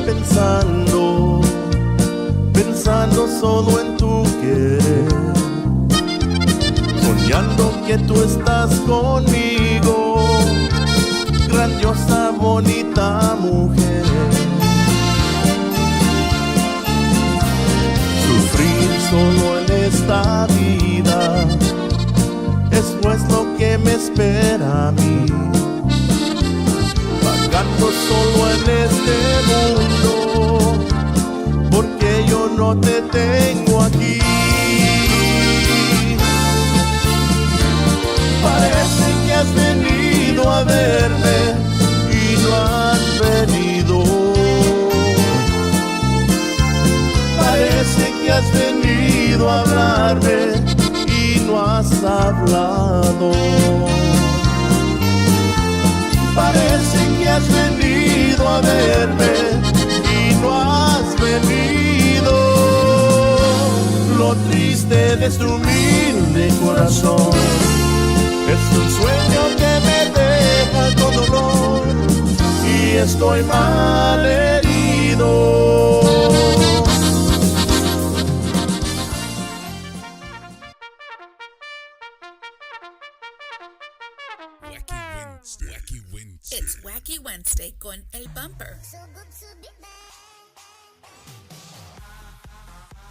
pensando, pensando solo en tu querer, soñando que tú estás conmigo, grandiosa, bonita mujer. Sufrir solo en esta vida es pues lo que me espera a mí, vagando solo en este mundo, porque yo no te tengo aquí. Parece que has venido a verme y no has venido. Parece que has venido a hablarme y no has hablado. Parece que has venido a verme y no has venido. Lo triste de este humilde corazón es un sueño que me deja con dolor y estoy mal herido. Wacky Wednesday. It's Wacky Wednesday con El Bumper.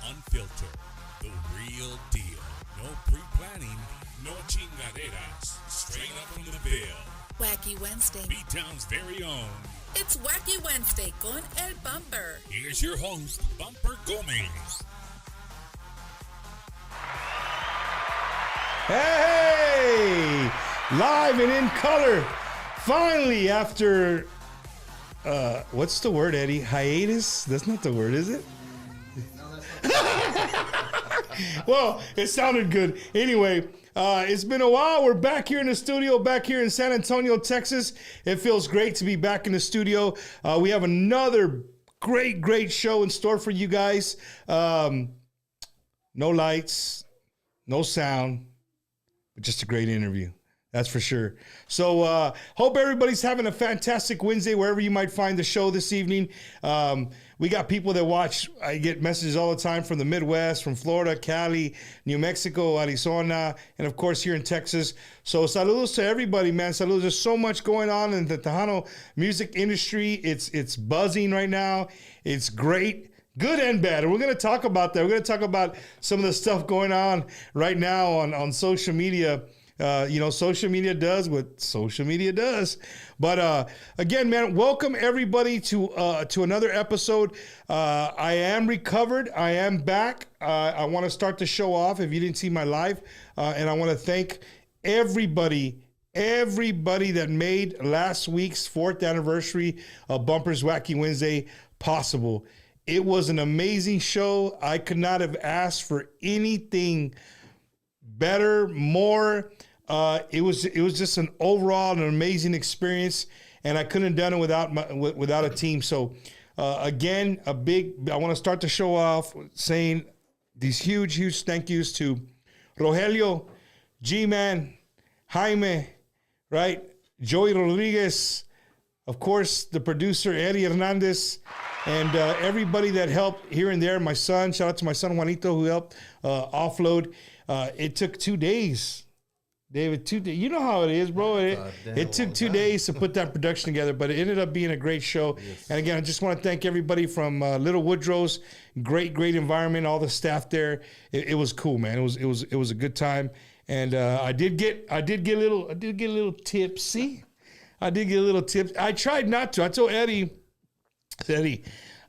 Unfiltered, the real deal. No pre-planning, no chingaderas. Straight up from the Ville. Wacky Wednesday. B-Town's very own. It's Wacky Wednesday con El Bumper. Here's your host, Bumper Gomez. Hey! Live and in color. Finally, after, what's the word, Eddie? Hiatus? That's not the word, is it? Well, it sounded good. Anyway, it's been a while. We're back here in the studio, back here in San Antonio, Texas. It feels great to be back in the studio. We have another great show in store for you guys. No lights, no sound, but just a great interview. That's for sure. So hope everybody's having a fantastic Wednesday wherever you might find the show this evening. We got people that watch. I get messages all the time from the Midwest, from Florida, Cali, New Mexico, Arizona, and of course here in Texas. So saludos to everybody, man. Saludos. There's so much going on in the Tejano music industry. It's buzzing right now. It's great. Good and bad. And we're going to talk about that. We're going to talk about some of the stuff going on right now on social media. Social media does what social media does. But again, man, welcome everybody to another episode. I am recovered. I am back. I want to start the show off if you didn't see my live. And I want to thank everybody that made last week's 4th anniversary of Bumper's Wacky Wednesday possible. It was an amazing show. I could not have asked for anything better, more. It was just an amazing experience, and I couldn't have done it without a team. So again, I want to start the show off saying these huge thank yous to Rogelio, G-Man, Jaime, right? Joey Rodriquez, of course, the producer, Eddie Hernandez, and everybody that helped here and there. My son, shout out to my son, Juanito, who helped offload. It took 2 days. David, 2 days. You know how it is, bro. It took 2 days to put that production together, but it ended up being a great show. Yes. And again, I just want to thank everybody from Little Woodrow's. Great environment. All the staff there. It was cool, man. It was a good time. And I did get a little tipsy. I tried not to. I told Eddie,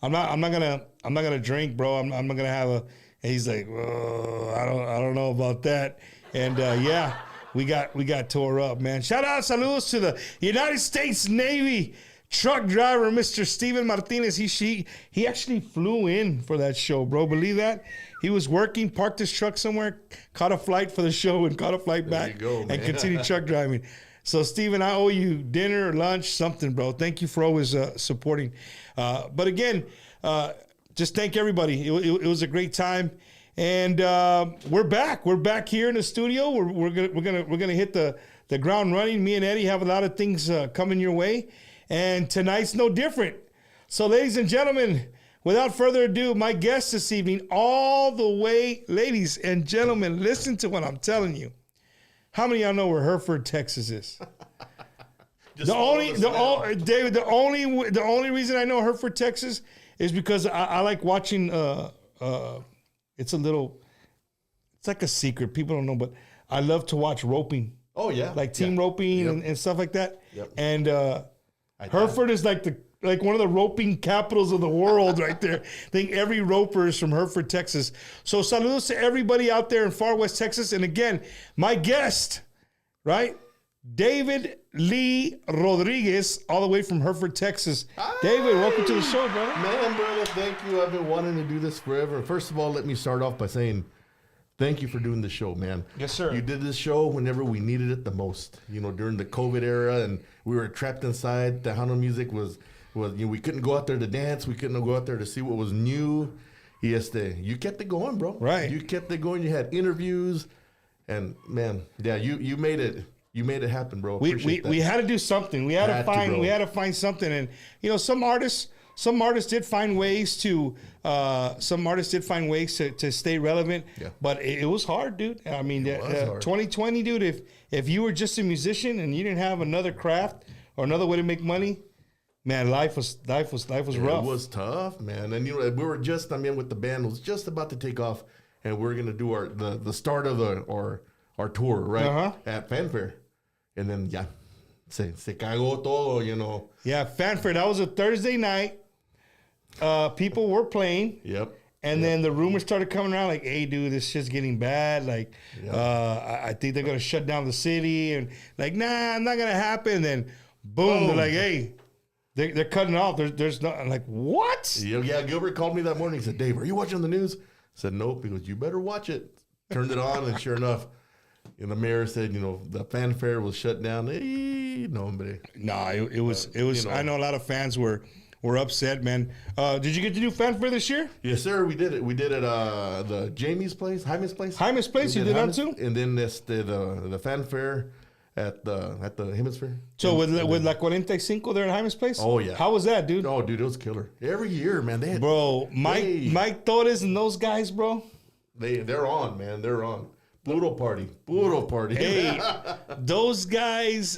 I'm not gonna drink, bro. I'm not gonna have a. And he's like, oh, I don't know about that. And yeah. We got tore up, man. Shout out, saludos to the United States Navy truck driver, Mr. Steven Martinez. He actually flew in for that show, bro. Believe that? He was working, parked his truck somewhere, caught a flight for the show, and caught a flight back and continued truck driving. So, Steven, I owe you dinner, lunch, something, bro. Thank you for always supporting. But again, just thank everybody. It was a great time. And we're back. We're back here in the studio. We're gonna hit the ground running. Me and Eddie have a lot of things coming your way, and tonight's no different. So, ladies and gentlemen, without further ado, my guest this evening, all the way, ladies and gentlemen, listen to what I'm telling you. How many of y'all know where Hereford, Texas is? The only reason I know Hereford, Texas is because I like watching, it's like a secret. People don't know, but I love to watch roping. Oh, yeah. Like team roping and stuff like that. Yep. And Hereford is like one of the roping capitals of the world right there. I think every roper is from Hereford, Texas. So saludos to everybody out there in far west Texas. And again, my guest, right? David Lee Rodriquez, all the way from Hereford, Texas. Hi. David, welcome to the show, brother. Man, brother, thank you. I've been wanting to do this forever. First of all, let me start off by saying thank you for doing the show, man. Yes, sir. You did this show whenever we needed it the most. You know, during the COVID era, and we were trapped inside. Tejano music was we couldn't go out there to dance. We couldn't go out there to see what was new. You kept it going, bro. Right. You kept it going. You had interviews, and man, yeah, you made it. You made it happen, bro. We had to do something. We had to find something, and you know, some artists did find ways to stay relevant. Yeah. But it was hard, dude. I mean, 2020, dude. If you were just a musician and you didn't have another craft or another way to make money, man, life was rough. It was tough, man. And you know, we were just with the band was just about to take off, and we are gonna do the start of our tour, right? At Fanfare. And then se cagó todo, you know. Yeah, Fanfare. That was a Thursday night. People were playing. Yep. And then the rumors started coming around like, hey, dude, this shit's getting bad. Like, I think they're going to shut down the city. And like, nah, not going to happen. And then, boom, they're like, hey, they're cutting off. There's no, I'm like, what? Yeah, Gilbert called me that morning. He said, Dave, are you watching the news? I said, nope. He goes, you better watch it. Turned it on, and sure enough, the mayor said, you know, the Fanfare was shut down. No, hombre. No, it was. You know, I know a lot of fans were upset, man. Did you get to do Fanfare this year? Yes, sir. We did it. We did it at the Jaime's place, Jaime's place. Jaime's place. You did that too. And then the Fanfare at the Hemisphere. So with La 45 there at Jaime's place. Oh yeah. How was that, dude? Oh, dude, it was killer. Every year, man. They had, Mike Torres and those guys, bro. They're on, man. They're on. Pluto party. Hey, those guys,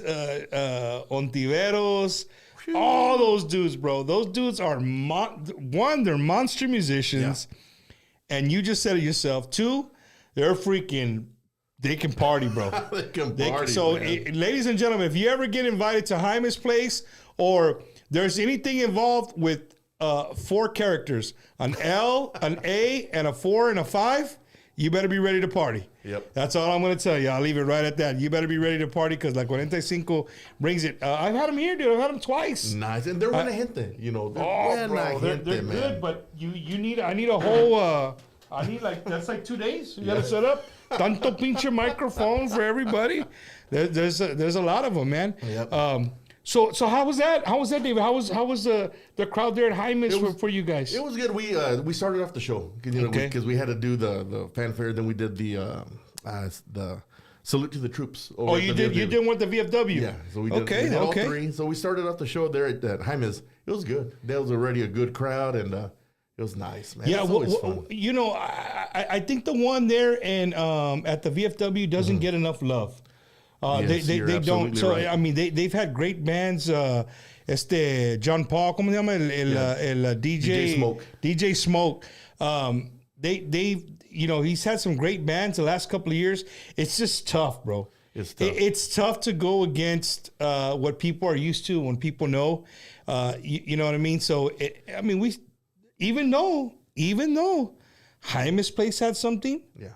Ontiveros, all those dudes, bro. Those dudes are, they're monster musicians. Yeah. And you just said it yourself. Two, they can party, bro. They can party, ladies and gentlemen, if you ever get invited to Jaime's place or there's anything involved with 4 characters, an L, an A, and a 4 and a 5, you better be ready to party. Yep. That's all I'm going to tell you. I'll leave it right at that. You better be ready to party because La 45 brings it. I've had them here, dude. I've had them twice. Nice. And they're buena gente, you know. They're good, but I need a whole, that's like 2 days. You got to set up. Tanto pinche microphone for everybody. There's a lot of them, man. Yep. So how was that? How was that, David? How was the crowd there at Jaime's for you guys? It was good. We started off the show because we had to do the Fanfare. Then we did the salute to the troops. You did one at the VFW. Yeah. So we did all 3. So we started off the show there at Jaime's. It was good. There was already a good crowd, and it was nice, man. Yeah. Fun. You know, I think the one there and at the VFW doesn't get enough love. Yes, they don't. So right. I mean, they've had great bands. John Paul, ¿cómo se llama el DJ? DJ Smoke. He's had some great bands the last couple of years. It's just tough, bro. It's tough to go against what people are used to when people know. You know what I mean? So we even though Jaime's place had something. Yeah.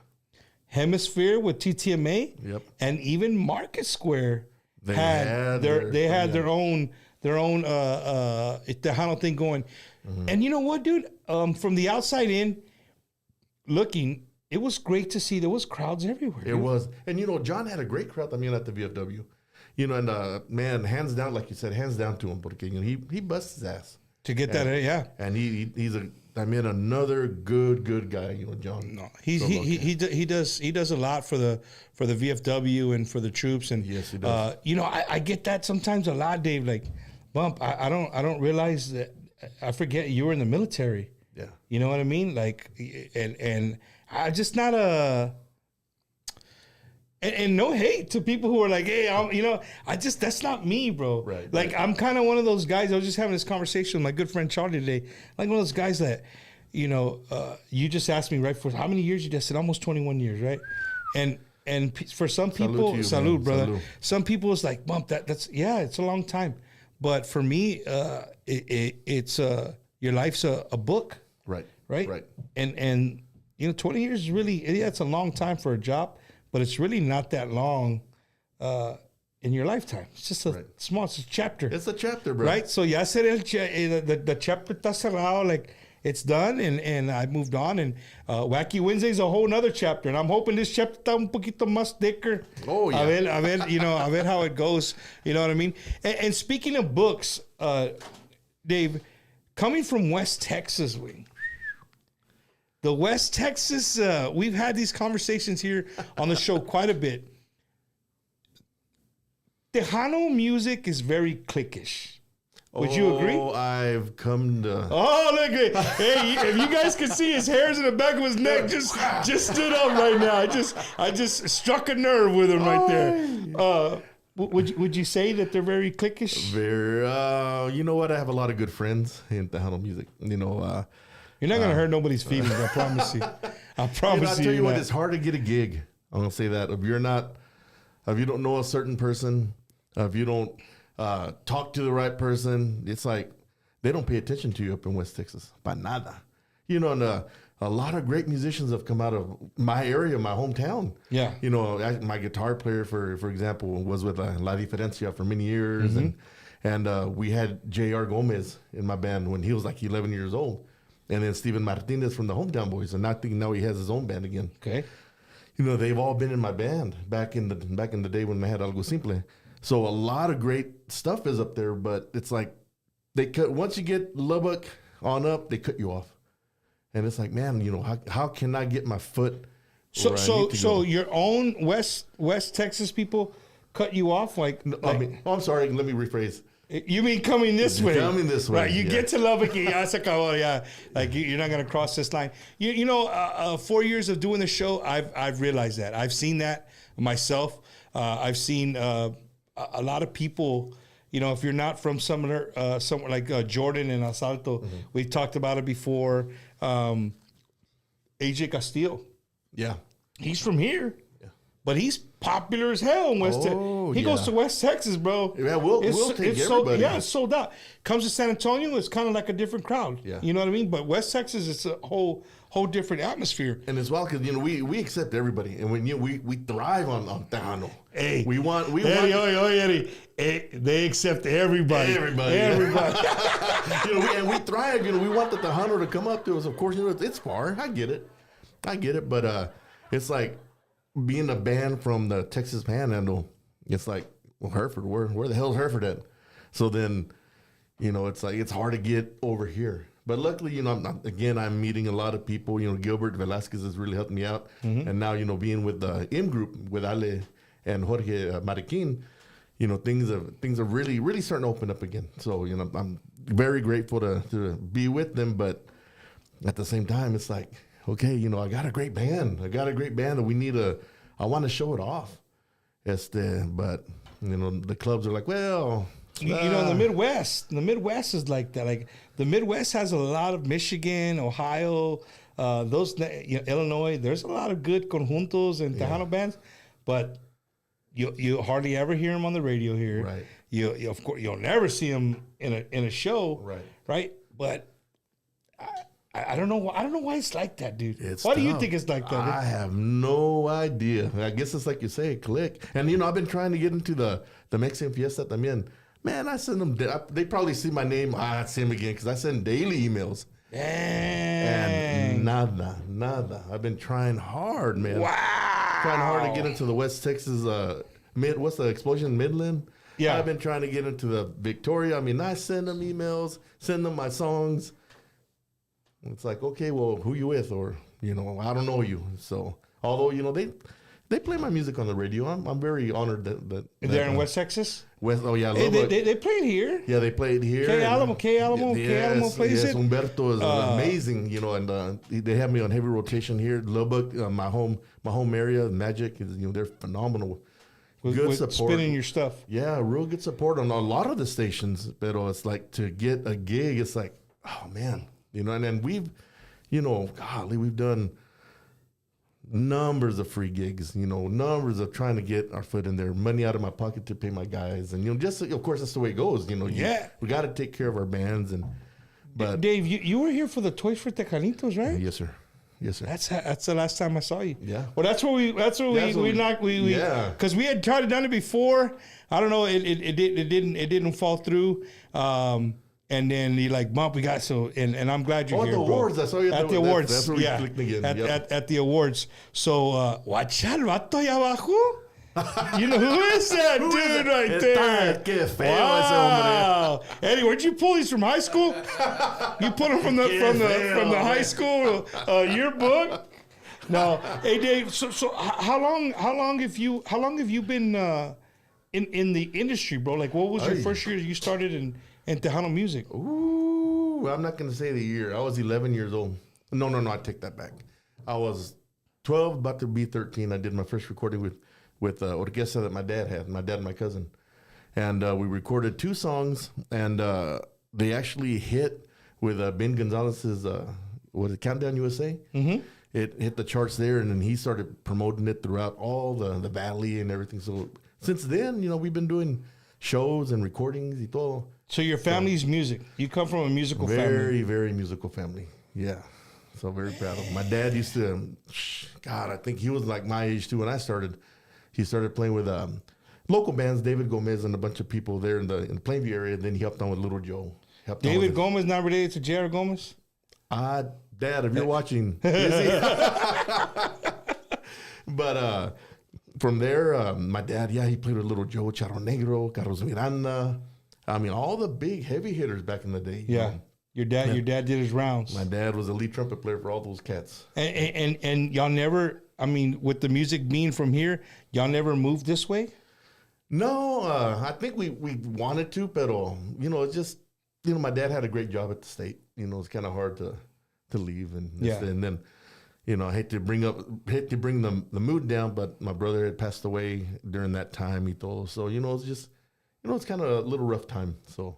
Hemisphere with TTMA, yep, and even Market Square had their own Tejano thing going. Mm-hmm. And you know what, dude? From the outside in, looking, it was great to see there was crowds everywhere. It was, and you know, John had a great crowd. At the VFW, you know, and man, hands down, like you said, hands down to him, porque he busts his ass to get that. Yeah, and he's another good guy, you know, John. No, he does a lot for the VFW and for the troops, and yes, he does. You know, I get that sometimes a lot, Dave. Like, Bump, I don't realize that I forget you were in the military. Yeah. You know what I mean? Like, and I'm just not a. And no hate to people who are like, hey, that's not me, bro. Right. Like, I'm kind of one of those guys. I was just having this conversation with my good friend Charlie today. Like, one of those guys that, you just asked me right for how many years you just said almost 21 years, right? And for some people, salud, brother. Salud. Some people it's like, bump that's it's a long time. But for me, it's your life's a book. Right. And 20 years is really, it's a long time for a job. But it's really not that long in your lifetime. It's just it's a chapter. It's a chapter, bro. Right? So ya said the chapter está cerrado, like it's done, and I moved on. And Wacky Wednesday is a whole nother chapter, and I'm hoping this chapter está un poquito más thicker. Oh yeah. A ver how it goes. You know what I mean? And speaking of books, Dave, coming from West Texas, the West Texas, we've had these conversations here on the show quite a bit. Tejano music is very cliquish. Would you agree? Oh, I've come to... Oh, look at hey! If you guys could see his hairs in the back of his neck, just stood up right now. I just struck a nerve with him right there. Would you say that they're very cliquish? Very. You know what? I have a lot of good friends in Tejano music. You're not gonna hurt nobody's feelings. I promise you. I promise I'll tell you what. It's hard to get a gig. I'm gonna say that if you don't know a certain person, if you don't talk to the right person, it's like they don't pay attention to you up in West Texas. Para nada. And a lot of great musicians have come out of my area, my hometown. Yeah. My guitar player, for example, was with La Diferencia for many years, Mm-hmm. and we had J.R. Gomez in my band when he was like 11 years old. And then Steven Martinez from the Hometown Boys, and I think now he has his own band again. Okay, they've all been in my band back in the day when they had Algo Simple. So a lot of great stuff is up there, but it's like once you get Lubbock on up, they cut you off, and it's like, man, how can I get my foot? So your own West Texas people cut you off, I'm sorry. Let me rephrase. You mean coming this way? Coming this way, right? You get to Lubbock, like you're not gonna cross this line. 4 years of doing the show, I've realized that. I've seen that myself. I've seen a lot of people. If you're not from somewhere like Jordan and Asalto, we've talked about it before. AJ Castillo, he's from here. But he's popular as hell in West Texas. He goes to West Texas, bro. Yeah, we'll take everybody. It's sold out. Comes to San Antonio, it's kind of like a different crowd. Yeah. You know what I mean? But West Texas, it's a whole different atmosphere. And as well, because we accept everybody, and when we thrive on Tejano. Hey, we want. Eddie. They accept everybody. Everybody. And we thrive. We want the Tejano to come up to us. Of course, it's far. I get it. But it's like, being a band from the Texas Panhandle, it's like, well, Hereford, where the hell's Hereford at? So then, it's like, it's hard to get over here. But luckily, I'm meeting a lot of people. Gilbert Velasquez has really helped me out. Mm-hmm. And now, being with the M Group, with Ale and Jorge Mariquin, things are really, really starting to open up again. So, I'm very grateful to be with them. But at the same time, it's like, okay, I got a great band. That I want to show it off. But the clubs are like, well, the Midwest is like that. Like the Midwest has a lot of Michigan, Ohio, Illinois. There's a lot of good conjuntos and Tejano bands, but you hardly ever hear them on the radio here. Right. You of course you'll never see them in a show. Right. Right. But I don't know why it's like that, dude. Why do you think it's like that? I have no idea. I guess it's like you say, a click. And I've been trying to get into the Mexican Fiesta también. Man, I send them. They probably see my name. I see them again because I send daily emails. Dang. And nada. I've been trying hard, man. Wow. Trying hard to get into the West Texas what's the explosion, Midland? Yeah. I've been trying to get into the Victoria. I send them emails, send them my songs. It's like, okay, well, who you with? Or, I don't know you. So, although, They play my music on the radio. I'm very honored that they're in West Texas. Oh yeah, they played here. Yeah, they played here. K Alamo plays it. Humberto is amazing, you know, and they have me on heavy rotation here. Lubbock, my home area, Magic is, you know, they're phenomenal. Good support. Spinning your stuff. Yeah, real good support on a lot of the stations. But it's like to get a gig, it's like, oh man, you know. And then we've, you know, golly, we've done numbers of free gigs, you know, numbers of trying to get our foot in there, money out of my pocket to pay my guys, and you know, just of course that's the way it goes, you know. We got to take care of our bands, and but Dave, you were here for the Toys for Tejanitos, right? Yes, sir. Yes, sir. That's the last time I saw you. Yeah. Well, that's where we yeah, because we had tried to done it before. I don't know. It didn't fall through. And then he like, Bump, we got so, and I'm glad you're here, the bro. awards. I saw you at the awards. That's where we clicked again. At the awards. So, watch out, vato allá abajo. You know who is that dude right there? Qué feo wow. Eddie, where'd you pull these from high school? You put them from the high school yearbook? No. Hey Dave, so how long have you been in the industry, bro? Like, what was your first year you started in Tejano music? Ooh, I'm not gonna say the year. I was 11 years old. No, I take that back. I was 12, about to be 13. I did my first recording with Rodriquez that my dad had, and my cousin. And we recorded 2 songs, and they actually hit with Ben Gonzalez's, Countdown USA? Mm-hmm. It hit the charts there, and then he started promoting it throughout all the valley and everything. So since then, you know, we've been doing shows and recordings y todo. So your family's music. You come from a musical family. Very, very musical family. Yeah. So very proud of him. My dad used to, God, I think he was like my age too when I started. He started playing with local bands, David Gomez and a bunch of people there in the Plainview area. Then he helped on with Little Joe. David Gomez not related to Jared Gomez? Dad, if you're watching, is he? But from there, my dad, he played with Little Joe, Charro Negro, Carlos Miranda. I mean, all the big heavy hitters back in the day. Yeah. Your dad did his rounds. My dad was a lead trumpet player for all those cats. And y'all never, I mean, with the music being from here, y'all never moved this way? No, I think we wanted to, but you know, it's just, you know, my dad had a great job at the state. You know, it's kind of hard to leave, and then, you know, I hate to bring the mood down, but my brother had passed away during that time. He told us, so you know, it's just, you know, it's kind of a little rough time. So,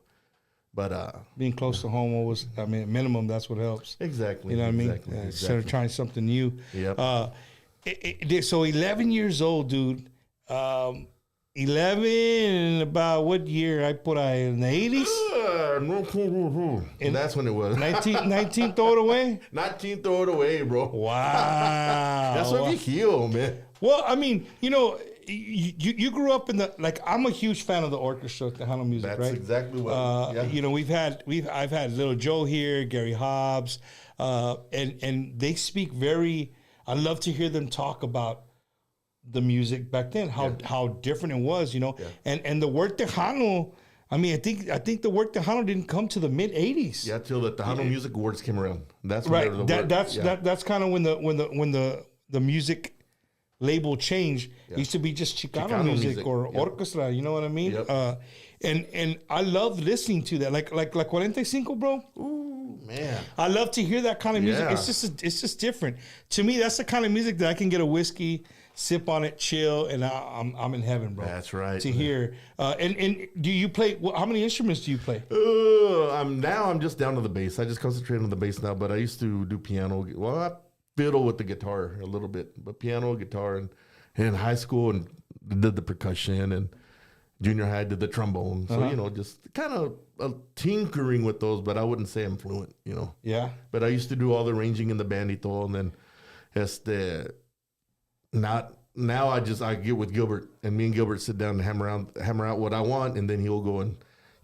but being close to home always, I mean, at minimum, that's what helps. Exactly. You know what I mean? Exactly. Instead of trying something new. Yep. So 11 years old, dude. 11 in about what year? I put in the 80s? And that's when it was. 19 throw it away? 19 throw it away, bro. Wow. That's what we heal, man. Well, I mean, you know, you grew up in the, like, I'm a huge fan of the orchestra, Tejano music, right? That's exactly what. You know, I've had Little Joe here, Gary Hobbs, and they speak very. I love to hear them talk about the music back then, how different it was, you know, and the word Tejano. I mean, I think the word Tejano didn't come to the mid '80s. Yeah, till the Tejano Music Awards came around. That's right. The That's kind of when the music label changed. It used to be just Chicano music or orchestra. You know what I mean? Yep. And I love listening to that, like 45, bro. Ooh, man, I love to hear that kind of music. Yeah. It's just different to me. That's the kind of music that I can get a whiskey, sip on it, chill, and I'm in heaven, bro. That's right. To hear. And do you play? How many instruments do you play? I'm just down to the bass. I just concentrate on the bass now. But I used to do piano. Well, I fiddle with the guitar a little bit, but piano, guitar, and in high school and did the percussion, and junior high did the trombone. So you know, just kind of tinkering with those. But I wouldn't say I'm fluent. You know. Yeah. But I used to do all the arranging in the bandito, and then Now I get with Gilbert, and me and Gilbert sit down and hammer out what I want, and then he'll go and,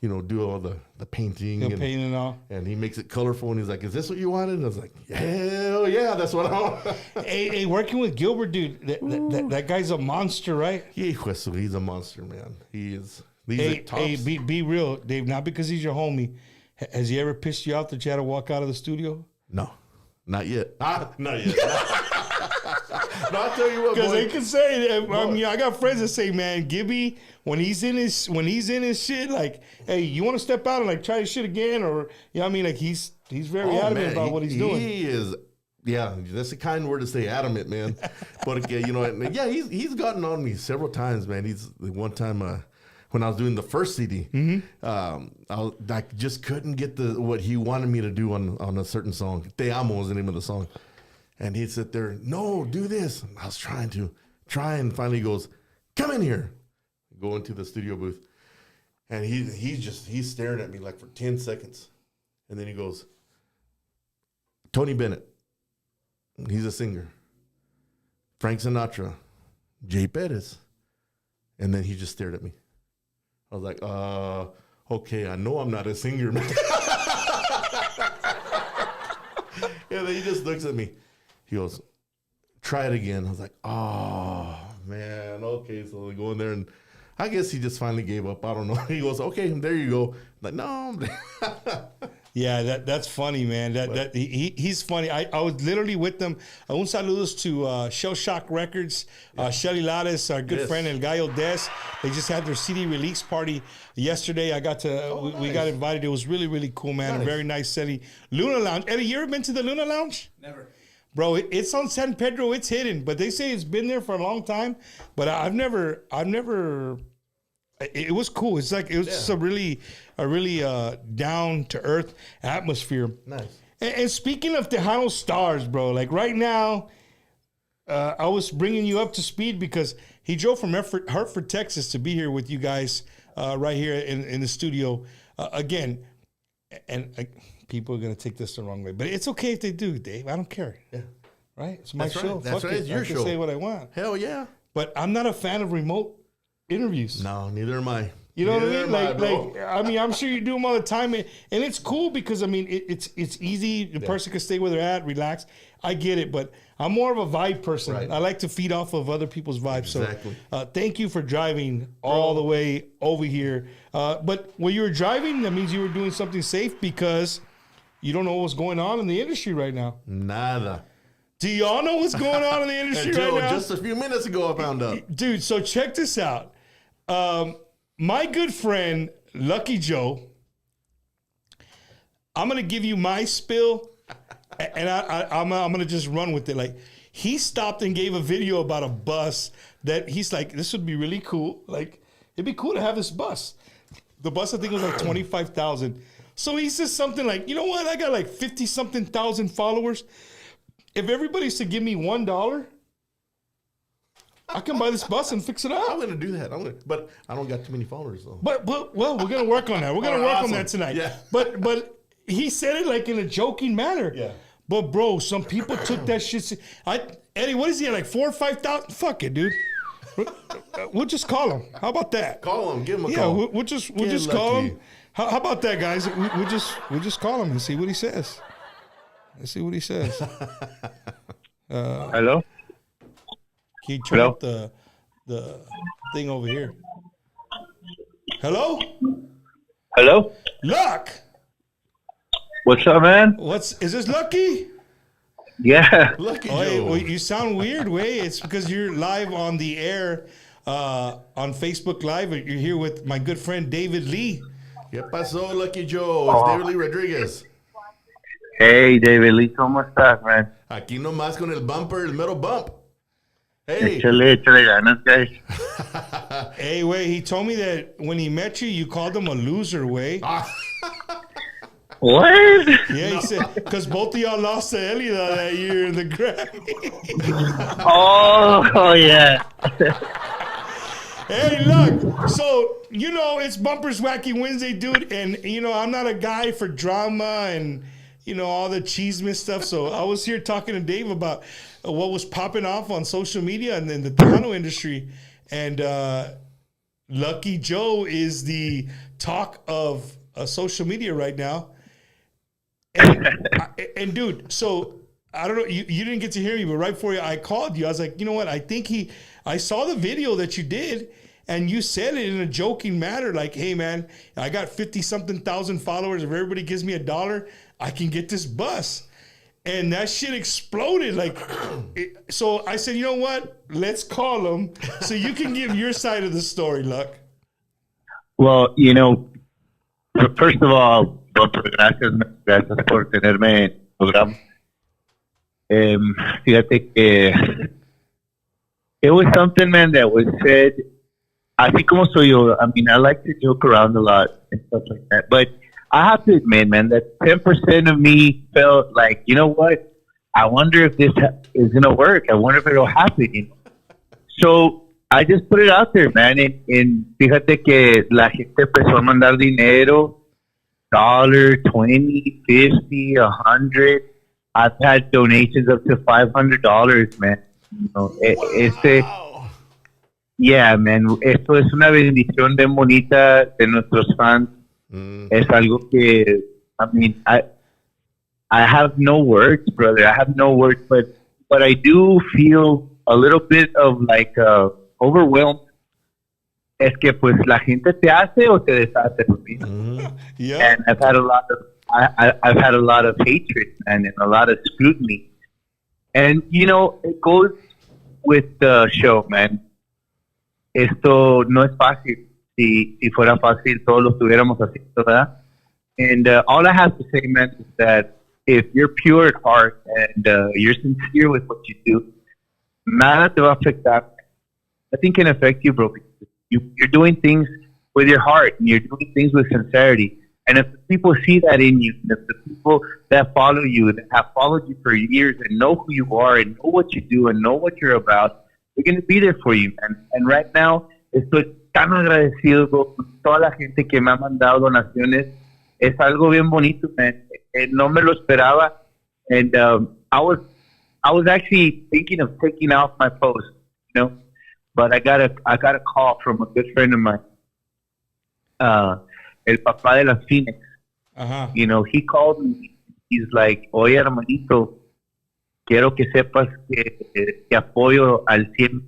you know, do all the painting. He'll paint it all. And he makes it colorful, and he's like, "Is this what you wanted?" And I was like, "Hell yeah, that's what I want." hey, working with Gilbert, dude, that guy's a monster, right? He's a monster, man. He is. Be real, Dave. Not because he's your homie. Has he ever pissed you off that you had to walk out of the studio? No, not yet. Not yet. I'll tell you what, Because boy. they can say, I mean, I got friends that say, man, Gibby, when he's in his shit, like, hey, you want to step out and like try his shit again, or you know what I mean, like he's very adamant about what he's doing. He is, yeah, that's a kind word to say, adamant, man. But you know, yeah, he's gotten on me several times, man. He's one time when I was doing the first CD, I just couldn't get what he wanted me to do on a certain song. Te Amo was the name of the song. And he'd sit there, no, do this. And I was trying, and finally he goes, come in here. Go into the studio booth. And he's staring at me like for 10 seconds. And then he goes, Tony Bennett, he's a singer. Frank Sinatra, Jay Perez. And then he just stared at me. I was like, okay, I know I'm not a singer, man. And then he just looks at me. He goes, try it again. I was like, oh, man, okay. So we go in there, and I guess he just finally gave up. I don't know. He goes, okay, there you go. I'm like, no. Yeah, that's funny, man. He's funny. I was literally with them. Un saludos to Shell Shock Records, Shelly Lares, our good friend El Gallo Des. They just had their CD release party yesterday. I got to we got invited. It was really, really cool, man. Nice. A very nice setting. Luna Lounge. Eddie, you ever been to the Luna Lounge? Never. Bro, it's on San Pedro. It's hidden, but they say it's been there for a long time. But I've never. It was cool. It's like it was just a really down to earth atmosphere. Nice. And speaking of Tejano stars, bro, like right now, I was bringing you up to speed because he drove from Hartford, Texas, to be here with you guys right here in the studio again. And people are gonna take this the wrong way, but it's okay if they do, Dave. I don't care. Yeah. Right? It's my show. Right. That's Fuck right. it. It's your I can show. say what I want. Hell yeah. But I'm not a fan of remote interviews. No, neither am I. You know what I mean? I mean, I'm sure you do them all the time, and it's cool because I mean, it's easy. The person can stay where they're at, relax. I get it, but I'm more of a vibe person. Right. I like to feed off of other people's vibes. Exactly. So, thank you for driving all the way over here. But when you were driving, that means you were doing something safe because you don't know what's going on in the industry right now. Nada. Do y'all know what's going on in the industry right now? Just a few minutes ago, I found out. Dude, so check this out. My good friend, Lucky Joe, I'm going to give you my spill, and I'm going to just run with it. Like, he stopped and gave a video about a bus that he's like, this would be really cool. Like, it'd be cool to have this bus. The bus, I think, was like 25,000. So he says something like, you know what? I got like 50-something thousand followers. If everybody's to give me $1, I can buy this bus and fix it up. I'm going to do that. But I don't got too many followers, though. But well, we're going to work on that. We're going to work on that tonight. Yeah. But he said it like in a joking manner. Yeah. But, bro, some people took that shit. Eddie, what is he at, like 4,000 or 5,000? Fuck it, dude. We'll just call him. How about that? Call him. Give him a call. Yeah, we'll just call him. How about that, guys? We'll just call him and see what he says. Let's see what he says. Hello? Can you turn up the thing over here? Hello? Hello? Luck! What's up, man? Is this Lucky? Yeah. Lucky Joe. Joe. Well, you sound weird, Way. It's because you're live on the air on Facebook Live. You're here with my good friend David Lee. ¿Qué pasó, Lucky Joe? It's David Lee Rodriquez. Hey, David Lee, ¿cómo estás, man? Aquí nomás con el bumper, el metal bump. Hey. Échale ganas, guys. Hey, Way, he told me that when he met you, you called him a loser, Way. What? Yeah, he said, because both of y'all lost to Elida that year in the Grammy. Oh, yeah. Hey, look, so, you know, it's Bumpers Wacky Wednesday, dude, and, you know, I'm not a guy for drama and, you know, all the cheeseman stuff, so I was here talking to Dave about what was popping off on social media and in the Tejano industry, and Lucky Joe is the talk of social media right now, and dude, so, I don't know, you didn't get to hear me, but right before I called you, I was like, you know what, I saw the video that you did, and you said it in a joking manner, like, hey, man, I got 50-something thousand followers. If everybody gives me $1, I can get this bus. and that shit exploded. Like, so I said, you know what? Let's call him so you can give your side of the story, Luck. Well, first of all, doctor, gracias por tenerme en el programa. Fíjate que it was something, man, that was said. Así como soy yo, I mean, I like to joke around a lot and stuff like that. But I have to admit, man, that 10% of me felt like, you know what? I wonder if this is going to work. I wonder if it'll happen. So I just put it out there, man. And fíjate que la gente empezó a mandar dinero, $1, $20, $50, $100. I've had donations up to $500, man. Yeah, man. Esto es una bendición bien bonita de nuestros fans. Es algo que, I mean, I have no words, brother. I have no words, but I do feel a little bit of like overwhelmed. Es que pues la gente te hace o te deshace. Yeah. And I've had a lot of I've had a lot of hatred and a lot of scrutiny. And, it goes with the show, man. Esto no es fácil. Si fuera fácil, todos lo estuviéramos haciendo, ¿verdad? And all I have to say, man, is that if you're pure at heart and you're sincere with what you do, nada te va a afectar. Nothing can affect you, bro. You're doing things with your heart and you're doing things with sincerity. And if the people see that in you, if the people that follow you, that have followed you for years and know who you are and know what you do and know what you're about, they're going to be there for you, man. And right now, estoy tan agradecido con toda la gente que me ha mandado donaciones. Es algo bien bonito, man. No me lo esperaba. And I was actually thinking of taking off my post, but I got a call from a good friend of mine. El papá de las Phoenix. He called me. He's like, oye, hermanito, quiero que sepas que te apoyo al 100%.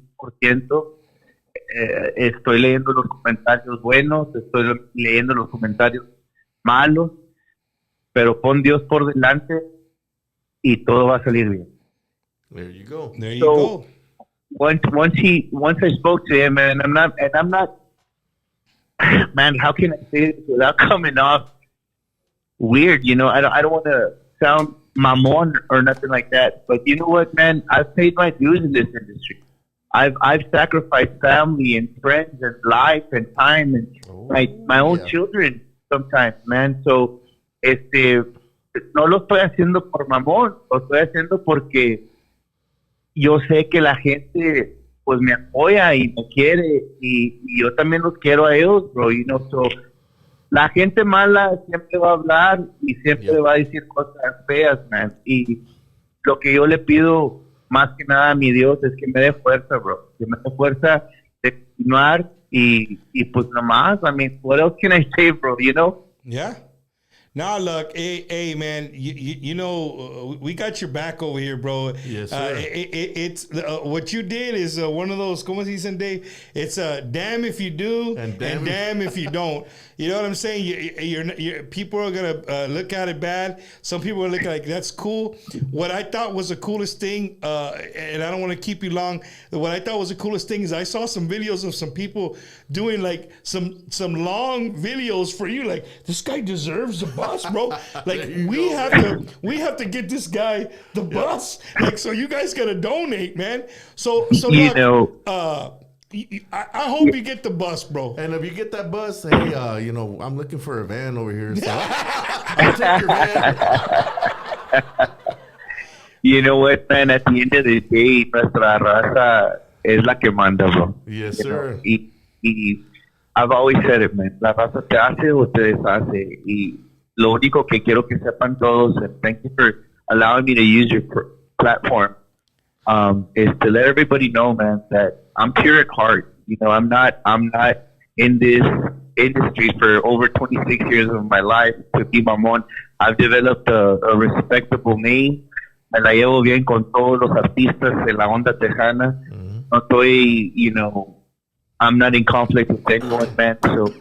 Estoy leyendo los comentarios buenos, estoy leyendo los comentarios malos, pero pon Dios por delante y todo va a salir bien. There you go. There you go. Once I spoke to him, and I'm not, man, how can I say this without coming off weird? I don't want to sound mamon or nothing like that. But you know what, man? I've paid my dues in this industry. I've sacrificed family and friends and life and time and my own children sometimes, man. So, no lo estoy haciendo por mamón, lo estoy haciendo porque yo sé que la gente pues me apoya y me quiere y yo también los quiero a ellos, bro. So, la gente mala siempre va a hablar y siempre va a decir cosas feas, man. Y lo que yo le pido más que nada a mi Dios es que me dé fuerza, bro. Que me dé fuerza de continuar y pues nomás, I mean, what else can I say, bro, Yeah. Now, look, hey, man, we got your back over here, bro. Yes, sir. It's what you did is one of those, como se dicen, Dave? It's damn if you do and damn if you don't. You know what I'm saying? You're people are going to look at it bad. Some people are looking like, that's cool. What I thought was the coolest thing, and I don't want to keep you long, what I thought was the coolest thing is I saw some videos of some people doing like some long videos for you. Like, this guy deserves a bus, bro. Like, we have to get this guy the bus. Like, so you guys got to donate, man. So look, I hope you get the bus, bro. And if you get that bus, hey, I'm looking for a van over here. So I'll take your van. You know what, man? At the end of the day, nuestra raza es la que manda, bro. Yes, sir. I've always said it, man. La raza te hace o te deshace. Y lo único que quiero que sepan todos, and thank you for allowing me to use your platform, is to let everybody know, man, that I'm pure at heart. I'm not in this industry for over 26 years of my life to be mamón. I've developed a respectable name. Me la llevo bien con todos los artistas de la onda tejana. No estoy, I'm not in conflict with anyone, man. So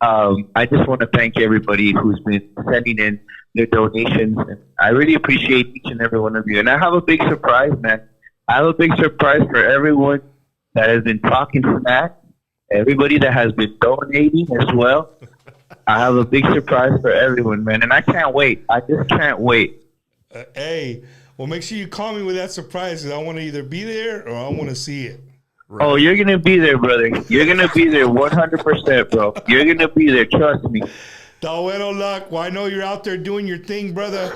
I just want to thank everybody who's been sending in their donations. And I really appreciate each and every one of you. And I have a big surprise, man. I have a big surprise for everyone that has been talking smack, everybody that has been donating as well. I have a big surprise for everyone, man. And I can't wait. I just can't wait. Hey, well, make sure you call me with that surprise, because I want to either be there or I want to see it. Right. Oh, you're going to be there, brother. You're going to be there 100%, bro. You're going to be there. Trust me. Da bueno, Luck. Well, I know you're out there doing your thing, brother.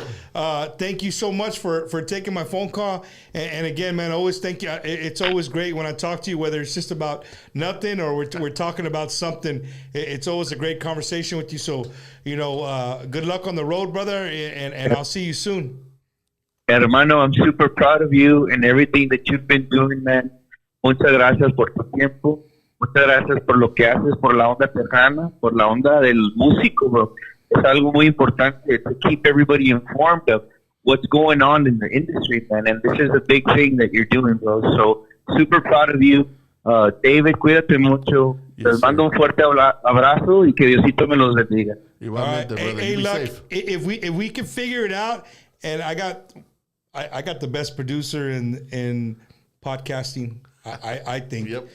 Thank you so much for taking my phone call. And again, man, always thank you. It's always great when I talk to you, whether it's just about nothing or we're talking about something. It's always a great conversation with you. So, good luck on the road, brother, and I'll see you soon. Hermano, I'm super proud of you and everything that you've been doing, man. Muchas gracias por tu tiempo. Muchas gracias por lo que haces, por la onda tejana, por la onda del músico, bro. Es algo muy importante to keep everybody informed of what's going on in the industry, man. And this is a big thing that you're doing, bro. So, super proud of you. David, cuídate mucho. Les mando un fuerte abrazo y que Diosito me los bendiga. Igualmente, brother. Hey, Luck, if we can figure it out, and I got the best producer in podcasting, I think. Yep.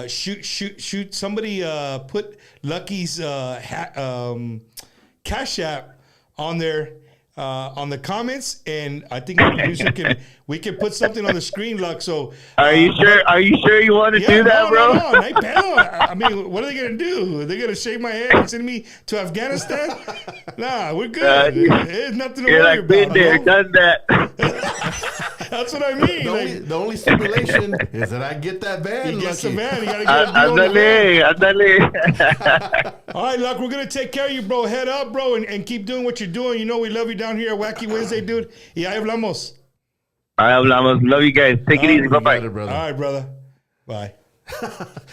Shoot! Somebody put Lucky's Cash App on there on the comments, and I think the producer we can put something on the screen, Luck. So are you sure? Are you sure you want to do that, bro? No. I mean, what are they gonna do? Are they gonna shake my head and send me to Afghanistan? Nah, we're good. There's nothing to worry about. Been there, done that. That's what I mean. The only stipulation is that I get that van. You get the van. You gotta get a deal. Ándale. All right, Luck, we're gonna take care of you, bro. Head up, bro, and keep doing what you're doing. You know we love you down here at Wacky Wednesday, dude. Y ahí hablamos. Ahí hablamos. Love you guys. Take it easy. Bye-bye. All right, brother. Bye.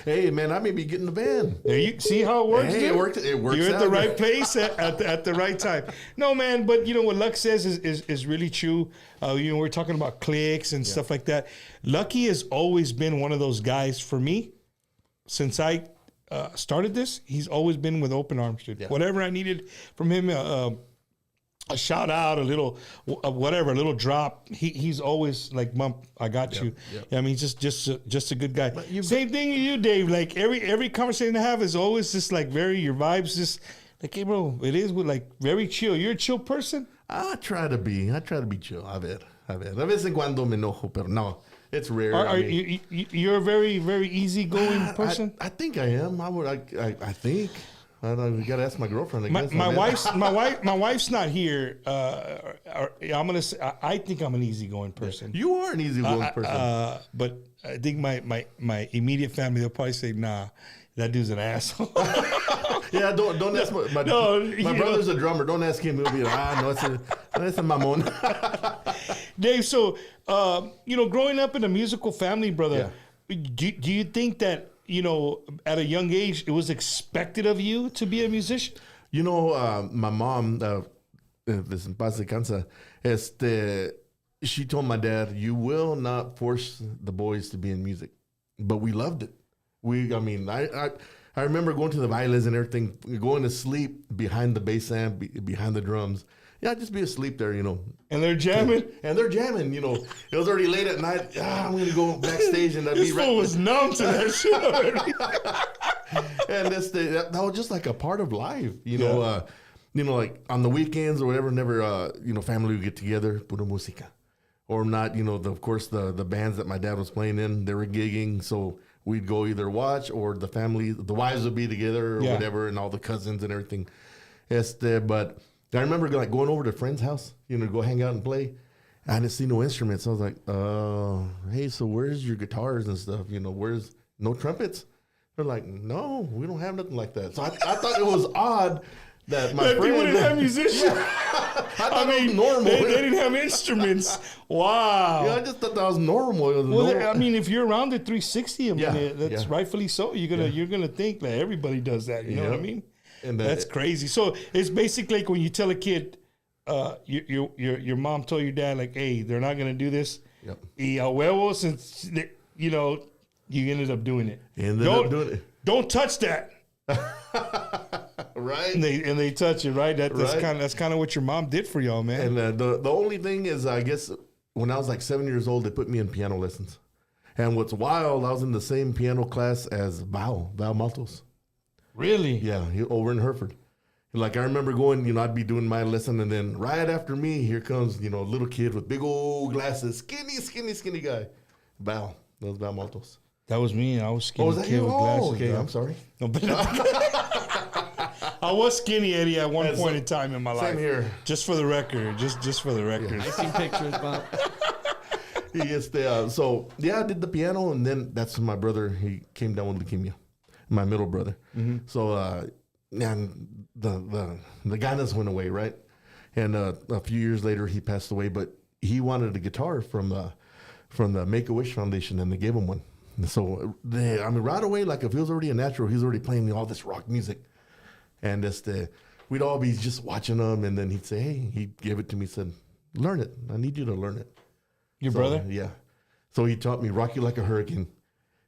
Hey, man, I may be getting the van. There you see how it works. Hey, dude? it works. You're at the right place at the right time. No, man, but what Luck says is really true. We're talking about cliques and stuff like that. Lucky has always been one of those guys for me. Since I started this, he's always been with open arms, dude. Yeah. Whatever I needed from him, a shout out, a little whatever, a little drop. He's always like, "Mom, I got you." Yep. I mean, just a good guy. Same thing you, Dave. Like every conversation I have is always just like your vibes just like, hey, bro, it is with like very chill. You're a chill person. I try to be chill. A ver. De vez en cuando me enojo, pero no, it's rare. You're a very, very easygoing person. I think I am. I think. I don't know, you gotta ask my girlfriend. My wife's not here. I'm gonna say I think I'm an easygoing person. You are an easygoing person. But I think my immediate family, they'll probably say, "Nah, that dude's an asshole." Yeah, don't ask my brother's a drummer. Don't ask him. He'll be like, no, it's a mamon. Dave, so growing up in a musical family, brother, do you think that at a young age, it was expected of you to be a musician? My mom, this in paz descansa, she told my dad, "You will not force the boys to be in music," but we loved it. I remember going to the bailes and everything, going to sleep behind the bass amp, behind the drums. Yeah, I'd just be asleep there, And they're jamming? And they're jamming, It was already late at night. I'm going to go backstage and I'd be right. This fool was numb to that shit already. And that was just like a part of life, like on the weekends or whatever, never, family would get together, pura música. Or not, of course, the bands that my dad was playing in, they were gigging, so we'd go either watch or the wives would be together or whatever, and all the cousins and everything. But I remember going over to a friend's house, go hang out and play. I didn't see no instruments. I was like, hey, so where's your guitars and stuff? Where's no trumpets? They're like, no, we don't have nothing like that. So I thought it was odd that my friend didn't have musicians. I thought it was normal. They didn't have instruments. Wow. Yeah, I just thought that was normal. If you're around the 360, that's rightfully so. You're gonna think that everybody does that. You know what I mean? And that's crazy. So it's basically like when you tell a kid, your mom told your dad, like, hey, they're not gonna do this. Yep. Y a huevos, and you ended up doing it. Doing it. Don't touch that. Right. And they touch it, right? That's Right. kind of what your mom did for y'all, man. And the only thing is, I guess, when I was like 7 years old, they put me in piano lessons. And what's wild, I was in the same piano class as Val Maltos. Really? Yeah, over in Hereford. Like, I remember going, I'd be doing my lesson, and then right after me, here comes, a little kid with big old glasses, skinny guy. Val. That was Val Maltos. That was me. I was skinny Was that kid you? with Oh, glasses. okay. Yeah. I'm sorry. No, but I was skinny, Eddie, at one point in time in my life. Same here. Just for the record. Just for the record. I seen pictures, Bob. I did the piano, and then that's when my brother, he came down with leukemia, my middle brother. Mm-hmm. So, and the guidance went away, right? And a few years later, he passed away, but he wanted a guitar from the Make-A-Wish Foundation, and they gave him one. And so, right away, like if he was already a natural, he was already playing all this rock music. And we'd all be just watching him, and then he'd say, hey, he gave it to me, said, learn it. I need you to learn it. Your brother? Yeah. So he taught me Rock You Like a Hurricane.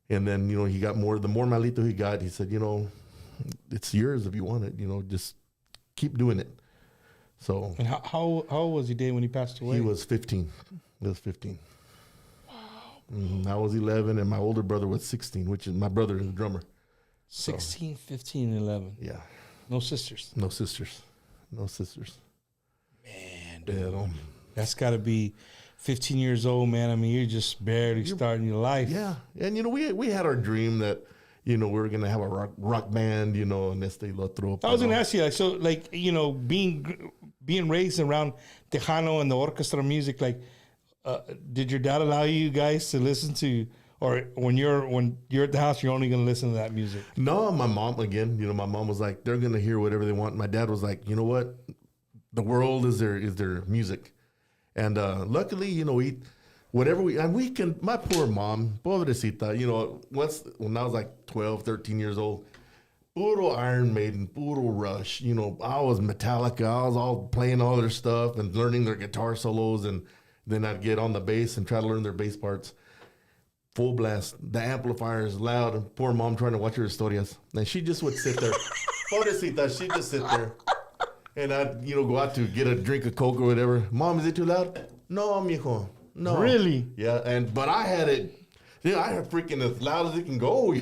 And then, he got more. The more malito he got, he said, it's yours if you want it. Just keep doing it. So. And how old was he, Dave, when he passed away? He was 15. He was 15. Wow. I was 11, and my older brother was 16, which is my brother is the drummer. 16, 15, 11. Yeah. No sisters. No sisters. Man, dude. That's got to be 15 years old, man. I mean, you're just barely starting your life. Yeah. And, we had our dream that, we were going to have a rock band, and este y lo otro. I was going to ask you, being raised around Tejano and the orchestra music, did your dad allow you guys to listen to, or when you're at the house, you're only going to listen to that music? No, my mom, again, my mom was like, they're going to hear whatever they want. My dad was like, you know what? The world is their music. And luckily, we can, my poor mom, pobrecita, when I was like 12, 13 years old, puro Iron Maiden, puro Rush, I was Metallica, I was all playing all their stuff and learning their guitar solos, and then I'd get on the bass and try to learn their bass parts. Full blast, the amplifier is loud, and poor mom trying to watch her historias. And she just would sit there. Pobrecita, she'd just sit there. And I'd, go out to get a drink of Coke or whatever. Mom, is it too loud? No, mijo. No. Really? Yeah, but I had it. I had freaking as loud as it can go.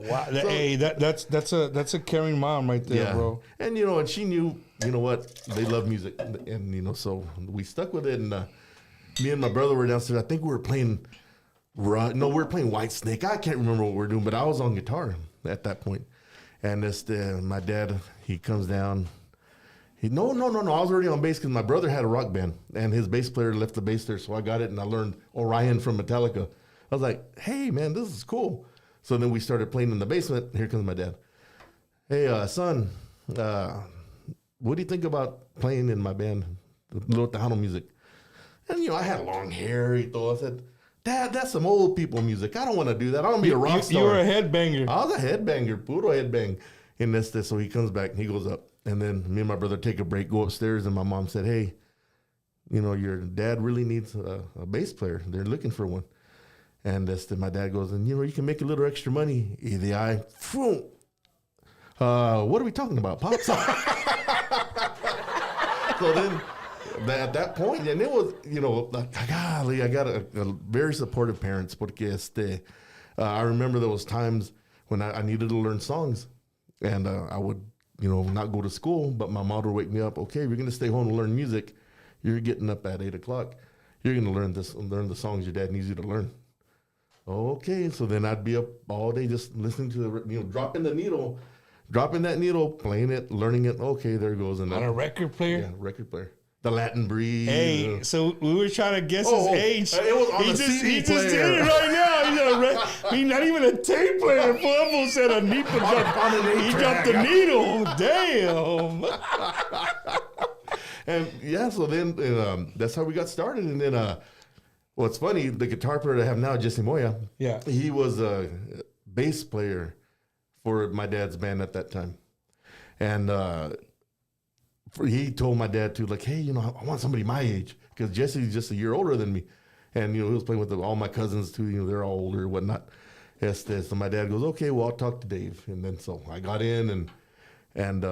Wow. Hey, that's a caring mom right there, bro. And and she knew, what, they love music, and so we stuck with it. And me and my brother were downstairs. I think we were playing. We were playing White Snake. I can't remember what we were doing, but I was on guitar at that point. And my dad, he comes down. No. I was already on bass because my brother had a rock band, and his bass player left the bass there, so I got it, and I learned Orion from Metallica. I was like, hey, man, this is cool. So then we started playing in the basement. Here comes my dad. Hey, son, what do you think about playing in my band, Little Tejano music? And, I had long hair. I said, Dad, that's some old people music. I don't want to do that. I don't want to be a rock star. You were a headbanger. I was a headbanger, puro headbang. And this. So he comes back and he goes up. And then me and my brother take a break, go upstairs, and my mom said, hey, your dad really needs a bass player. They're looking for one. And my dad goes, and you can make a little extra money. What are we talking about? Pop song. So then at that point, and it was, golly, I got a very supportive parents. Porque I remember there was times when I needed to learn songs, and I would, not go to school, but my mom would wake me up. Okay, you're going to stay home and learn music. You're getting up at 8 o'clock. You're going to learn the songs your dad needs you to learn. Okay, so then I'd be up all day just listening to dropping that needle, playing it, learning it. Okay, there it goes. And on a record player? Yeah, record player. The Latin Breeze. Hey, so we were trying to guess his age. It was on CD he player. just did it right now. He's not even a tape player. Pueblo said a needle. He dropped the needle. Damn. And so then that's how we got started. And then, well, it's funny, the guitar player I have now, Jesse Moya, he was a bass player for my dad's band at that time. And he told my dad too, like, hey, I want somebody my age, because Jesse's just a year older than me. And, he was playing with all my cousins too, they're all older and whatnot. So my dad goes, okay, well, I'll talk to Dave. And then so I got in and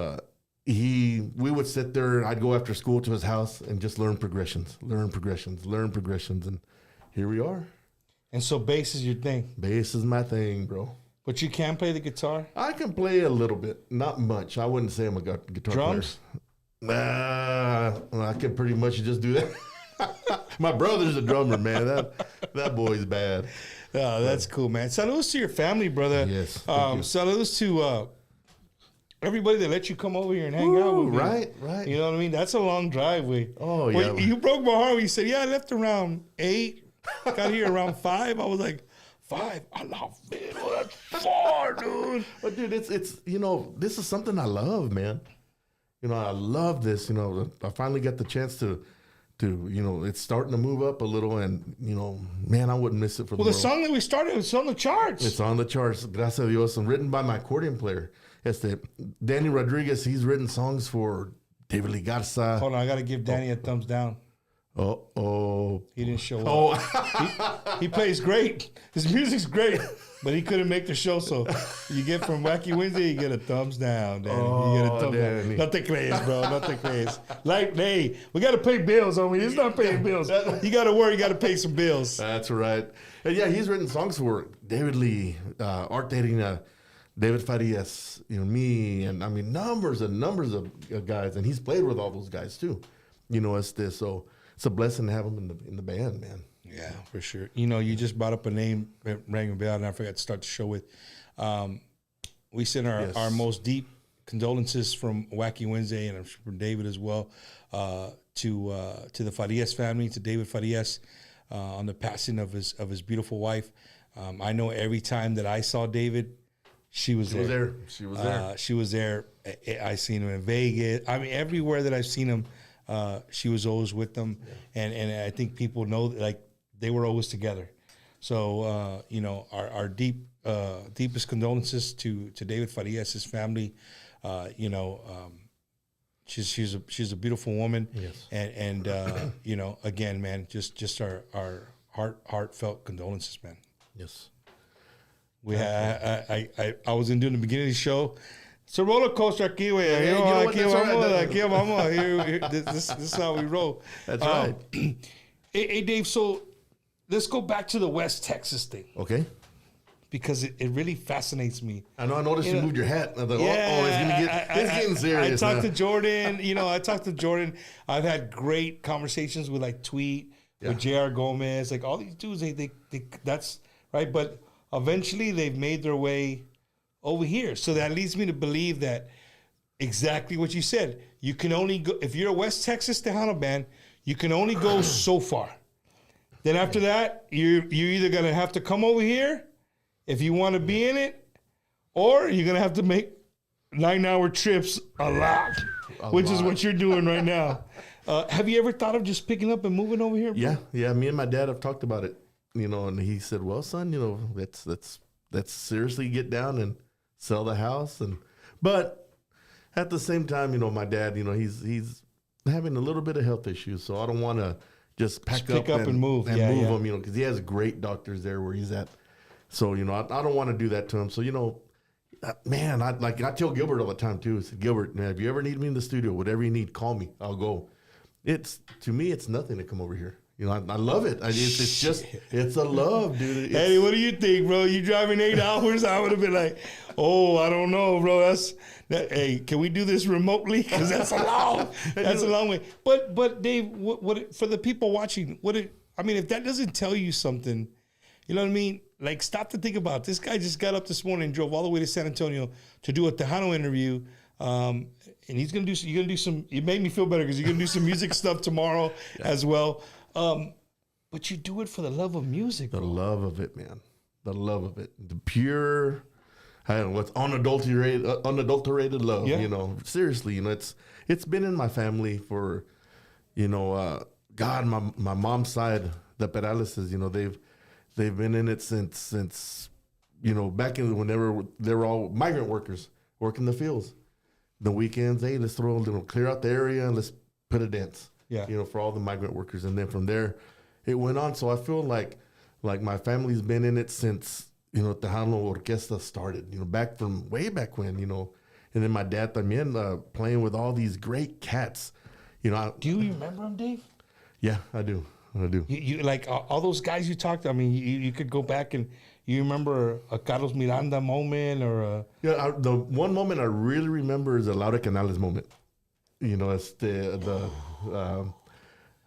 we would sit there. I'd go after school to his house and just learn progressions. And here we are. And so bass is your thing. Bass is my thing, bro. But you can play the guitar? I can play a little bit, not much. I wouldn't say I'm a guitar Drums? player. Nah, I can pretty much just do that. My brother's a drummer, man. That boy's bad. Oh, that's cool, man. Saludos to your family, brother. Yes, thank you. Saludos to everybody that let you come over here and hang out with me. Right. You know what I mean? That's a long driveway. Oh, Well, yeah. you broke my heart when you said, yeah, I left around 8, got here around 5. I was like, 5? I love it. Oh, that's far, dude. But dude, it's this is something I love, man. I love this. I finally got the chance to it's starting to move up a little, and man, I wouldn't miss it for the world. The song that we started was on the charts. It's on the charts, gracias a Dios, and written by my accordion player. Danny Rodriquez. He's written songs for David Lee Garza. Hold on, I got to give Danny a thumbs down. Oh, He didn't show up. He plays great. His music's great, but he couldn't make the show. So you get from Wacky Wednesday, you get a thumbs down, Danny. You get a thumbs down. No te crees, bro. No te crees. Like, hey, we got to pay bills, homie. It's not paying bills. You got to work. You got to pay some bills. That's right. And yeah, he's written songs for David Lee, Art Dating, David Farias, me, and I mean numbers and numbers of guys, and he's played with all those guys too. So it's a blessing to have him in the band, man. Yeah, for sure. You just brought up a name that rang a bell, and I forgot to start the show with. We send our most deep condolences from Wacky Wednesday, and I'm sure from David as well, to the Farias family, to David Farias, on the passing of his beautiful wife. I know every time that I saw David, she was there. She was there. I seen him in Vegas. I mean, everywhere that I've seen him, she was always with them, and I think people know that, like, they were always together. So our deepest condolences to David Farias, his family. She's a beautiful woman. Yes. And again, man, just our heartfelt condolences, man. Yes. I was doing the beginning of the show. It's a roller coaster aquí, güey. Aquí vamos. This is how we roll. That's right. Hey, Dave, so let's go back to the West Texas thing. Okay. Because it really fascinates me. I noticed you moved your hat. I thought, it's getting serious. I talked to Jordan. I've had great conversations with like Tweet, with J.R. Gomez, like all these dudes. They that's right. But eventually they've made their way over here. So that leads me to believe that exactly what you said. You can only go, if you're a West Texas Tejano band, you can only go so far. Then after that, you're either going to have to come over here if you want to be in it, or you're going to have to make 9-hour trips a lot, which is what you're doing right now. Have you ever thought of just picking up and moving over here, bro? Yeah. Me and my dad have talked about it, and he said, well, son, let's seriously get down and sell the house. But at the same time, my dad, he's having a little bit of health issues, so I don't want to just pick up and move him, because he has great doctors there where he's at. So, I don't want to do that to him. So, man, I tell Gilbert all the time too. I said, Gilbert, man, if you ever need me in the studio, whatever you need, call me. I'll go. To me, it's nothing to come over here. I love it. It's a love, dude. Eddie, what do you think, bro? You driving 8 hours? I would have been like, I don't know, bro. Hey, can we do this remotely? Because that's a long way. But Dave, what for the people watching? If that doesn't tell you something, you know what I mean? Like, stop to think about it. This guy just got up this morning and drove all the way to San Antonio to do a Tejano interview. And you're gonna do some. It made me feel better because you're gonna do some music stuff tomorrow as well. But you do it for the love of music. The love of it, man. The love of it. The pure, what's unadulterated love. Yeah. Seriously, it's been in my family for, God, my mom's side, the Peraleses, they've been in it since back when they were all migrant workers working the fields. The weekends, hey, let's clear out the area and let's put a dance. Yeah. For all the migrant workers. And then from there, it went on. So I feel like my family's been in it since, Tejano Orquesta started, way back when, and then my dad también playing with all these great cats, Do you remember them, Dave? Yeah, I do. You like all those guys you talked. I mean, you could go back and you remember a Carlos Miranda moment or a... Yeah, the one moment I really remember is a Laura Canales moment. It's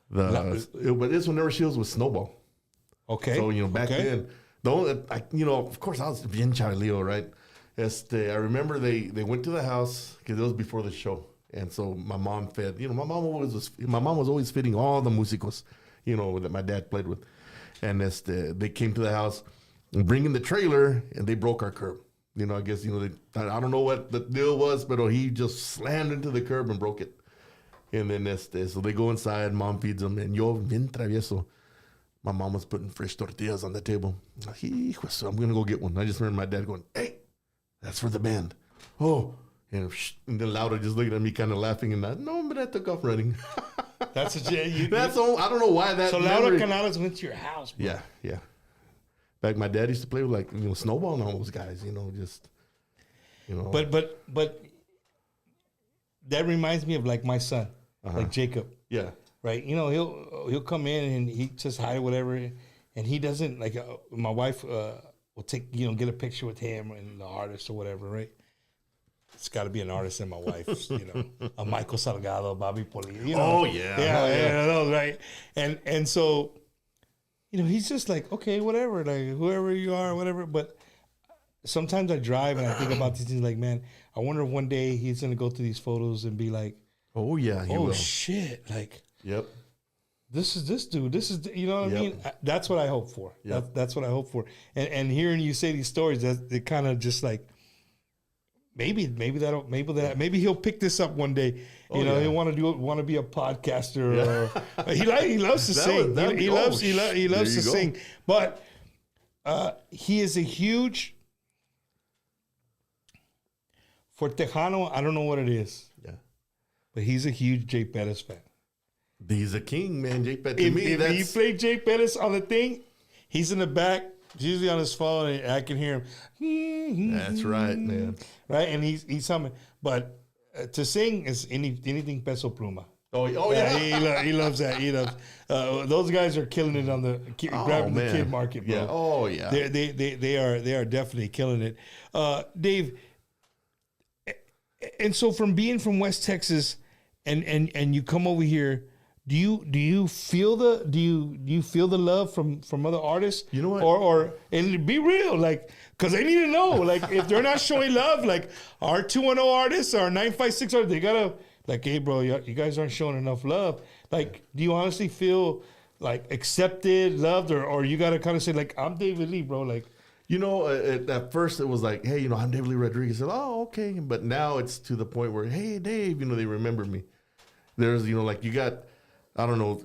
but this whenever she was with Snowball. Okay. So back then, of course I was bien chavalillo, right? I remember they went to the house because it was before the show, and so my mom fed. My mom was always feeding all the músicos, that my dad played with, and they came to the house, bringing the trailer, and they broke our curb. I guess I don't know what the deal was, but he just slammed into the curb and broke it. And then so they go inside, mom feeds them, and yo bien travieso. My mom was putting fresh tortillas on the table. So I'm gonna go get one. I just remember my dad going, "Hey, that's for the band." Oh, and then Laura just looking at me, kind of laughing, and but I took off running. That's a that's all. I don't know why that. So Laura Canales went to your house, bro. Yeah. Back my dad used to play with Snowball and all those guys. But that reminds me of like my son, like Jacob. Yeah. Right. He'll come in and he just hide whatever, and he doesn't like. My wife will take get a picture with him and the artist or whatever. Right. It's got to be an artist and my wife. A Michael Salgado, Bobby Poli. Oh yeah. Right. And so. He's just like, okay, whatever, like whoever you are, whatever. But sometimes I drive and I think about these things like, man, I wonder if one day he's going to go through these photos and be like, oh, yeah, he will. Shit. Like, yep. This is this dude. This is, what I mean? That's what I hope for. Yep. That's what I hope for. And hearing you say these stories, it kind of just like, maybe he'll pick this up one day. He'll want to be a podcaster. Or, he loves to sing. He loves to sing. But he is a huge, for Tejano, I don't know what it is. Yeah. But he's a huge Jay Pettis fan. He's a king, man. Jay Pettis. If you play Jay Pettis on the thing, he's in the back. Usually on his phone, and I can hear him. That's right, man. Right, and he's humming. But to sing is anything Peso Pluma. Oh yeah. He loves that. He loves. Those guys are killing it on the grabbing the kid market, bro. Yeah. Oh yeah. They are definitely killing it. Dave, and so from being from West Texas, and you come over here. Do you feel the love from other artists? You know what? Or and be real, like, because they need to know, like, if they're not showing love, like our 210 artists, our 956 artists, they gotta like, hey, bro, you guys aren't showing enough love. Like, do you honestly feel like accepted, loved, or you gotta kind of say like, I'm David Lee, bro, like. At first it was like, hey, I'm David Lee Rodriquez. I said, oh, okay, but now it's to the point where, hey, Dave, they remember me. There's, like you got. I don't know.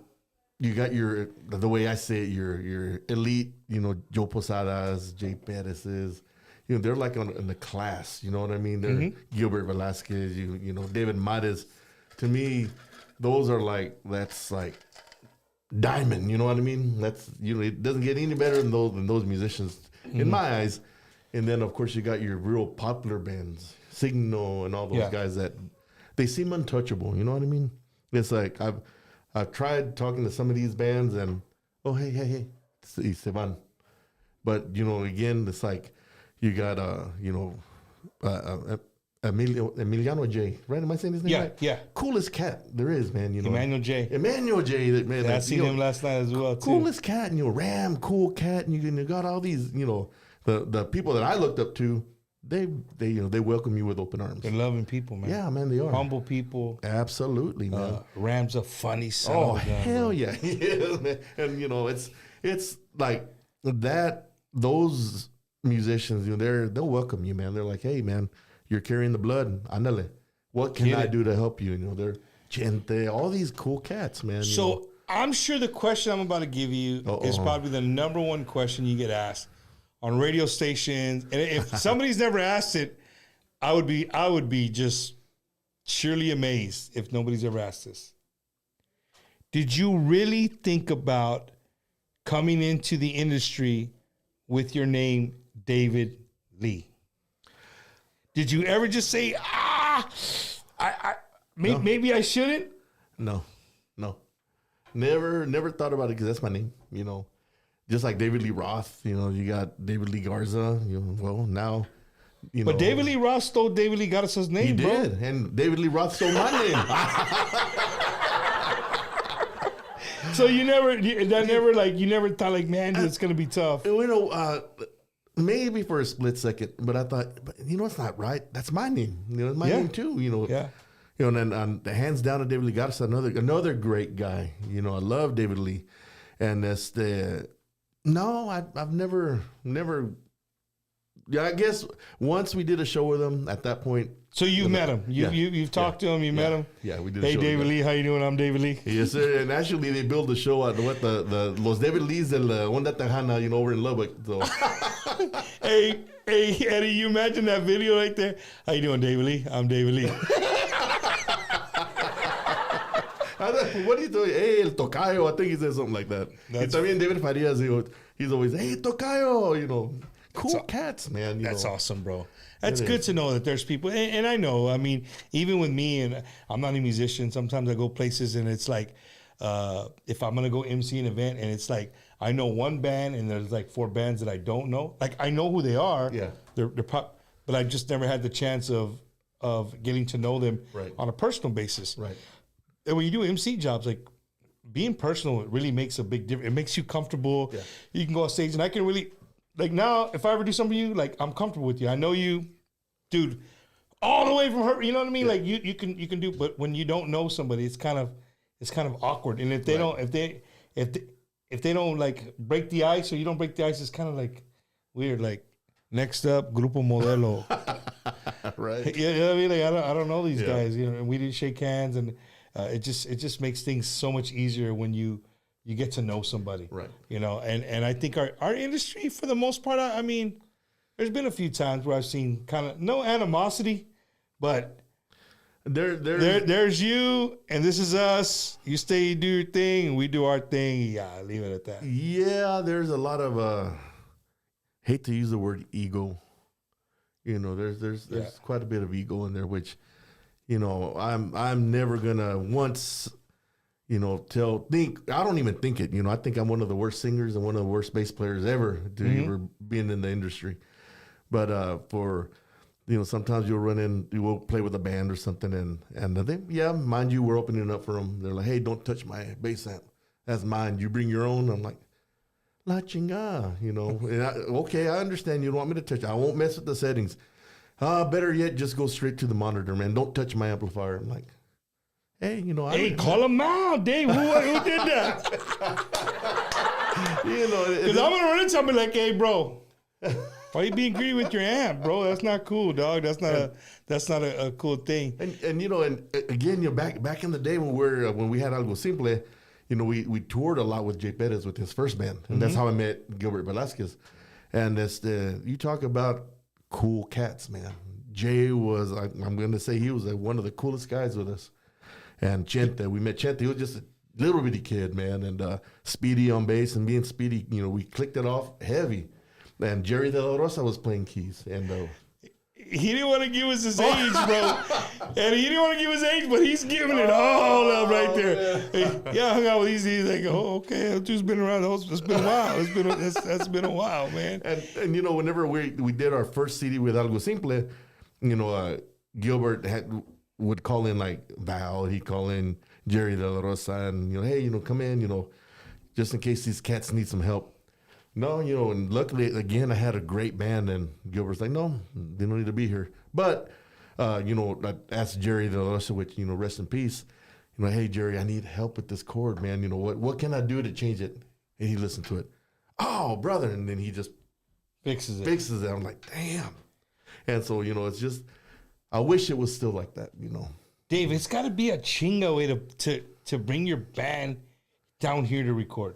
You got the way I say it, your elite, Joe Posadas, Jay Pettis's, they're like in the class, you know what I mean? They're Gilbert Velasquez, David Mares. To me, those are that's like diamond, you know what I mean? That's, it doesn't get any better than those musicians in my eyes. And then of course you got your real popular bands, Signo and all those guys that they seem untouchable, you know what I mean? It's like I've tried talking to some of these bands and, oh, hey, se van. But, again, it's like you got, Emiliano J, right? Am I saying his name right? Yeah. Coolest cat there is, man. Emmanuel J. Emmanuel J. Man, I seen him last night as well, too. Coolest cat, and, Ram, cool cat, and you got all these, the people that I looked up to, they welcome you with open arms. They're loving people, man. Yeah, man, they are. Humble people. Absolutely, man. Ram's a funny son. Oh, hell yeah. He is, man. And, it's like that, those musicians, they'll welcome you, man. They're like, hey, man, you're carrying the blood. Andale. What can I do to help you? They're Chente, all these cool cats, man. So I'm sure the question I'm about to give you is probably the number one question you get asked on radio stations. And if somebody's never asked it, I would be just surely amazed if nobody's ever asked this. Did you really think about coming into the industry with your name David Lee? Did you ever just say, maybe I shouldn't? No. Never thought about it because that's my name, you know. Just like David Lee Roth, you know, you got David Lee Garza, you know, well, now, you know. But David Lee Roth stole David Lee Garza's name, He bro. did, and David Lee Roth stole my name. So you never thought like, man, it's going to be tough. You know, maybe for a split second, but I thought, you know, it's not right. That's my name. You know, it's my name too, you know. Yeah. You know, and then hands down to David Lee Garza, another great guy. You know, I love David Lee. And that's I've never, yeah, I guess once we did a show with him at that point. So you met him. You've talked to him. You met him. Yeah, we did. Hey, a show David together. Lee, how you doing? I'm David Lee. Yes, sir. And actually, they built the show at the Los David Lees de la Onda Tejana, you know, over in Lubbock. So. Hey, Eddie, you imagine that video right there? How you doing, David Lee? I'm David Lee. What are you doing? Hey, el tocayo. I think he said something like that. It's también David Farias. He's always, hey, tocayo. You know, cool cats, man. That's know. awesome, bro. That's good to know that there's people. And I know, I mean, even with me, and I'm not a musician, sometimes I go places and it's like, if I'm going to go MC an event and it's like, I know one band and there's like 4 bands that I don't know. Like, I know who they are. Yeah. They're but I just never had the chance of getting to know them on a personal basis. Right. And when you do MC jobs, like being personal, it really makes a big difference. It makes you comfortable. Yeah. You can go on stage and I can really, like now, if I ever do something with you, like I'm comfortable with you. I know you, dude, all the way from her. You know what I mean? Yeah. Like you can do, but when you don't know somebody, it's kind of awkward. And if they don't, if they don't like break the ice or you don't break the ice, it's kind of like weird. Like next up, Grupo Modelo. Right. You know what I mean? Like I don't know these guys. You know, and we didn't shake hands and. It just makes things so much easier when you get to know somebody, right? You know, and I think our industry for the most part, I mean, there's been a few times where I've seen kind of no animosity, but there's you and this is us. You stay, do your thing, and we do our thing. Yeah, leave it at that. Yeah, there's a lot of hate to use the word ego. You know, there's quite a bit of ego in there, which. You know, I'm never gonna once, you know, I don't even think it. You know, I think I'm one of the worst singers and one of the worst bass players ever to ever been in the industry. But for, you know, sometimes you will play with a band or something, and they, mind you, we're opening up for them. They're like, hey, don't touch my bass amp. That's mine. You bring your own. I'm like, la chinga, you know. And okay, I understand you don't want me to touch it. I won't mess with the settings. Better yet, just go straight to the monitor, man. Don't touch my amplifier. I'm like, hey, you know, call him out, Dave. Who did that? You know, because I'm gonna run into somebody like, hey, bro, why are you being greedy with your amp, bro? That's not cool, dog. That's not a cool thing. And you know, and again, you know, back in the day when we had Algo Simple, you know, we toured a lot with Jay Perez with his first band, and that's how I met Gilbert Velasquez. And you talk about. Cool cats, man. Jay was, I'm going to say he was one of the coolest guys with us. And Chente, we met Chente. He was just a little bitty kid, man. And Speedy on bass, and being Speedy, you know, we clicked it off heavy. And Jerry De La Rosa was playing keys. And he didn't want to give us his age, bro. And he didn't want to give his age, but he's giving it all up right there. Yeah, I hung out with these. He's like, oh, okay, that dude's been around. It's been a while. That's been a while, man. And you know, whenever we did our first CD with Algo Simple, you know, Gilbert would call in like Val. He'd call in Jerry De La Rosa, and you know, hey, you know, come in, you know, just in case these cats need some help. No, you know, and luckily, again, I had a great band, and Gilbert's like, no, they don't need to be here. But, you know, I asked Jerry De La Rosa, which, you know, rest in peace, you know, hey, Jerry, I need help with this chord, man. You know, what can I do to change it? And he listened to it. Oh, brother. And then he just fixes it. I'm like, damn. And so, you know, it's just, I wish it was still like that, you know. Dave, it's got to be a chinga way to bring your band down here to record.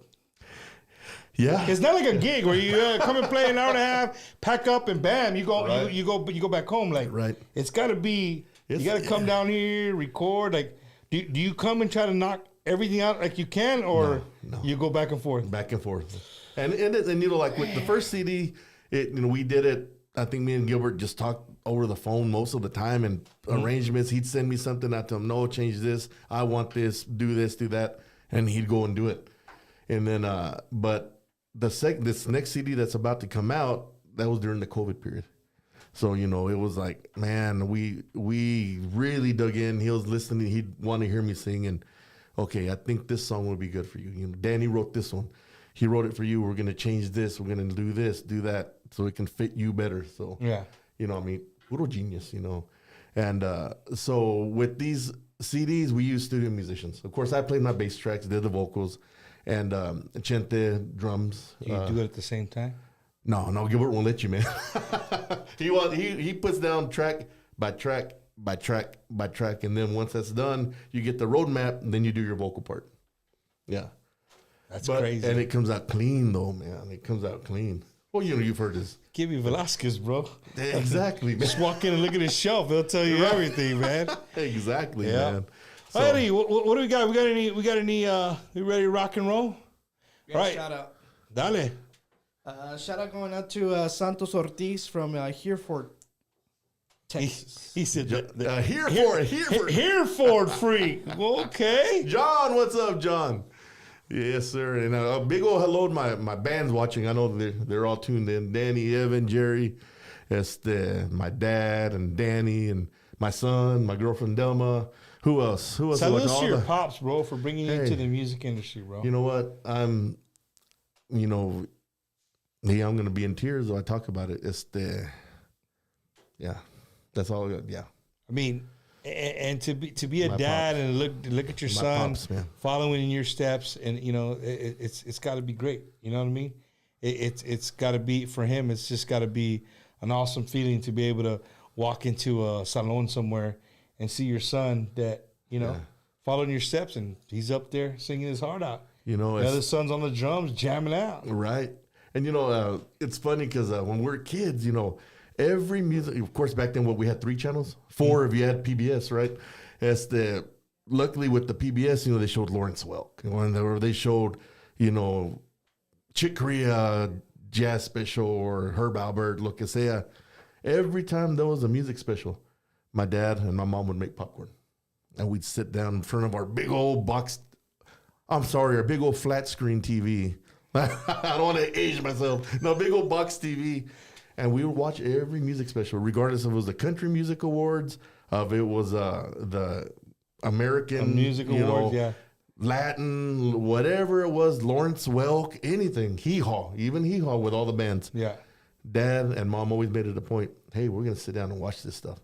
Yeah, it's not like a gig where you come and play an hour and a half, pack up, and bam, you go you go back home. Like, it's got to be. You got to come down here, record. Like, do you come and try to knock everything out like you can, or no. you go back and forth? Back and forth, and you know, like with the first CD, we did it. I think me and Gilbert just talked over the phone most of the time, and arrangements. He'd send me something. I'd tell him, no, change this. I want this, do that. And he'd go and do it. And then, but this next CD that's about to come out, that was during the COVID period. So, it was like, man, we really dug in. He was listening. He'd want to hear me sing. And, okay, I think this song would be good for you. Danny wrote this one. He wrote it for you. We're going to change this. We're going to do this, do that, so it can fit you better. So, yeah. Puro genius, And so with these CDs, we use studio musicians. Of course, I played my bass tracks, did the vocals, and Chente drums. Do you do it at the same time? No, Gilbert won't let you, man. He puts down track by track by track by track, and then once that's done, you get the roadmap, and then you do your vocal part. Yeah. That's crazy. And it comes out clean, though, man. It comes out clean. Well, you've heard this. Gibby Velasquez, bro. Exactly, man. Just walk in and look at his shelf. They'll tell you everything, man. Exactly, Yeah. man. So, Eddie, what do we got? We got any, you ready to rock and roll? Right. Shout out. Dale. Shout out going out to Santos Ortiz from Hereford, Texas. He said, Hereford freak. Okay. John, what's up, John? Yes, sir. And a big old hello to my band's watching. I know they're all tuned in. Danny, Evan, Jerry, my dad, and Danny, and my son, my girlfriend, Delma. Who else? Salute to your pops, bro, for bringing you into the music industry, bro. You know what? I'm going to be in tears though I talk about it. That's all. Yeah. I mean, and to be a My dad pops. and look at your My son pops, man. following in your steps, and it's got to be great. You know what I mean? It's got to be for him. It's just got to be an awesome feeling to be able to walk into a salon somewhere and see your son that following your steps, and he's up there singing his heart out. The other son's on the drums jamming out. Right. And it's funny because when we're kids, every music, of course, back then, we had 3 channels, 4 if you had PBS, right? Luckily with the PBS, they showed Lawrence Welk, or they showed, Chick Corea jazz special, or Herb Albert, Lo que sea. Every time there was a music special, my dad and my mom would make popcorn, and we'd sit down in front of our big old our big old flat screen TV. I don't want to age myself. No, big old box TV. And we would watch every music special, regardless if it was the Country Music Awards, if it was the American Music Awards, yeah. Latin, whatever it was, Lawrence Welk, anything, even hee-haw with all the bands. Yeah. Dad and Mom always made it a point, hey, we're going to sit down and watch this stuff.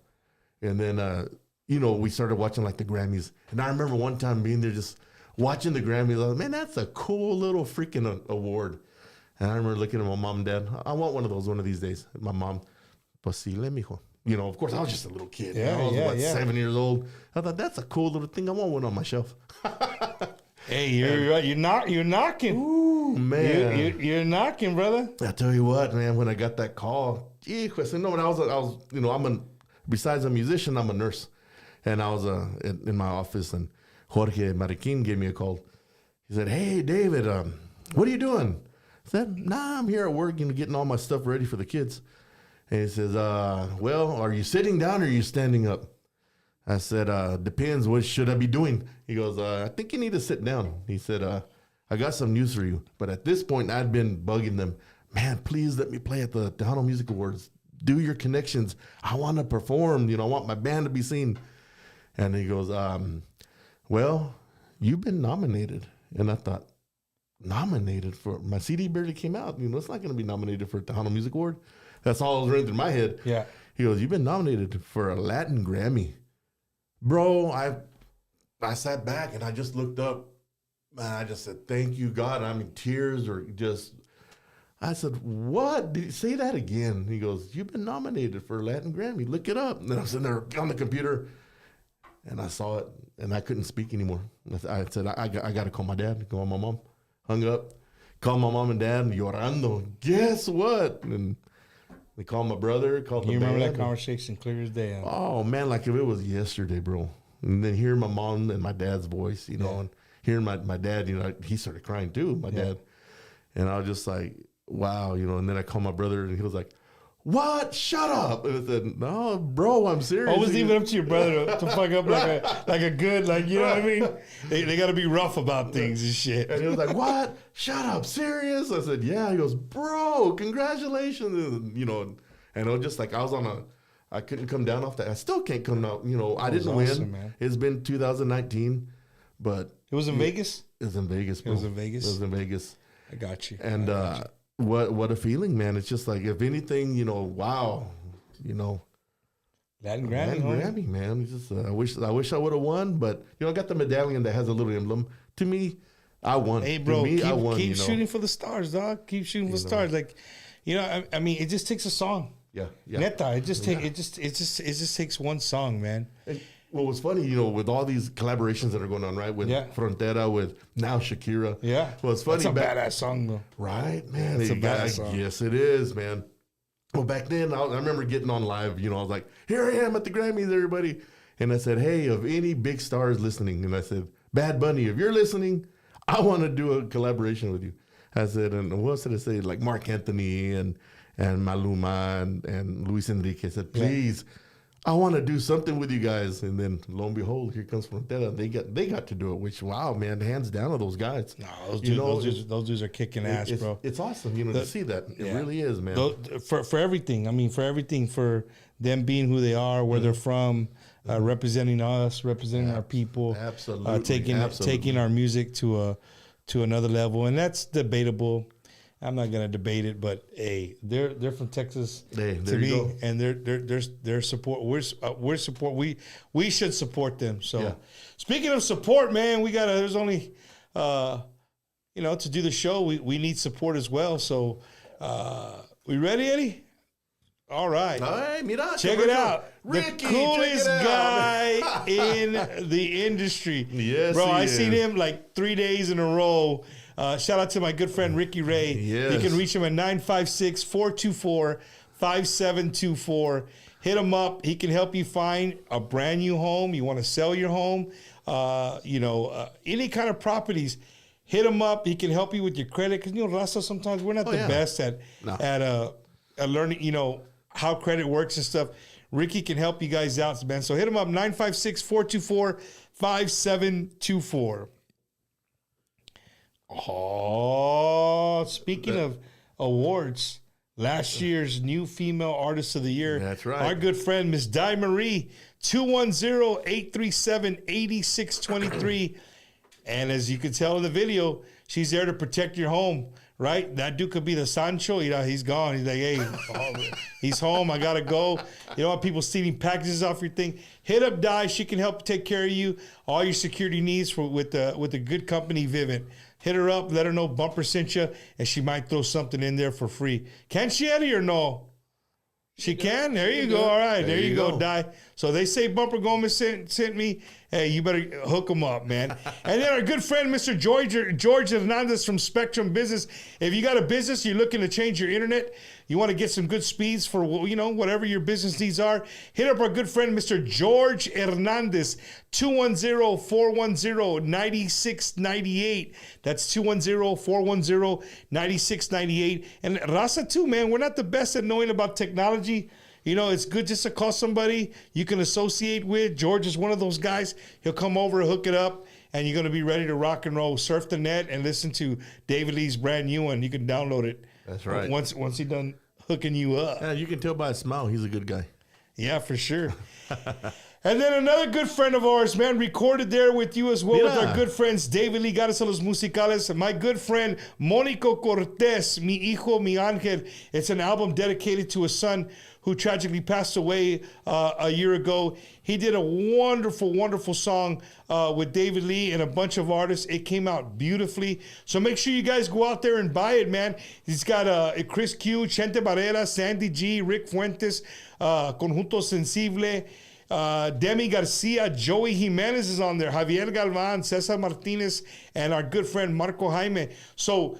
And then, we started watching like the Grammys. And I remember one time being there just watching the Grammys. I was like, man, that's a cool little freaking award. And I remember looking at my mom and dad. I want one of those one of these days. My mom, posile, mijo. Of course, I was just a little kid. Yeah, I was 7 years old. I thought, that's a cool little thing. I want one on my shelf. Hey, you're knocking. Ooh, man. You're knocking, brother. I tell you what, man, when I got that call, when I was, besides a musician, I'm a nurse. And I was in my office, and Jorge Mariquin gave me a call. He said, hey, David, what are you doing? I said, nah, I'm here at work, getting all my stuff ready for the kids. And he says, well, are you sitting down or are you standing up? I said, depends. What should I be doing? He goes, I think you need to sit down. He said, I got some news for you. But at this point, I'd been bugging them. Man, please let me play at the Tejano Music Awards. Do your connections. I want to perform. I want my band to be seen. And he goes, well, you've been nominated. And I thought, nominated for my CD barely came out. It's not going to be nominated for a Tejano Music Award. That's all that was running through my head. Yeah. He goes, you've been nominated for a Latin Grammy. Bro, I sat back and I just looked up and I just said, thank you, God. I mean, tears or just, I said, what? Did you say that again? He goes, you've been nominated for a Latin Grammy. Look it up. And then I was sitting there on the computer and I saw it and I couldn't speak anymore. I said, I got to call my dad, call my mom. Hung up, called my mom and dad, llorando. Guess what? And they called my brother, called the band. You remember that conversation clear as day. Oh, man, like if it was yesterday, bro. And then hearing my mom and my dad's voice, and hearing my dad, he started crying too, my dad. And I was just like, wow, and then I called my brother and he was like, what? Shut up. And I said, no, bro, I'm serious. Always leave it up to your brother to fuck up like a good, you know what I mean? They got to be rough about things and shit. And he was like, what? Shut up. Serious? I said, yeah. He goes, bro, congratulations. And it was just like, I couldn't come down off that. I still can't come out. I didn't win. Man. It's been 2019, but. It was in Vegas? It was in Vegas, bro. It was in Vegas? It was in Vegas. I got you. And what a feeling, man. It's just like, if anything, wow, Latin Grammy, man. It's just, I wish I would have won, but, I got the medallion that has a little emblem. To me, I won. Hey, bro, I won, keep shooting for the stars, dog. Keep shooting for the stars. Like, I mean, it just takes a song. Yeah. Neta, it just takes one song, man. And what was funny, with all these collaborations that are going on, right? With Frontera, with now Shakira. Yeah. Well, it's funny. That's a badass song, though. Right, man. It's a badass song. Yes, it is, man. Well, back then, I remember getting on live, I was like, here I am at the Grammys, everybody. And I said, hey, of any big stars listening, and I said, Bad Bunny, if you're listening, I want to do a collaboration with you. I said, and what else did I say? Like Mark Anthony and Maluma and Luis Enrique. I said, please, I want to do something with you guys. And then lo and behold, here comes Frontera. They got to do it, which, wow, man, hands down to those guys. No, those dudes are kicking ass, bro. It's awesome, to see that. It really is, man. For everything. I mean, for them being who they are, where they're from, representing us, representing our people. Absolutely. Taking our music to another level. And that's debatable. I'm not gonna debate it, but hey, they're from Texas to me, and they're support. We're support. We should support them. So, speaking of support, man, there's only to do the show. We need support as well. So, we ready, Eddie? All right. Mira, check it out. Ricky, the coolest guy in the industry. Yes, bro. I seen him like 3 days in a row. Shout out to my good friend Ricky Ray. Yes. You can reach him at 956-424-5724. Hit him up. He can help you find a brand new home. You want to sell your home, any kind of properties. Hit him up. He can help you with your credit. Because, Raza, sometimes we're not the best at learning, how credit works and stuff. Ricky can help you guys out, man. So hit him up, 956-424-5724. Oh, speaking of awards, last year's new female artist of the year. That's right. Our good friend, Miss Di Marie, 210-837-8623. And as you can tell in the video, she's there to protect your home, right? That dude could be the Sancho. He's gone. He's like, hey, he's home. I got to go. You don't want people stealing packages off your thing. Hit up Di. She can help take care of you. All your security needs with the good company, Vivint. Hit her up. Let her know Bumper sent you, and she might throw something in there for free. Can she, Eddie, or no? She can? There you go. All right. There you go, Di. So they say Bumper Gomez sent me. Hey, you better hook them up, man. And then our good friend, Mr. George Hernandez from Spectrum Business. If you got a business, you're looking to change your internet, you want to get some good speeds for, whatever your business needs are, hit up our good friend, Mr. George Hernandez, 210-410-9698. That's 210-410-9698. And Raza, too, man, we're not the best at knowing about technology. It's good just to call somebody you can associate with. George is one of those guys. He'll come over, hook it up, and you're going to be ready to rock and roll. Surf the net and listen to David Lee's brand new one. You can download it. That's right. Once he's done hooking you up. Yeah, you can tell by his smile he's a good guy. Yeah, for sure. And then another good friend of ours, man, recorded there with you as well with our good friends David Lee, Garas a los Musicales, my good friend Mónico Cortés, Mi Hijo, Mi Ángel. It's an album dedicated to his son who tragically passed away a year ago. He did a wonderful, wonderful song with David Lee and a bunch of artists. It came out beautifully. So make sure you guys go out there and buy it, man. He's got Chris Q, Chente Barrera, Sandy G, Rick Fuentes, Conjunto Sensible, Demi Garcia, Joey Jimenez is on there, Javier Galvan, Cesar Martinez, and our good friend Marco Jaime. So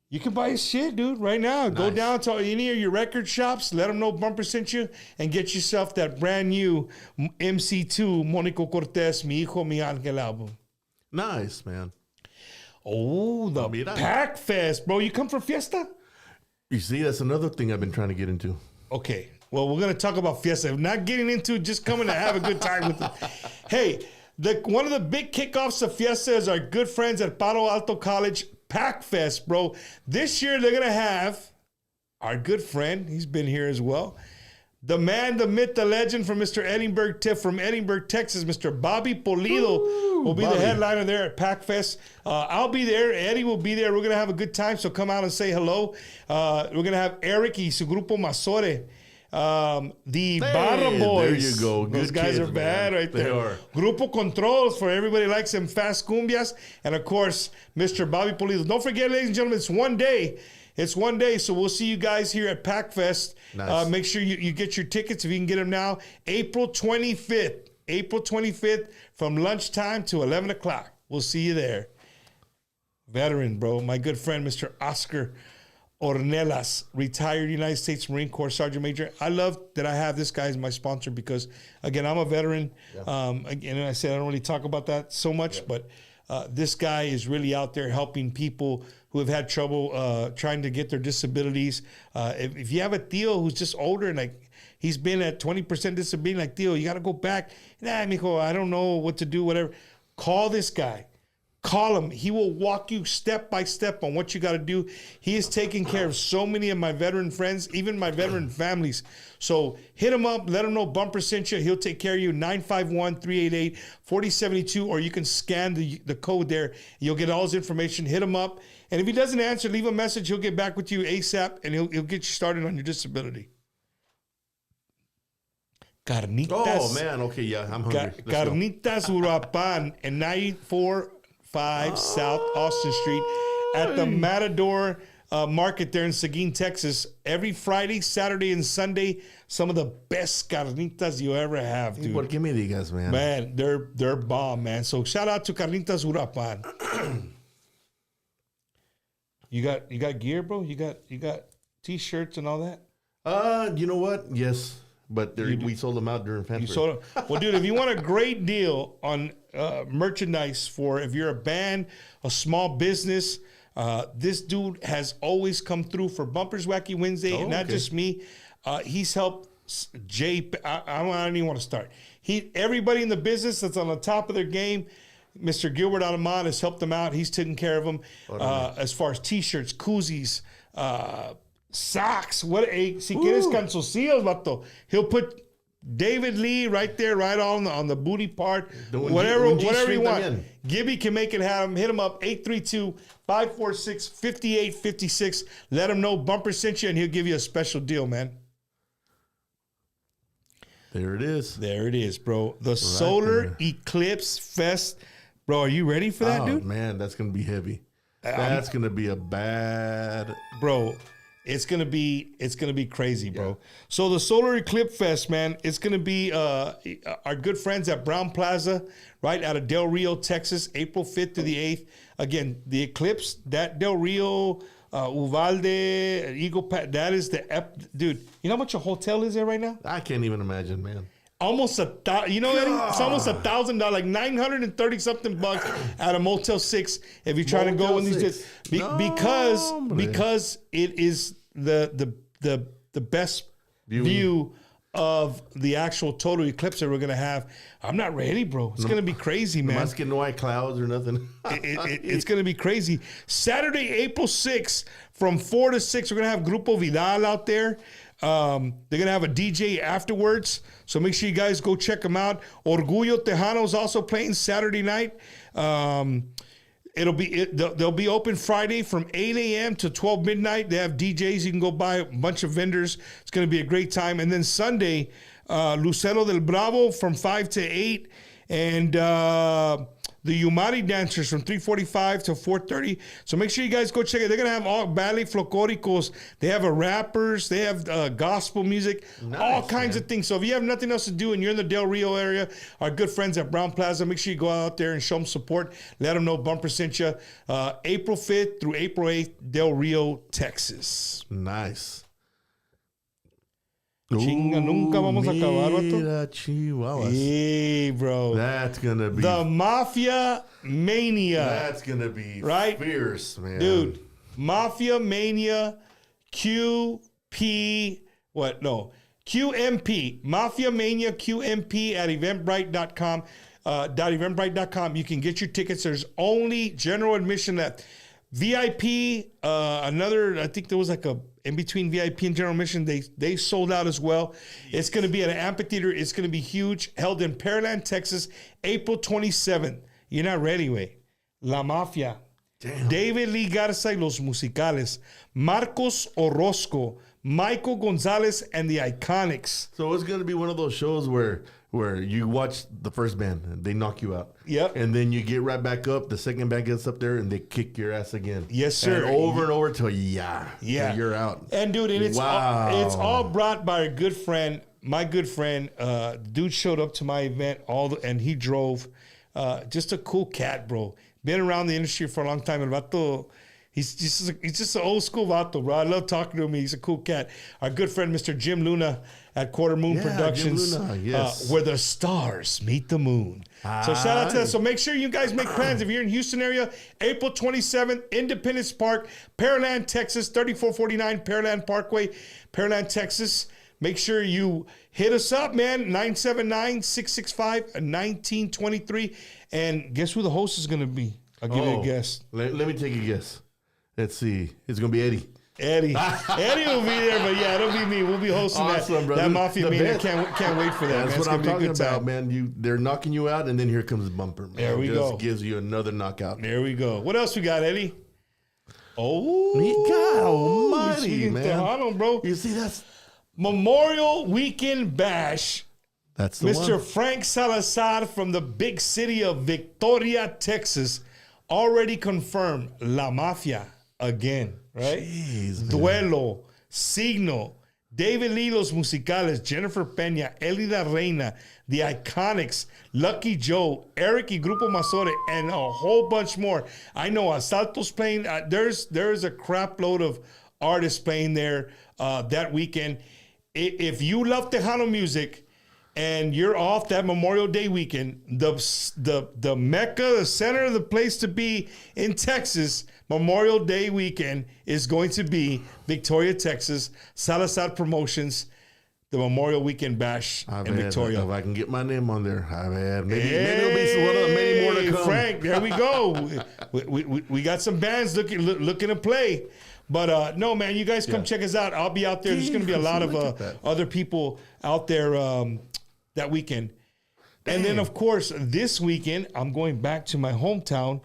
you can buy his shit, dude, right now. Nice. Go down to any of your record shops, let them know Bumper sent you, and get yourself that brand new MC2 Mónico Cortés, Mi Hijo, Mi Ángel album. Nice, man. Oh, the Pack Fest, bro. You come for Fiesta? You see, that's another thing I've been trying to get into. Okay. Well, we're going to talk about Fiesta. Not getting into it, just coming to have a good time with it. Hey, one of the big kickoffs of Fiesta is our good friends at Palo Alto College Pack Fest, bro. This year, they're going to have our good friend. He's been here as well. The man, the myth, the legend from Edinburgh, Texas, Mr. Bobby Pulido will be the headliner there at Pack Fest. I'll be there. Eddie will be there. We're going to have a good time, so come out and say hello. We're going to have Eric y su grupo Masore. Barra Boys. There you go. Good Those guys kids, are bad right there. They are. Grupo Controls for everybody likes them fast cumbias. And, of course, Mr. Bobby Pulido. Don't forget, ladies and gentlemen, it's one day. It's one day, so we'll see you guys here at Pack Fest. Nice. Make sure you get your tickets if you can get them now. April 25th. April 25th from lunchtime to 11 o'clock. We'll see you there. Veteran, bro. My good friend, Mr. Oscar Ornelas, retired United States Marine Corps Sergeant Major. I love that I have this guy as my sponsor because, again, I'm a veteran. Yeah. Again, I said I don't really talk about that so much, but this guy is really out there helping people who have had trouble trying to get their disabilities. If you have a tío who's just older and like he's been at 20% disability, like, tío, you got to go back. Nah, mijo, I don't know what to do, whatever. Call this guy. Call him. He will walk you step by step on what you got to do. He is taking care of so many of my veteran friends, even my veteran families. So hit him up. Let him know Bumper sent you. He'll take care of you. 951-388-4072, or you can scan the code there. You'll get all his information. Hit him up. And if he doesn't answer, leave a message. He'll get back with you ASAP, and he'll get you started on your disability. Carnitas. Oh, man. Okay, yeah, I'm hungry. Carnitas Urapan and 945 South Austin Street at the Matador Market there in Seguin, Texas. Every Friday, Saturday, and Sunday, some of the best carnitas you ever have, dude. What give me these guys, man? Man, they're bomb, man. So shout out to Carnitas Urapan. You got gear, bro? You got t-shirts and all that? You know what? Yes. But we sold them out during Fanfare. You sold them. Well, dude, if you want a great deal on merchandise for if you're a band, a small business, this dude has always come through for Bumpers Wacky Wednesday. Not just me. He's helped Jay. I don't even want to start. Everybody in the business that's on the top of their game. Mr. Gilbert Alamán has helped them out. He's taken care of them as far as t-shirts, koozies, socks. Si quieres calzoncillos, vato. He'll put David Lee right there, right on the booty part. Whatever you want. Gibby can make it happen. Hit him up, 832-546-5856. Let him know Bumper sent you, and he'll give you a special deal, man. There it is. There it is, bro. The Solar Eclipse Fest. Bro, are you ready for that, dude? Oh, man, that's going to be heavy. That's going to be a bad... Bro, it's gonna be crazy, bro. Yeah. So the Solar Eclipse Fest, man, it's gonna be our good friends at Brown Plaza, right out of Del Rio, Texas, April 5th to the 8th. Again, the Eclipse, that Del Rio, Uvalde, Eagle Pass, that is dude. You know how much a hotel is there right now? I can't even imagine, man. Almost Eddie, it's almost $1,000, like $930 something bucks at a Motel 6 if you're trying to go in these days. Because it is the best view of the actual total eclipse that we're gonna have. I'm not ready, bro. It's gonna be crazy, man. Not getting white clouds or nothing. It's gonna be crazy. Saturday, April 6th, from 4 to 6, we're gonna have Grupo Vidal out there. They're going to have a DJ afterwards, so make sure you guys go check them out. Orgullo Tejano is also playing Saturday night. They'll be open Friday from 8 a.m. to 12 midnight. They have DJs. You can go buy a bunch of vendors. It's going to be a great time. And then Sunday, Lucero del Bravo from 5 to 8. And the Yumari dancers from 3:45 to 4:30. So make sure you guys go check it. They're going to have all ballet folklóricos. They have rappers. They have gospel music, all kinds of things. So if you have nothing else to do and you're in the Del Rio area, our good friends at Brown Plaza, make sure you go out there and show them support. Let them know Bumper sent you. April 5th through April 8th, Del Rio, Texas. Nice. Chinga, nunca vamos a acabar, vato. Chihuahuas. Hey, bro. That's going to be... The Mafia Mania. That's going to be right? Fierce, man. Dude, Mafia Mania QP, what? No, QMP, Mafia Mania QMP at eventbrite.com. .eventbrite.com. You can get your tickets. There's only general admission left. VIP, another, I think there was like a in between VIP and general admission, they sold out as well. It's going to be at an amphitheater. It's going to be huge, held in Pearland, Texas, April 27th. You're not ready, way. La Mafia. Damn. David Lee Garza y Los Musicales, Marcos Orozco, Michael Gonzalez, and the Iconics. So it's going to be one of those shows where you watch the first band and they knock you out. Yep. And then you get right back up. The second band gets up there and they kick your ass again. Yes, sir. And over till you're out. And dude, it's all brought by a good friend. My good friend, dude showed up to my event and he drove. Just a cool cat, bro. Been around the industry for a long time. El vato, he's just an old school vato, bro. I love talking to him. He's a cool cat. Our good friend, Mr. Jim Luna at Quarter Moon Productions, Jim Luna, yes. Where the stars meet the moon. So shout out to that. So make sure you guys make plans. If you're in Houston area, April 27th, Independence Park, Pearland, Texas, 3449 Pearland Parkway, Pearland, Texas. Make sure you hit us up, man, 979-665-1923. And guess who the host is going to be? I'll give you a guess. Let me take a guess. Let's see. It's going to be Eddie. Eddie will be there, but yeah, it'll be me. We'll be hosting that Mafia Mania. Can't wait for that. That's what I'm talking about, man. They're knocking you out, and then here comes the bumper, man. There we go. Just gives you another knockout. There we go. What else we got, Eddie? Oh, God almighty, man. Tejano, bro. You see, that's Memorial Weekend Bash. That's the Mr. one. Frank Salazar from the big city of Victoria, Texas, already confirmed La Mafia again, right? Jeez, Duelo, Signo, David Lee Los Musicales, Jennifer Peña, Elida Reina, The Iconics, Lucky Joe, Eric y Grupo Mazore, and a whole bunch more. I know Asalto's playing. There's a crap load of artists playing there that weekend. If you love Tejano music and you're off that Memorial Day weekend, the Mecca, the center of the place to be in Texas, Memorial Day weekend is going to be Victoria, Texas, Salazar Promotions, the Memorial Weekend Bash in Victoria. If I can get my name on there, maybe it'll be one of the many more to come. Frank, there we go. we got some bands looking to play. But no, man, you guys come check us out. I'll be out there. There's going to be a lot of other people out there that weekend. Damn. And then, of course, this weekend, I'm going back to my hometown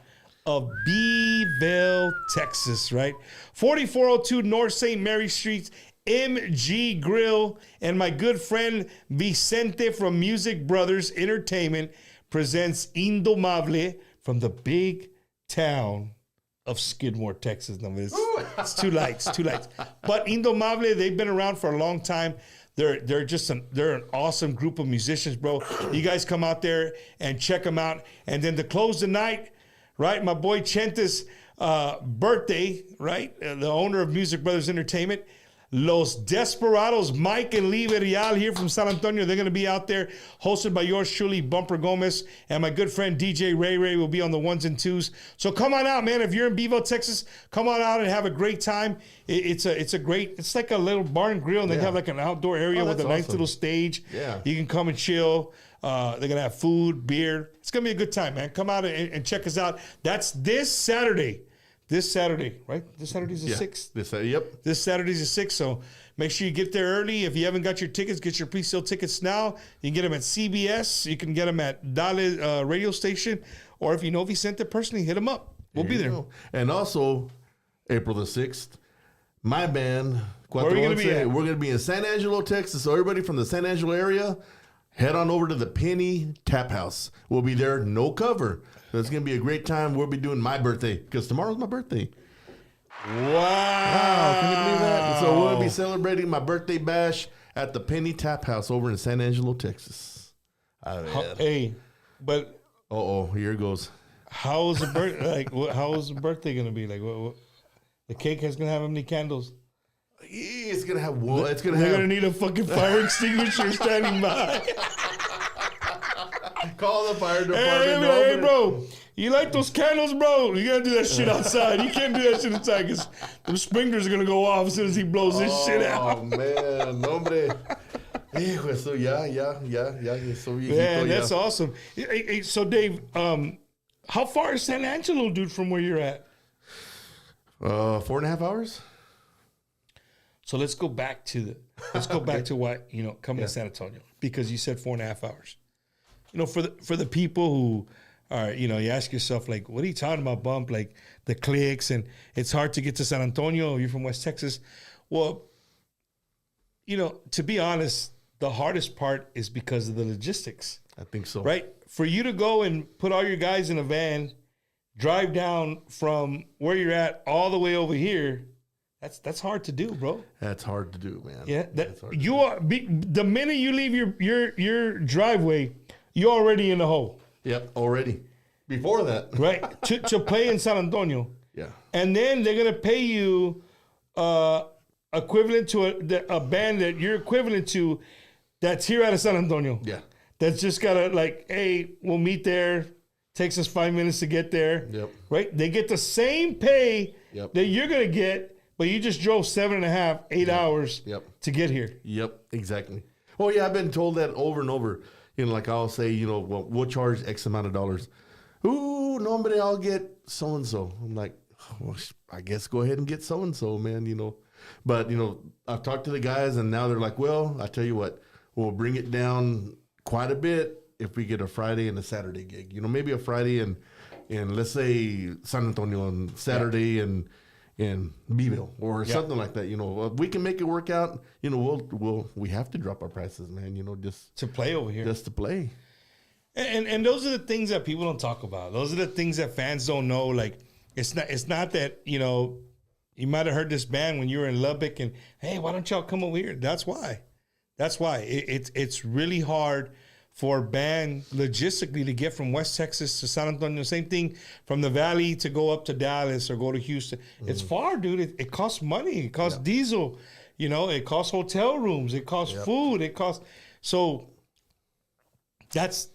of Beeville, Texas, right? 4402 North St. Mary Street, MG Grill, and my good friend Vicente from Music Brothers Entertainment presents Indomable from the big town of Skidmore, Texas. No, it's two lights. But Indomable, they've been around for a long time. They're an awesome group of musicians, bro. You guys come out there and check them out. And then to close the night, right, my boy Chenta's birthday, right? The owner of Music Brothers Entertainment. Los Desperados, Mike and Lee Verial here from San Antonio. They're going to be out there, hosted by yours truly, Bumper Gomez, and my good friend DJ Ray will be on the ones and twos. So come on out, man. If you're in Beeville, Texas, come on out and have a great time. It's like a little bar and grill, and they have like an outdoor area with a nice little stage. Yeah, you can come and chill. They're going to have food, beer. It's going to be a good time, man. Come out and check us out. That's this Saturday. This Saturday, right? This Saturday's the 6th? This Saturday's the 6th, so make sure you get there early. If you haven't got your tickets, get your pre-sale tickets now. You can get them at CBS. You can get them at Dale radio station. Or if you know Vicente personally, hit him up. We'll be there. And also, April the 6th, my band, where are we going to be at? We're going to be in San Angelo, Texas. So everybody from the San Angelo area, head on over to the Penny Tap House. We'll be there, no cover. So it's going to be a great time. We'll be doing my birthday because tomorrow's my birthday. Wow. Can you believe that? So we'll be celebrating my birthday bash at the Penny Tap House over in San Angelo, Texas. Hey, but... here it goes. How is the birthday going to be? Like, what, the cake is going to have how many candles? It's going to have one. They're going to need a fucking fire extinguisher standing by. Call the fire department. Hey, bro. You like those candles, bro? You gotta do that shit outside. You can't do that shit inside because the sprinklers are gonna go off as soon as he blows this shit out. Oh, man. Hombre. Hijo, eso ya. So Man, that's awesome. Hey, so, Dave, how far is San Angelo, dude, from where you're at? 4.5 hours. So let's go back to what, coming to San Antonio, because you said 4.5 hours. For the people who are, you ask yourself, like, what are you talking about, Bump? Like the cliques, and it's hard to get to San Antonio. You're from West Texas. Well, to be honest, the hardest part is because of the logistics. I think so. Right? For you to go and put all your guys in a van, drive down from where you're at all the way over here, that's hard to do, bro. That's hard to do, man. Yeah, the minute you leave your driveway, you're already in the hole. Yep, already. Before that, right? to play in San Antonio. Yeah, and then they're gonna pay you equivalent to a band that you're equivalent to, that's here out of San Antonio. Yeah, that's just gotta hey, we'll meet there. Takes us 5 minutes to get there. Yep. Right? They get the same pay that you're gonna get. But you just drove 7.5, 8 hours to get here. Yep, exactly. Oh, yeah, I've been told that over and over. Like I'll say, well, we'll charge X amount of dollars. Ooh, no, but I'll get so-and-so. I'm like, well, I guess go ahead and get so-and-so, man, But, I've talked to the guys, and now they're like, well, I tell you what, we'll bring it down quite a bit if we get a Friday and a Saturday gig. Maybe a Friday and let's say San Antonio on Saturday and in Beeville or something like that, we can make it work out. We have to drop our prices, man. Just to play over here, just to play. And those are the things that people don't talk about. Those are the things that fans don't know. Like it's not that you might have heard this band when you were in Lubbock, and hey, why don't y'all come over here? That's why. It's really hard for a band logistically to get from West Texas to San Antonio. Same thing from the Valley to go up to Dallas or go to Houston. It's far, dude. It costs money. It costs diesel. It costs hotel rooms. It costs food. So that's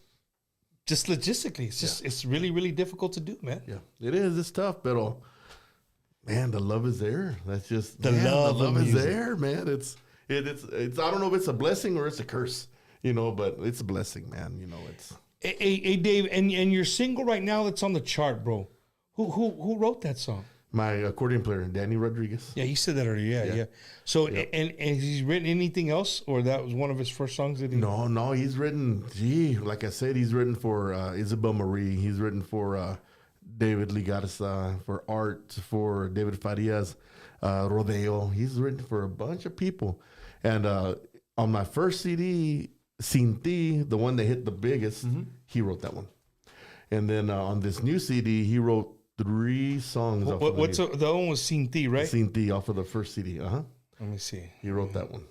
just logistically. It's really, really difficult to do, man. Yeah, it is. It's tough, but man, the love is there. That's just the love is there, man. It's I don't know if it's a blessing or it's a curse. But it's a blessing, man. It's. Hey, Dave, and your single right now that's on the chart, bro. Who wrote that song? My accordion player, Danny Rodriquez. Yeah, you said that already. Yeah. So, and he's written anything else, or that was one of his first songs that he? No, he's written. Like I said, he's written for Isabel Marie. He's written for David Ligarza, for Art, for David Farias, Rodeo. He's written for a bunch of people, and on my first CD. Sin Ti, the one that hit the biggest, he wrote that one. And then on this new CD, he wrote 3 songs. What's the one was Sin Ti, right? Sin Ti off of the first CD. Let me see. He wrote that one.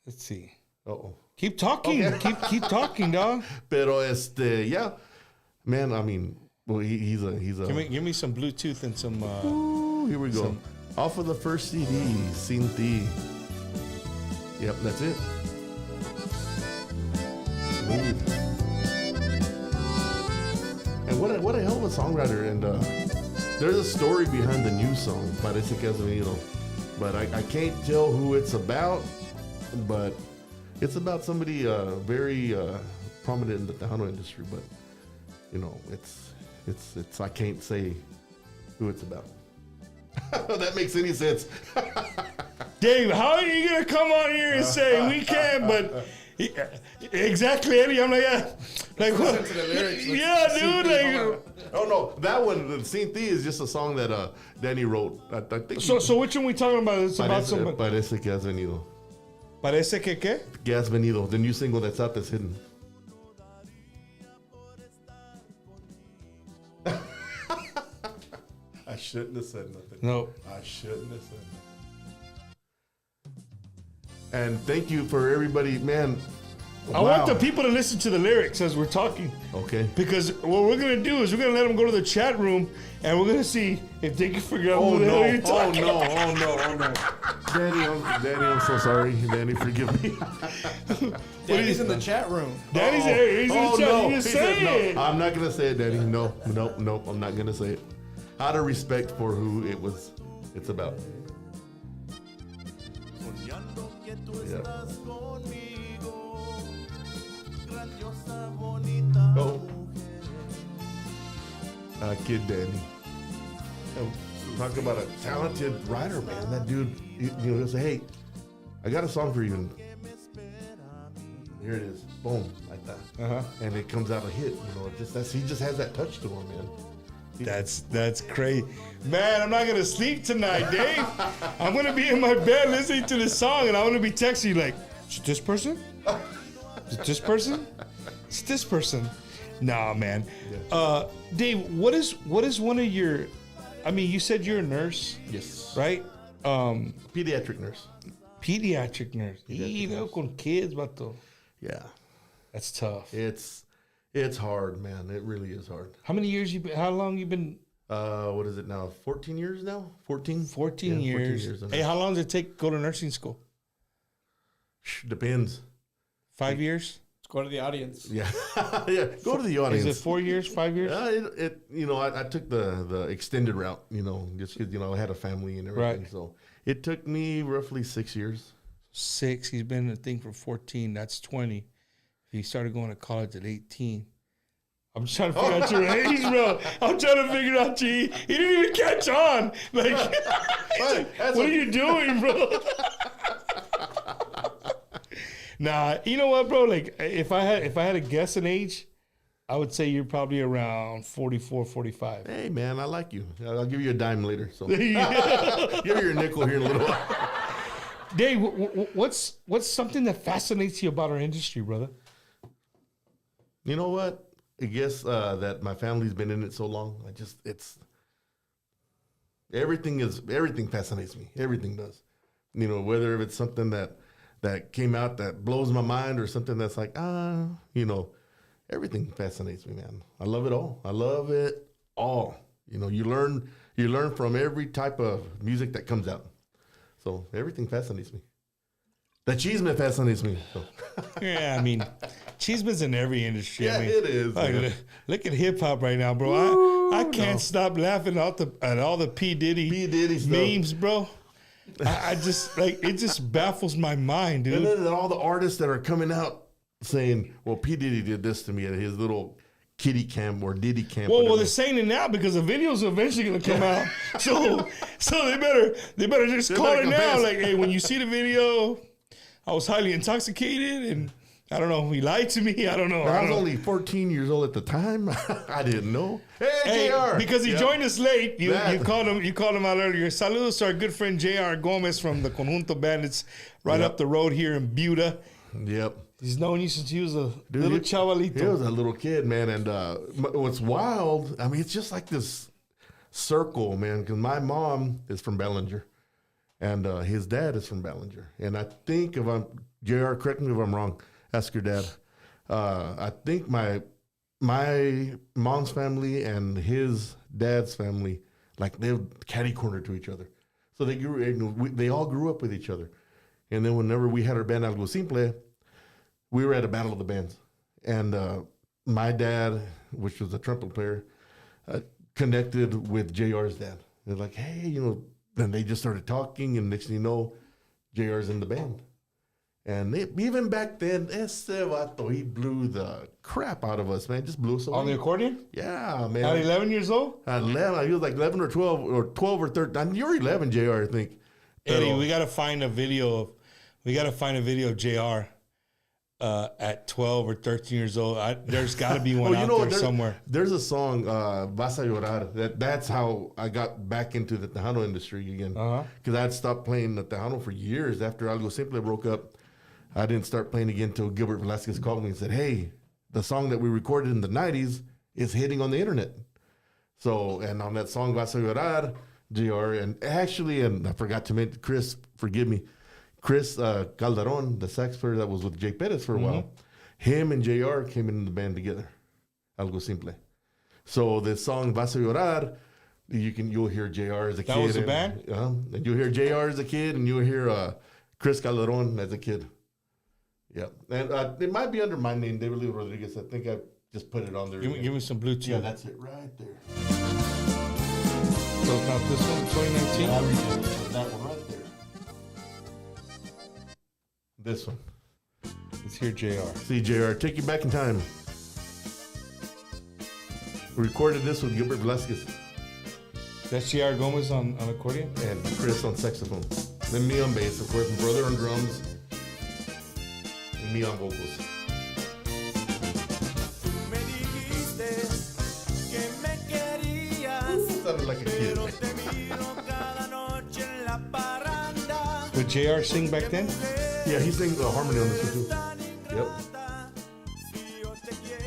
Let's see. Uh-oh. Keep talking. Okay. Keep talking, dog. Pero yeah, man. I mean, well, he's a. Give me some Bluetooth and some. Here we go. Off of the first CD, Sin Ti. Yep, that's it. And what a hell of a songwriter. And there's a story behind the new song, Parece que has venido. But I can't tell who it's about, but it's about somebody very prominent in the Tejano industry. But it's I can't say who it's about. If that makes any sense. Dave, how are you gonna come on here and say we can, but exactly, Eddie? I'm like what? To the lyrics. Yeah, dude. Oh no, that one, the Sin Ti, is just a song that Danny wrote. I think. So which one we talking about? It's about somebody. Parece que has venido. Parece que qué? Que has venido. The new single that's out that's hidden. I shouldn't have said nothing. No, I shouldn't have said nothing. And thank you for everybody, man. I want the people to listen to the lyrics as we're talking. Okay. Because what we're going to do is we're going to let them go to the chat room and we're going to see if they can figure out who the hell you're talking. Oh no. Danny, I'm so sorry. Danny, forgive me. Danny's in the chat room. Danny's there. He's in the chat. No. You just He say said, it. no. I'm not going to say it, Danny. No, I'm not going to say it. Out of respect for who it's about. Yeah. Oh. Kid Danny. Talk about a talented writer, man. That dude, he'll say, hey, I got a song for you. And here it is. Boom. Like that. And it comes out a hit. He just has that touch to him, man. That's crazy. Man, I'm not going to sleep tonight, Dave. I'm going to be in my bed listening to this song, and I'm going to be texting you like, is it this person? Is it this person? It's this person. Nah, man. Yeah. Dave, what is one of your, I mean, you said you're a nurse. Yes. Right? Pediatric nurse. Pediatric nurse. Con kids, vato. Yeah. That's tough. It's hard, man. It really is hard. How many years how long you been? What is it now? 14 years now? 14? 14 years. 14 years. Hey, how long does it take to go to nursing school? Depends. 5 years? Let's go to the audience. Yeah. Yeah. Go to the audience. Is it 4 years, 5 years? I took the extended route, just because, I had a family and everything. Right. So it took me roughly 6 years. 6. He's been in the thing for 14. That's 20. He started going to college at 18. I'm just trying to figure out your age, bro. I'm trying to figure out He didn't even catch on. Like, what are you doing, bro? Nah, you know what, bro? Like, if I had to guess an age, I would say you're probably around 44, 45. Hey, man, I like you. I'll give you a dime later. So give you a nickel here in a little while. Dave, what's something that fascinates you about our industry, brother? You know what? I guess that my family's been in it so long. Everything fascinates me. Everything does. Whether it's something that came out that blows my mind or something that's like, everything fascinates me, man. I love it all. I love it all. You learn from every type of music that comes out. So everything fascinates me. The cheeseman fascinates me. So. Yeah, I mean, cheeseman's in every industry. Yeah, I mean, it is. Look at hip hop right now, bro. Ooh, I can't stop laughing at all the P. Diddy memes, bro. I just it just baffles my mind, dude. And then all the artists that are coming out saying, "Well, P. Diddy did this to me at his little kitty camp or Diddy camp." Well, they're saying it now because the videos are eventually gonna come out. So they better just call it now. Like, hey, when you see the video, I was highly intoxicated and I don't know. He lied to me. I don't know. I was only 14 years old at the time. I didn't know. Hey, JR. Because he joined us late. You called him out earlier. Saludos to our good friend JR Gomez from the Conjunto Bandits right up the road here in Buda. Yep. He's known you since he was a little chavalito. He was a little kid, man. And what's wild, I mean, it's just like this circle, man, because my mom is from Ballinger. And his dad is from Ballinger. And I think JR, correct me if I'm wrong, ask your dad. I think my mom's family and his dad's family, like they're catty corner to each other. So they all grew up with each other. And then whenever we had our band Algo Simple, we were at a battle of the bands. And my dad, which was a trumpet player, connected with JR's dad. They're like, hey, then they just started talking, and next thing you know, JR's in the band. And even back then, ese vato, he blew the crap out of us, man. Just blew us away. On the accordion? Yeah, man. At 11 years old? At 11. He was like 11 or 12 or 13. You're 11, JR, I think. Eddie, we got to find a video of JR at 12 or 13 years old. There's got to be one there somewhere. There's a song, Vas a Llorar. That's how I got back into the Tejano industry again. Because I'd stopped playing the Tejano for years. After Algo Simple broke up, I didn't start playing again until Gilbert Velasquez called me and said, hey, the song that we recorded in the 90s is hitting on the internet. So, and on that song, Vas a Llorar, JR, and I forgot to mention Chris, forgive me, Chris Calderon, the sax player that was with Jake Perez for a while. him and JR came in the band together. Algo Simple. So the song Vas a Llorar, you'll hear JR as a kid. That was the band? And you'll hear JR as a kid, and you'll hear Chris Calderon as a kid. Yep. And it might be under my name, David Lee Rodriquez. I think I just put it on there. Give me some Bluetooth. Yeah, that's it right there. So it's not this one, 2019? That one right there. This one. Let's hear JR. See, JR, take you back in time. We recorded this with Gilbert Velasquez That's JR Gomez on accordion? and Chris on saxophone. Then me on bass, of course, my brother on drums, and me on vocals. Sounded like a kid. Would JR sing back then? Yeah, he sang harmony on this one too. Yep.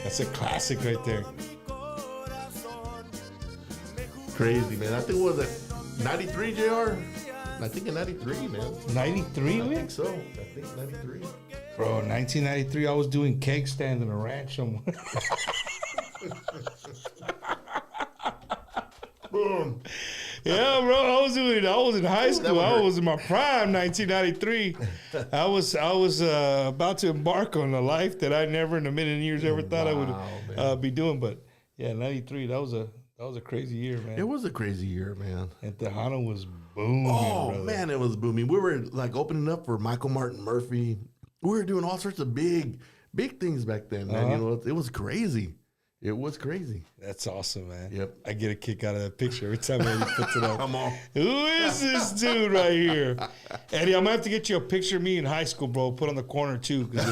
That's a classic right there. Crazy, man. I think it was at 93, JR? I think in 93, man. 93, I man? think so. I think 93. Bro, 1993, I was doing keg stand in a ranch somewhere. Boom. Yeah, bro, I was in high school. I was in my prime, 1993. I was about to embark on a life that I never in a million years ever thought I would be doing. But yeah, 93, that was a crazy year, man. It was a crazy year, man. And Tejano was booming. Oh, brother. man, it was booming. We were like opening up for Michael Martin Murphy. We were doing all sorts of big things back then, man. You know, it was crazy. It was crazy. That's awesome, man. Yep. I get a kick out of that picture every time he puts it up. Come on. Who is this dude right here? Eddie, I'm gonna have to get you a picture of me in high school, bro. Put on the corner too, because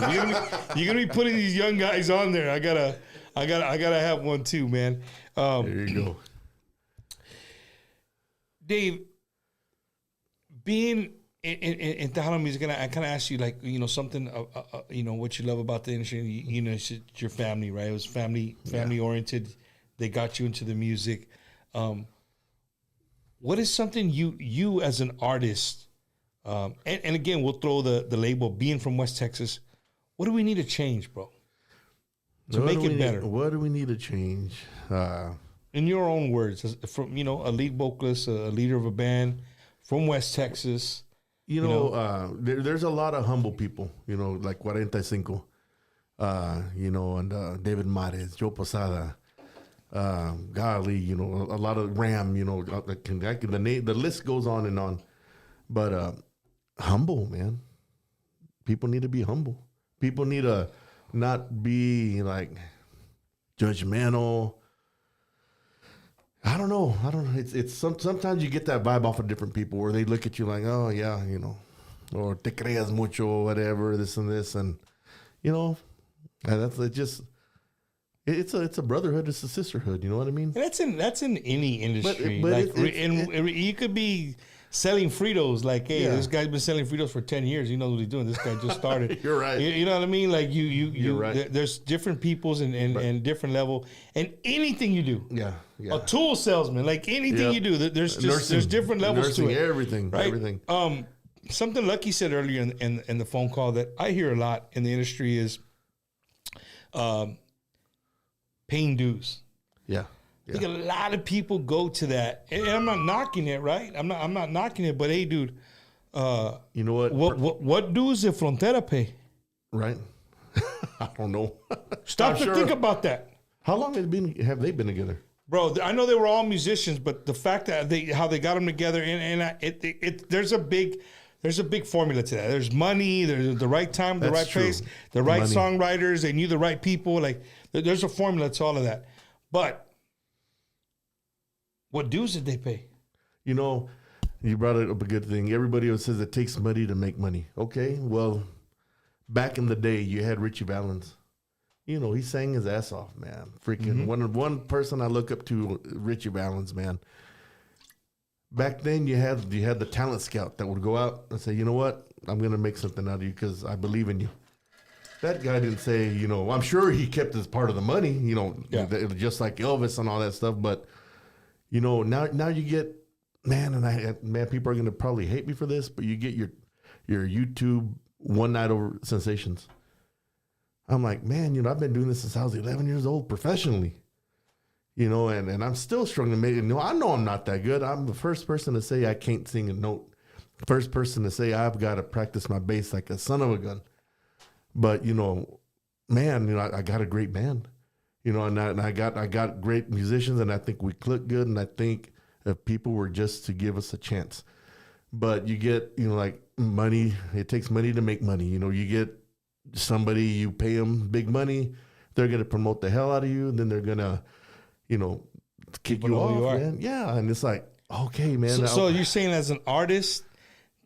you're gonna be putting these young guys on there. I gotta have one too, man. There you go. Dave, being in Tejano music, and I kind of asked you, like, you know, something, you know, what you love about the industry. You know, it's your family, right? It was family oriented. They got you into the music. What is something you as an artist, and again, we'll throw the label being from West Texas. What do we need to change, bro, to make it better? What do we need to change? In your own words, from, you know, a lead vocalist, a leader of a band from West Texas. You know, there's a lot of humble people, you know, like 45, you know, and David Mares, Joe Posada, golly, you know, a lot of Ram, you know, the list goes on and on. But humble, man. People need to be humble. People need to not be like judgmental. I don't know. It's sometimes you get that vibe off of different people where they look at you like, oh yeah, you know, or te creas mucho, or whatever, this and this, and you know, and it's a brotherhood, it's a sisterhood. You know what I mean? That's in any industry. But like, you could be selling Fritos. Like, hey, this guy's been selling Fritos for 10 years. He knows what he's doing. This guy just started. You're right. You know what I mean? Like you're right. There's different peoples and different level, and anything you do. Yeah. A tool salesman, like anything you do, there's different levels to it. Everything, right? everything. Something Lucky said earlier in the phone call that I hear a lot in the industry is paying dues. Yeah. I think a lot of people go to that, and I'm not knocking it, right? I'm not knocking it, but hey, dude, you know what? What dues the Frontera pay? Right? I don't know. Stop to think about that. How long have they been together? Bro, I know they were all musicians, but the fact that how they got them together, there's a big formula to that. There's money, there's the right time, the right place, the right songwriters. They knew the right people. Like, there's a formula to all of that. But what dues did they pay? You know, you brought up a good thing. Everybody else says it takes money to make money. Okay, well, back in the day, you had Richie Valens. You know, he sang his ass off, man. Freaking one person I look up to, Richie Valens, man. Back then, you had the talent scout that would go out and say, you know what, I'm gonna make something out of you because I believe in you. That guy didn't say, you know, I'm sure he kept his part of the money, you know, just like Elvis and all that stuff. But you know, now you get, man, people are gonna probably hate me for this, but you get your YouTube one night over sensations. I'm like, man, you know, I've been doing this since I was 11 years old professionally, you know, and I'm still struggling to make it. I know I'm not that good. I'm the first person to say I can't sing a note. First person to say I've got to practice my bass like a son of a gun. But, you know, man, you know, I got a great band, you know, and I got great musicians, and I think we click good. And I think if people were just to give us a chance, but you get, you know, like money, it takes money to make money. You know, you get somebody, you pay them big money, they're going to promote the hell out of you. And then they're going to, you know, kick you off, man. Yeah. And it's like, okay, man. So you're saying as an artist,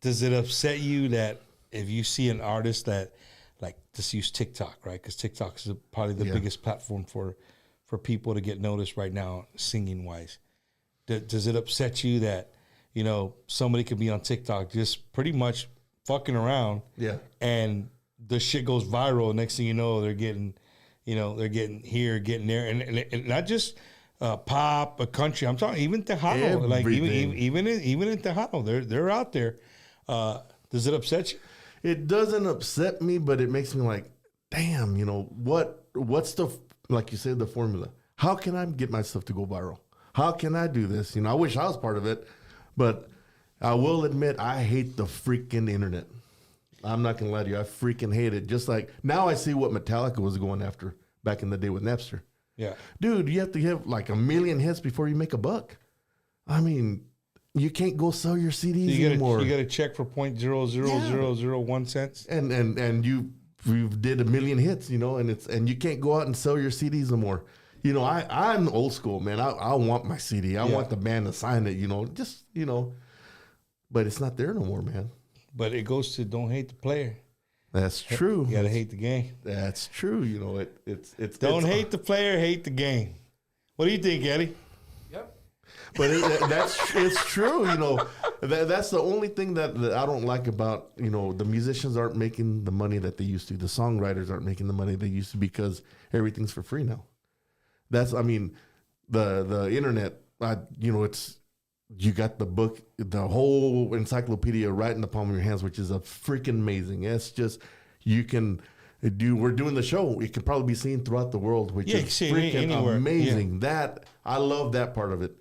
does it upset you that if you see an artist that, like, just use TikTok, right? Because TikTok is probably the biggest platform for people to get noticed right now, singing wise. Does it upset you that, you know, somebody could be on TikTok just pretty much fucking around, and the shit goes viral? Next thing you know, they're getting here, getting there, and not just pop, a country. I'm talking even Tejano, like even in Tejano, they're out there. Does it upset you? It doesn't upset me, but it makes me like, damn, you know, what's the, like you said, the formula? How can I get myself to go viral? How can I do this? You know, I wish I was part of it, but I will admit I hate the freaking internet. I'm not going to lie to you. I freaking hate it. Just like now I see what Metallica was going after back in the day with Napster. Yeah. Dude, you have to have like 1 million hits before you make a buck. I mean, you can't go sell your CDs anymore. You got to check for 0.00001 cents. And you did 1 million hits, you know, and you can't go out and sell your CDs anymore. You know, I'm old school, man. I want my CD. I want the band to sign it, you know, just, you know, but it's not there no more, man. But it goes to don't hate the player. That's true. You got to hate the game. That's true. You know, it's don't hate the player, hate the game. What do you think, Eddie? But it's true, you know. That's the only thing that I don't like about, you know, the musicians aren't making the money that they used to. The songwriters aren't making the money they used to because everything's for free now. That's, I mean, the internet. You know, you got the book, the whole encyclopedia right in the palm of your hands, which is a freaking amazing. It's just we're doing the show. It can probably be seen throughout the world, which is freaking amazing. Yeah. I love that part of it.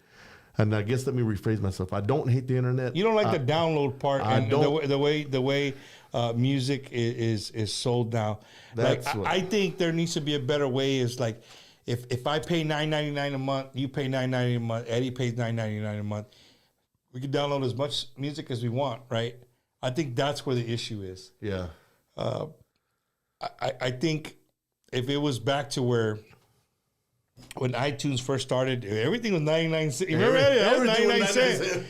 And I guess let me rephrase myself. I don't hate the internet. You don't like the download part, and the way music is sold now. I think there needs to be a better way. Is like if I pay $9.99 a month, you pay $9.99 a month, Eddie pays $9.99 a month. We can download as much music as we want, right? I think that's where the issue is. Yeah. I think if it was back to where, when iTunes first started, everything was 99 cents. Remember that? Was 99 cents.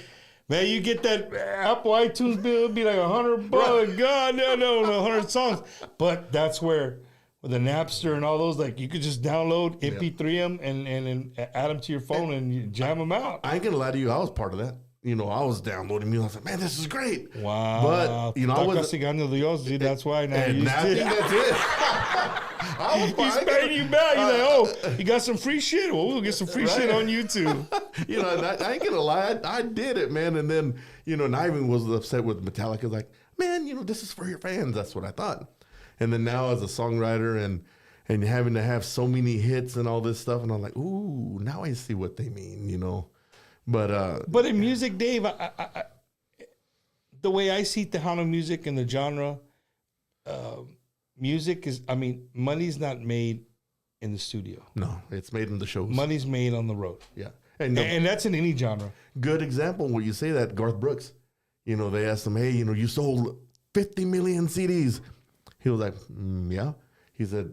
Man, you get that Apple iTunes bill, it'd be like $100. Right. God, no, 100 songs. But that's where, with the Napster and all those, like, you could just download, MP3 them, and add them to your phone and you jam them out. I ain't gonna lie to you, I was part of that. You know, I was downloading music. I was like, man, this is great. Wow. But, you know, I wasn't. That's why now you I think that's it. He's paying you back. He's like, oh, you got some free shit? Well, we'll get some free shit on YouTube. You know, and I ain't gonna lie, I did it, man. And then, you know, and I even was upset with Metallica. Like, man, you know, this is for your fans. That's what I thought. And then now as a songwriter and having to have so many hits and all this stuff, and I'm like, ooh, now I see what they mean, you know. But in music, Dave, the way I see Tejano music and the genre, music is, I mean, money's not made in the studio. No, it's made in the shows. Money's made on the road. Yeah. And that's in any genre. Good example when you say that, Garth Brooks. You know, they asked him, hey, you know, you sold 50 million CDs. He was like, yeah. He said,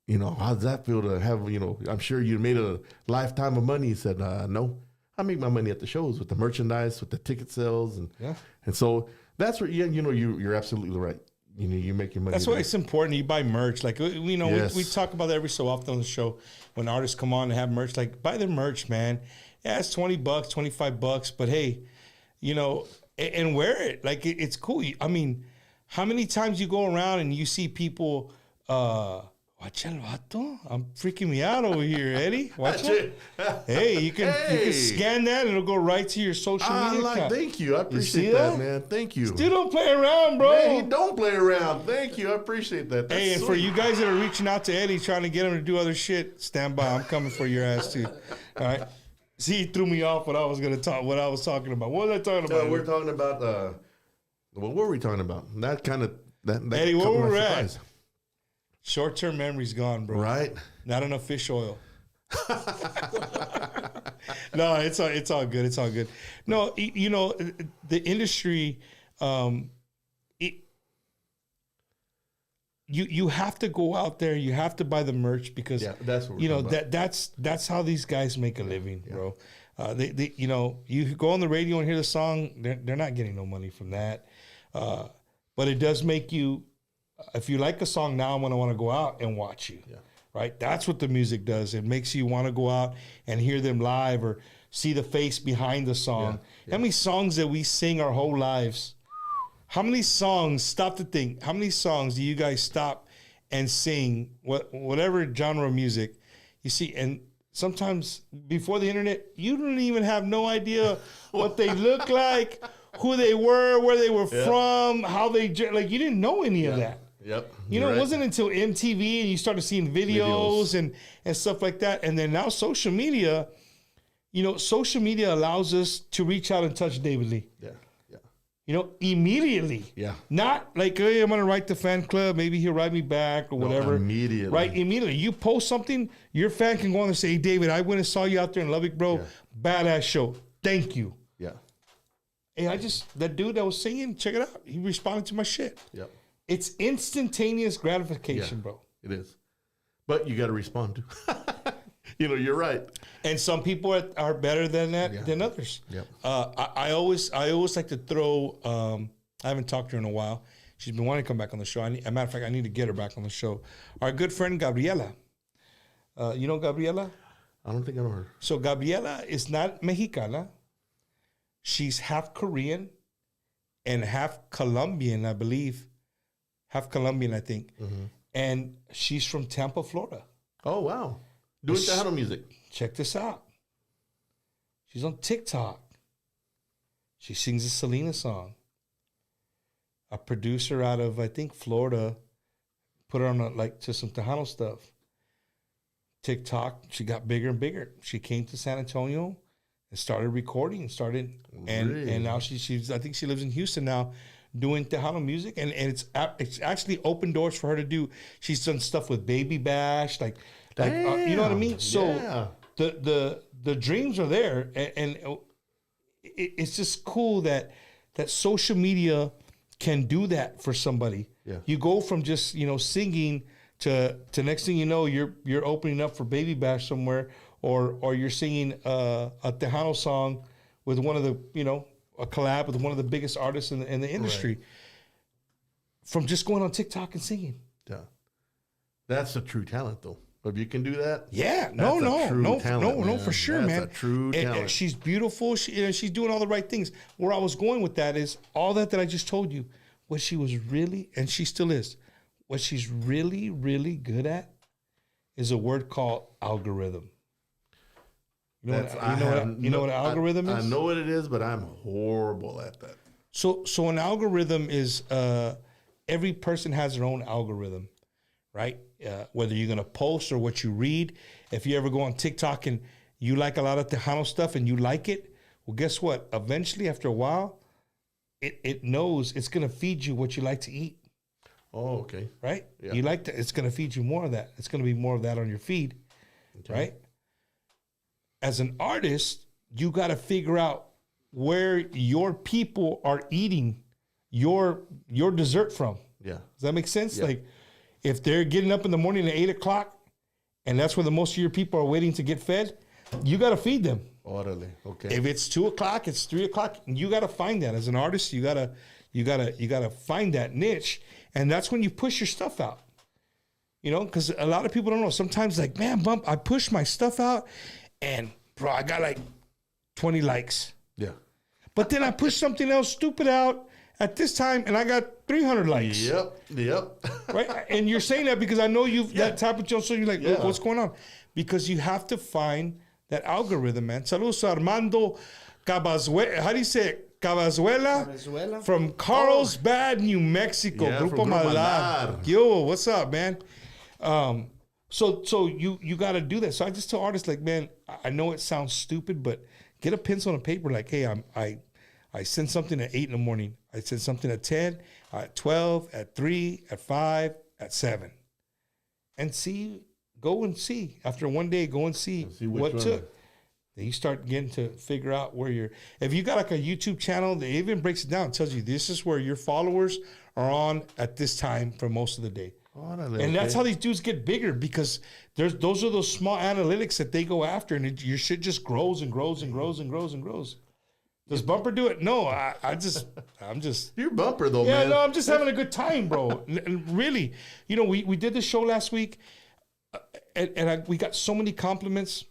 you know, how does that feel to have, you know, I'm sure you made a lifetime of money. He said, no. I make my money at the shows with the merchandise, with the ticket sales. And so that's where, you know, you're absolutely right. You know, you make your money. That's why it's important. You buy merch. Like, you know, yes. we talk about that every so often on the show. When artists come on and have merch, like, buy their merch, man. Yeah, it's $20, $25, but hey, you know, and wear it. Like, it's cool. I mean, how many times you go around and you see people Watch el vato. I'm freaking me out over here, Eddie. Watch it. Hey, you can scan that and it'll go right to your social media account. Thank you. I appreciate that, man. Thank you. Still don't play around, bro. Man, he don't play around. Thank you. I appreciate that. That's and sweet. for you guys that are reaching out to Eddie trying to get him to do other shit, stand by. I'm coming for your ass too. All right. See, he threw me off what I was talking about. What was I talking about? We're talking about what were we talking about? That kind of that Eddie, where we're at? Short-term memory's gone, bro. Right? Not enough fish oil. No, it's all good. It's all good. No, you know, the industry, you have to go out there. You have to buy the merch because that's what you know that's how these guys make a living, bro. They you know, you go on the radio and hear the song. They're not getting no money from that, but it does make you. If you like a song now, I'm going to want to go out and watch you, right? That's what the music does. It makes you want to go out and hear them live or see the face behind the song. How many songs that we sing our whole lives? How many songs, stop to think, how many songs do you guys stop and sing, whatever genre of music you see? And sometimes before the internet, you don't even have no idea what they look like, who they were, where they were from, how they, like you didn't know any of that. Yep. You know, it wasn't until MTV and you started seeing videos. and stuff like that. And then now social media, you know, social media allows us to reach out and touch David Lee. Yeah. You know, immediately. Yeah. Not like, hey, I'm going to write the fan club. Maybe he'll write me back or whatever. Immediately. Right? Immediately. You post something, your fan can go on and say, hey, David, I went and saw you out there in Lubbock, bro. Yeah. Badass show. Thank you. Yeah. Hey, that dude that was singing, check it out. He responded to my shit. Yep. It's instantaneous gratification, bro. It is. But you got to respond to. You know, you're right. And some people are better than that than others. Yep. I always like to throw. I haven't talked to her in a while. She's been wanting to come back on the show. As a matter of fact, I need to get her back on the show. Our good friend Gabriela. You know Gabriela? I don't think I know her. So Gabriela is not Mexicana. She's half Korean and half Colombian, I believe. Half Colombian, I think. Mm-hmm. And she's from Tampa, Florida. Oh, wow. Doing Tejano music. Check this out. She's on TikTok. She sings a Selena song. A producer out of, I think, Florida put her on to some Tejano stuff. TikTok, she got bigger and bigger. She came to San Antonio and started recording and now she's I think she lives in Houston now doing Tejano music and it's actually opened doors for her to do. She's done stuff with Baby Bash, you know what I mean? So the dreams are there and it's just cool that social media can do that for somebody. Yeah. You go from just, you know, singing to next thing you know, you're opening up for Baby Bash somewhere, or you're singing a Tejano song with one of the, you know, a collab with one of the biggest artists in the industry. Right. From just going on TikTok and singing. Yeah, that's a true talent, though. If you can do that, no, for sure, man. That's a true talent. And she's beautiful. She's doing all the right things. Where I was going with that is all that I just told you. What she was really, and she still is, what she's really, really good at is a word called algorithm. You know what an algorithm is? I know what it is, but I'm horrible at that. So an algorithm is every person has their own algorithm, right? Whether you're gonna post or what you read. If you ever go on TikTok and you like a lot of Tejano stuff and you like it, well, guess what? Eventually, after a while, it knows it's gonna feed you what you like to eat. Oh, okay. Right? Yeah. You like that? It's gonna feed you more of that. It's gonna be more of that on your feed, right? As an artist, you got to figure out where your people are eating your dessert from. Yeah. Does that make sense? Yeah. Like, if they're getting up in the morning at 8 o'clock, and that's where the most of your people are waiting to get fed, you got to feed them. Orderly. Okay. If it's 2 o'clock, it's 3 o'clock. You got to find that as an artist. You gotta find that niche, and that's when you push your stuff out. You know, because a lot of people don't know. Sometimes, like, man, I push my stuff out. And, bro, I got like 20 likes. Yeah. But then I push something else stupid out, at this time, and I got 300 likes. Yep. Right? And you're saying that because I know you've that type of joke, so you're like, look, what's going on? Because you have to find that algorithm, man. Saludos to Armando Cabazuela. How do you say it? Cabazuela? From Carlsbad, New Mexico. Yeah, Grupo from Grupo Malar. Malar. Yo, what's up, man? So you got to do that. So I just tell artists, like, man, I know it sounds stupid, but get a pencil and a paper. Like, hey, I send something at 8 in the morning. I send something at 10, at 12, at 3, at 5, at 7. And go and see. After one day, go and see what one. took. Then you start getting to figure out where if you got like a YouTube channel, that even breaks it down, tells you this is where your followers are on at this time for most of the day. And that's how these dudes get bigger, because those are those small analytics that they go after, and your shit just grows and grows and grows and grows and grows. Does Bumper do it? No, I'm just. You're Bumper though, man. Yeah, no, I'm just having a good time, bro. Really, we did the show last week, and we got so many compliments.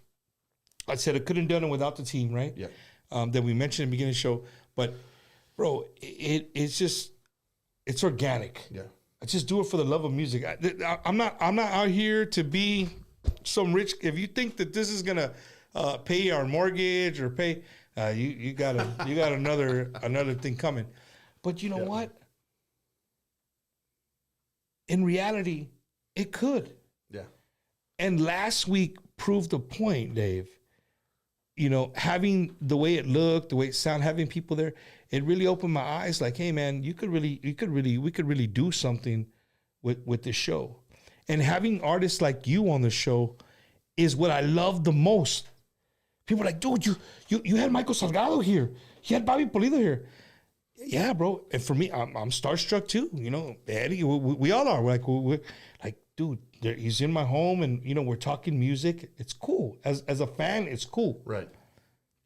I said I couldn't have done it without the team, right? Yeah. That we mentioned in the beginning of the show, but bro, it's organic. Yeah. I just do it for the love of music. I'm not out here to be some rich. If you think that this is gonna pay our mortgage or pay, you got another thing coming. But you know what? In reality, it could. Yeah. And last week proved the point, Dave. Having the way it looked, the way it sounded, having people there, it really opened my eyes. Like, hey, man, we could really do something with this show. And having artists like you on the show is what I love the most. People are like, dude, you had Michael Salgado here. You had Bobby Pulido here. Yeah, bro. And for me, I'm starstruck too. Eddie, we all are. We're like, dude, he's in my home, and we're talking music. It's cool. As a fan, it's cool. Right.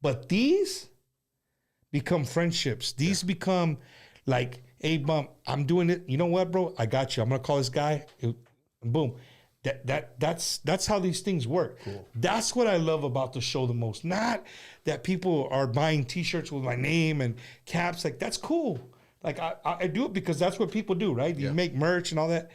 But these become friendships. These become like, hey, Bump, I'm doing it. You know what, bro? I got you. I'm gonna call this guy. And boom. That's how these things work. Cool. That's what I love about the show the most. Not that people are buying T-shirts with my name and caps. Like, that's cool. Like, I do it because that's what people do, right? You make merch and all that.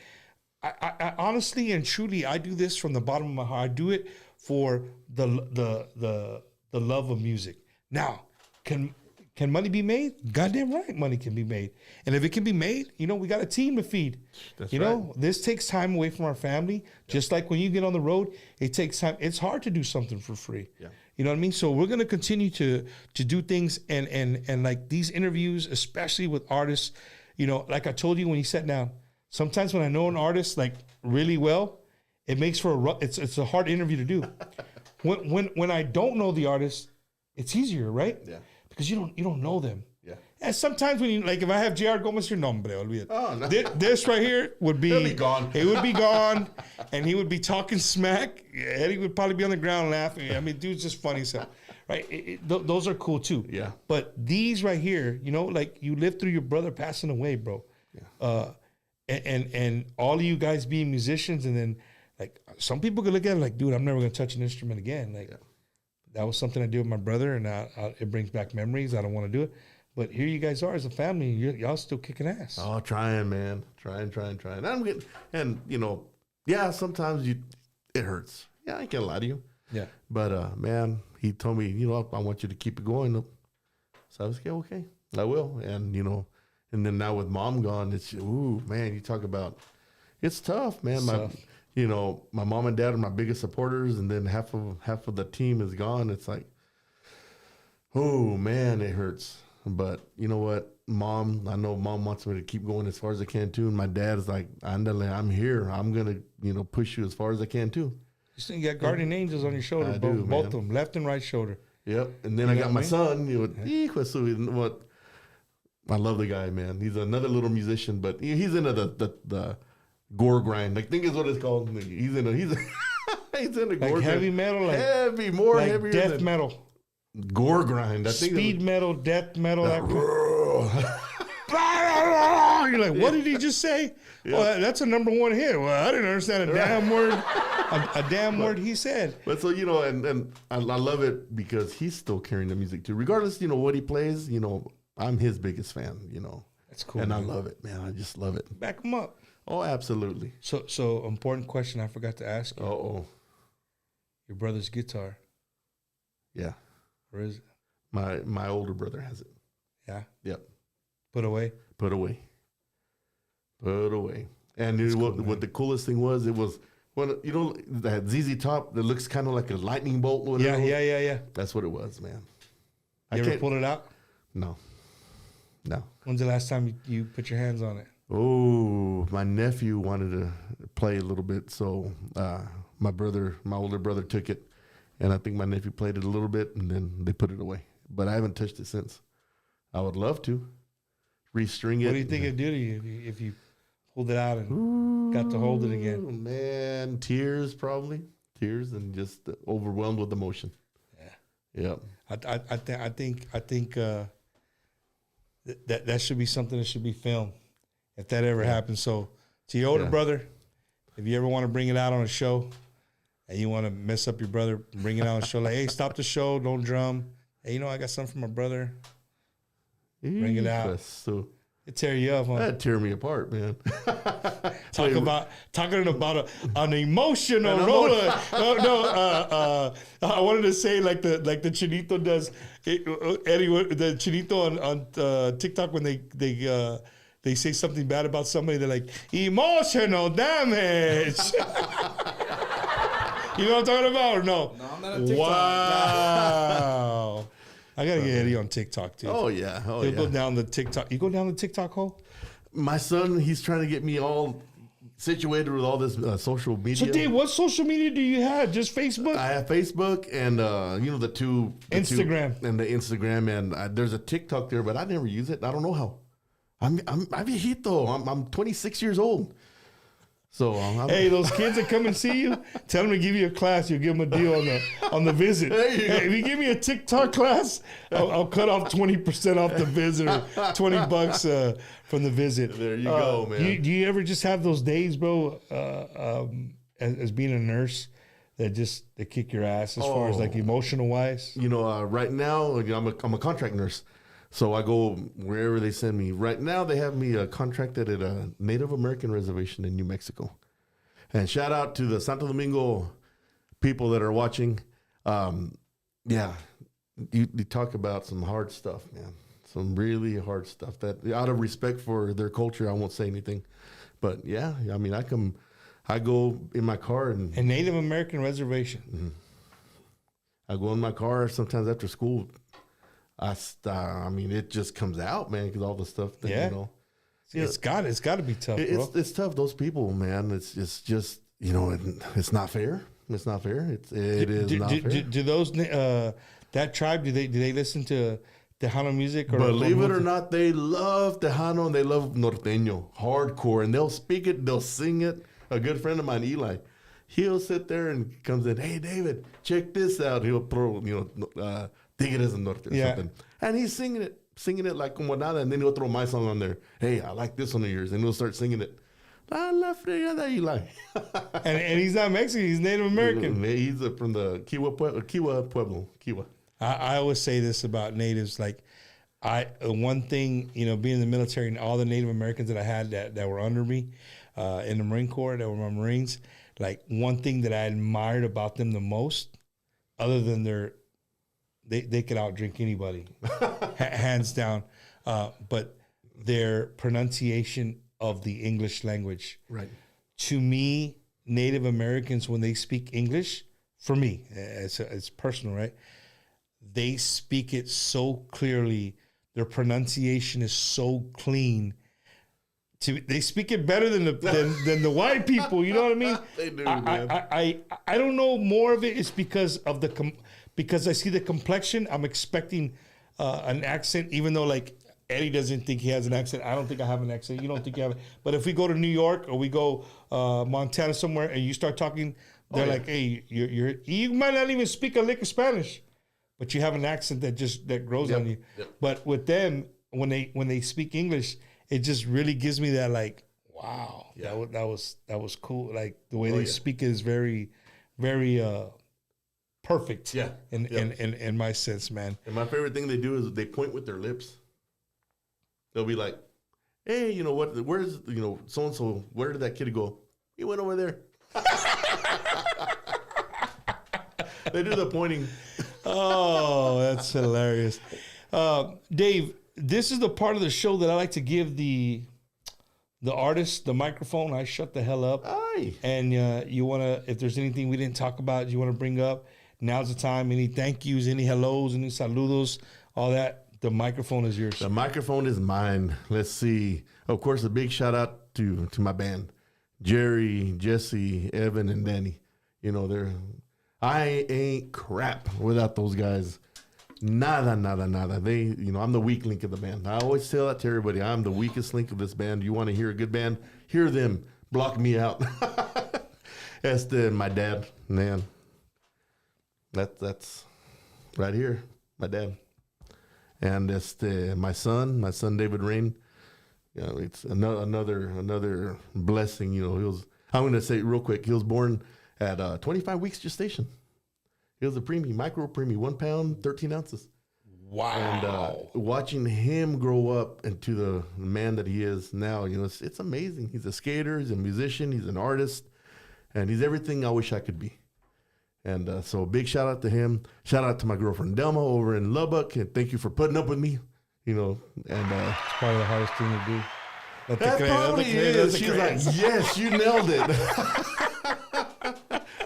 I honestly and truly, I do this from the bottom of my heart. I do it for the love of music. Now, can money be made? Goddamn right, money can be made. And if it can be made, we got a team to feed. That's This takes time away from our family. Just like when you get on the road, it takes time. It's hard to do something for free. Yeah. You know what I mean? So we're gonna continue to do things and like these interviews, especially with artists. Like I told you when you sat down. Sometimes when I know an artist like really well, it makes for it's a hard interview to do. When I don't know the artist, it's easier, right? Yeah. Because you don't know them. Yeah. And sometimes when if I have JR Gomez here, nombre, olvídate. Oh, no. This right here would be gone. It would be gone, and he would be talking smack. Eddie would probably be on the ground laughing. I mean, dude's just funny stuff, right? Those are cool too. Yeah. But these right here, like you lived through your brother passing away, bro. Yeah. And all of you guys being musicians, and then like some people could look at it like, dude, I'm never gonna touch an instrument again. Like that was something I did with my brother, and it brings back memories. I don't want to do it, but here you guys are as a family. Y'all still kicking ass. Oh, trying, man, trying. I'm getting, and sometimes it hurts. Yeah, I can't lie to you. Yeah, but man, he told me, I want you to keep it going. So I was okay, I will, and And then now with mom gone, it's, ooh, man, you talk about, it's tough, man. My mom and dad are my biggest supporters, and then half of the team is gone. It's like, oh man, it hurts. But you know what, I know mom wants me to keep going as far as I can too. And my dad is like, andale, I'm here. I'm gonna, push you as far as I can too. You still got guardian angels on your shoulder, both of them, left and right shoulder. Yep. And then I got my son. What? I love the guy, man. He's another little musician, but he's into the gore grind. Like, think is what it's called. He's into gore heavy grind. metal, like heavier death than metal, gore grind. I think speed metal, death metal. You're like, what did he just say? Yeah. Well, that's a number one hit. Well, I didn't understand a damn word. A damn word he said. But so and I love it because he's still carrying the music too, regardless. What he plays. I'm his biggest fan. That's cool. And man. I love it, man. I just love it. Back them up. Oh, absolutely. So important question I forgot to ask you. Oh, Your brother's guitar, yeah. or is it? My older brother has it. Yeah. Yep. Put away. Put away. Put away. And That's what the coolest thing was, it was that ZZ Top that looks kind of like a lightning bolt. Whatever. Yeah. That's what it was, man. You ever pulled it out? No. When's the last time you put your hands on it? Oh, my nephew wanted to play a little bit, so my older brother took it, and I think my nephew played it a little bit, and then they put it away. But I haven't touched it since. I would love to restring it. What do you think it'd do to you if you pulled it out and got to hold it again? Man, tears probably, and just overwhelmed with emotion. Yeah. Yep. I think that should be something that should be filmed if that ever happens. So to your older brother, if you ever want to bring it out on a show and you want to mess up your brother, bring it out on a show. Like, hey, stop the show, don't drum. Hey, I got something for my brother. Bring it out. So It tear you up, huh? that'd tear me apart, man. Talking about an emotional roller. I wanted to say like the Chinito does. Eddie, the Chinito on TikTok when they say something bad about somebody, they're like emotional damage. You know what I'm talking about or no? No, I'm not on TikTok. Wow. I gotta get Eddie on TikTok too. Oh yeah, He'll go down the TikTok. You go down the TikTok hole? My son, he's trying to get me all situated with all this social media. So, Dave, what social media do you have? Just Facebook? I have Facebook and the two Instagram. and the Instagram, and there's a TikTok there, but I never use it. I don't know how. I'm viejito. I'm 26 years old. So hey, those kids that come and see you, tell them to give you a class. You'll give them a deal on the visit. Hey, if you give me a TikTok class, I'll cut off 20% off the visit, or $20 from the visit. There you go, man. Do you ever just have those days, bro, as being a nurse, that kick your ass as far as like emotional wise? Right now, I'm a contract nurse. So I go wherever they send me. Right now, they have me contracted at a Native American reservation in New Mexico. And shout out to the Santo Domingo people that are watching. You talk about some hard stuff, man. Some really hard stuff. That out of respect for their culture, I won't say anything. But yeah, I mean, I go in my car and a Native American reservation. Mm-hmm. I go in my car sometimes after school. I mean, it just comes out, man, because all the stuff that, It's got to be tough, bro. It's tough. Those people, man, it's just, it's not fair. It's not fair. It is not fair. Do those, that tribe, do they listen to Tejano music? Or Believe it or not, they love Tejano and they love Norteño, hardcore, and they'll speak it, they'll sing it. A good friend of mine, Eli, he'll sit there and comes in, hey, David, check this out. He'll throw, Tigres del Norte or something. And he's singing it like como nada, and then he'll throw my song on there. Hey, I like this one of yours. And he'll start singing it. La fregada, Eli. and he's not Mexican, he's Native American. He's from the Kiwa Pueblo. I always say this about natives, like one thing, being in the military and all the Native Americans that I had that were under me in the Marine Corps, that were my Marines, like one thing that I admired about them the most, other than they could outdrink anybody, hands down. But their pronunciation of the English language. Right. To me, Native Americans, when they speak English, for me, it's personal, right? They speak it so clearly. Their pronunciation is so clean. They speak it better than the white people. You know what I mean? They do, man. I don't know. More of it is because of because I see the complexion. I'm expecting an accent, even though like Eddie doesn't think he has an accent. I don't think I have an accent. You don't think you have it. But if we go to New York or we go Montana somewhere and you start talking, they're like, hey, you might not even speak a lick of Spanish, but you have an accent that grows on you. Yep. But with them, when they speak English, it just really gives me that like, wow, that was cool. Like the way they speak is very, very perfect. Yeah. In my sense, man. And my favorite thing they do is they point with their lips. They'll be like, hey, you know what? Where's so and so? Where did that kid go? He went over there. They do the pointing. Oh, that's hilarious. Dave, this is the part of the show that I like to give the artist the microphone. I shut the hell up. Aye. And you want to, if there's anything we didn't talk about, you want to bring up, now's the time. Any thank yous, any hellos, any saludos, all that. The microphone is yours. The microphone is mine. Let's see. Of course, a big shout out to my band, Jerry, Jesse, Evan, and Danny. You know, I ain't crap without those guys. Nada. They, I'm the weak link of the band. I always tell that to everybody. I'm the weakest link of this band. You want to hear a good band? Hear them. Block me out. That's my dad, man. That's right here, my dad. And it's my son David Rain. It's another blessing. I'm going to say it real quick. He was born at 25 weeks gestation. He was a micro preemie, 1 pound, 13 ounces. Wow. And watching him grow up into the man that he is now, it's amazing. He's a skater, he's a musician, he's an artist, and he's everything I wish I could be. And so big shout out to him. Shout out to my girlfriend Delma over in Lubbock, and thank you for putting up with me. And it's probably the hardest thing to do. That probably is. She's like, yes, you nailed it.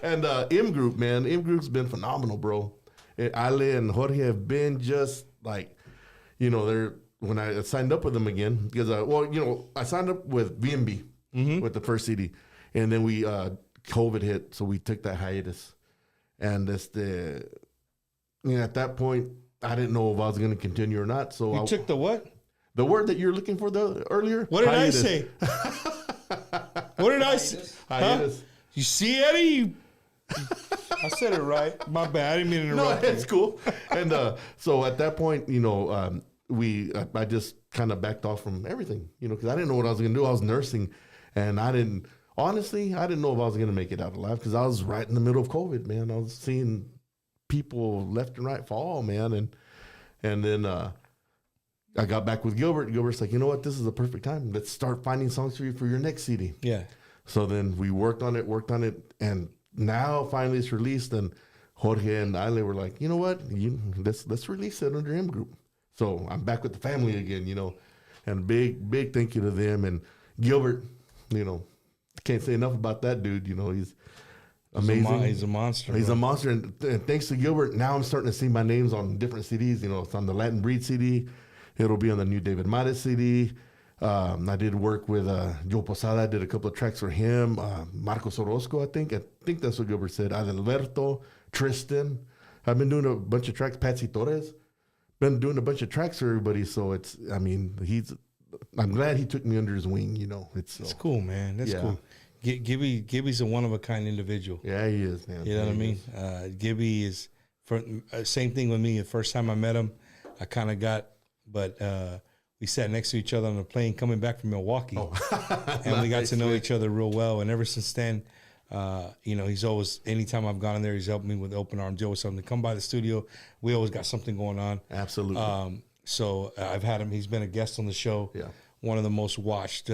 And M Group, man, M Group's been phenomenal, bro. Ale and Jorge have been just like, they're when I signed up with them again because I signed up with VMB with the first CD, and then we COVID hit, so we took that hiatus. And at that point, I didn't know if I was going to continue or not. So you took the what? The word that you're looking for earlier. What did hiatus. I say? What did I say? Hiatus. Huh? You see, Eddie? I said it right. My bad. I didn't mean to interrupt. No, it's cool. And so at that point, I just kind of backed off from everything, because I didn't know what I was going to do. I was nursing, and I didn't know if I was going to make it out alive because I was right in the middle of COVID, man. I was seeing people left and right fall, man. And then I got back with Gilbert. Gilbert's like, you know what? This is the perfect time. Let's start finding songs for you for your next CD. Yeah. So then we worked on it. And now finally it's released. And Jorge and Ale were like, you know what? Let's release it under M Group. So I'm back with the family again, and big thank you to them. And Gilbert, can't say enough about that dude. He's amazing. He's a monster. He's a monster. And thanks to Gilbert, now I'm starting to see my names on different CDs. It's on the Latin Breed CD. It'll be on the new David Mares CD. I did work with Joe Posada. I did a couple of tracks for him. Marcos Orozco, I think that's what Gilbert said. Adalberto, Tristan. I've been doing a bunch of tracks. Patsy Torres. Been doing a bunch of tracks for everybody. So I'm glad he took me under his wing, It's cool, man. That's cool. Gibby's a one-of-a-kind individual. Yeah, he is, man. You know what I mean? Gibby is, same thing with me. The first time I met him, I kind of but we sat next to each other on a plane coming back from Milwaukee. Oh. And we got to know each other real well. And ever since then, he's always, anytime I've gone in there, he's helped me with open arms, deal with something. Come by the studio. We always got something going on. Absolutely. So I've had him. He's been a guest on the show. Yeah. One of the most watched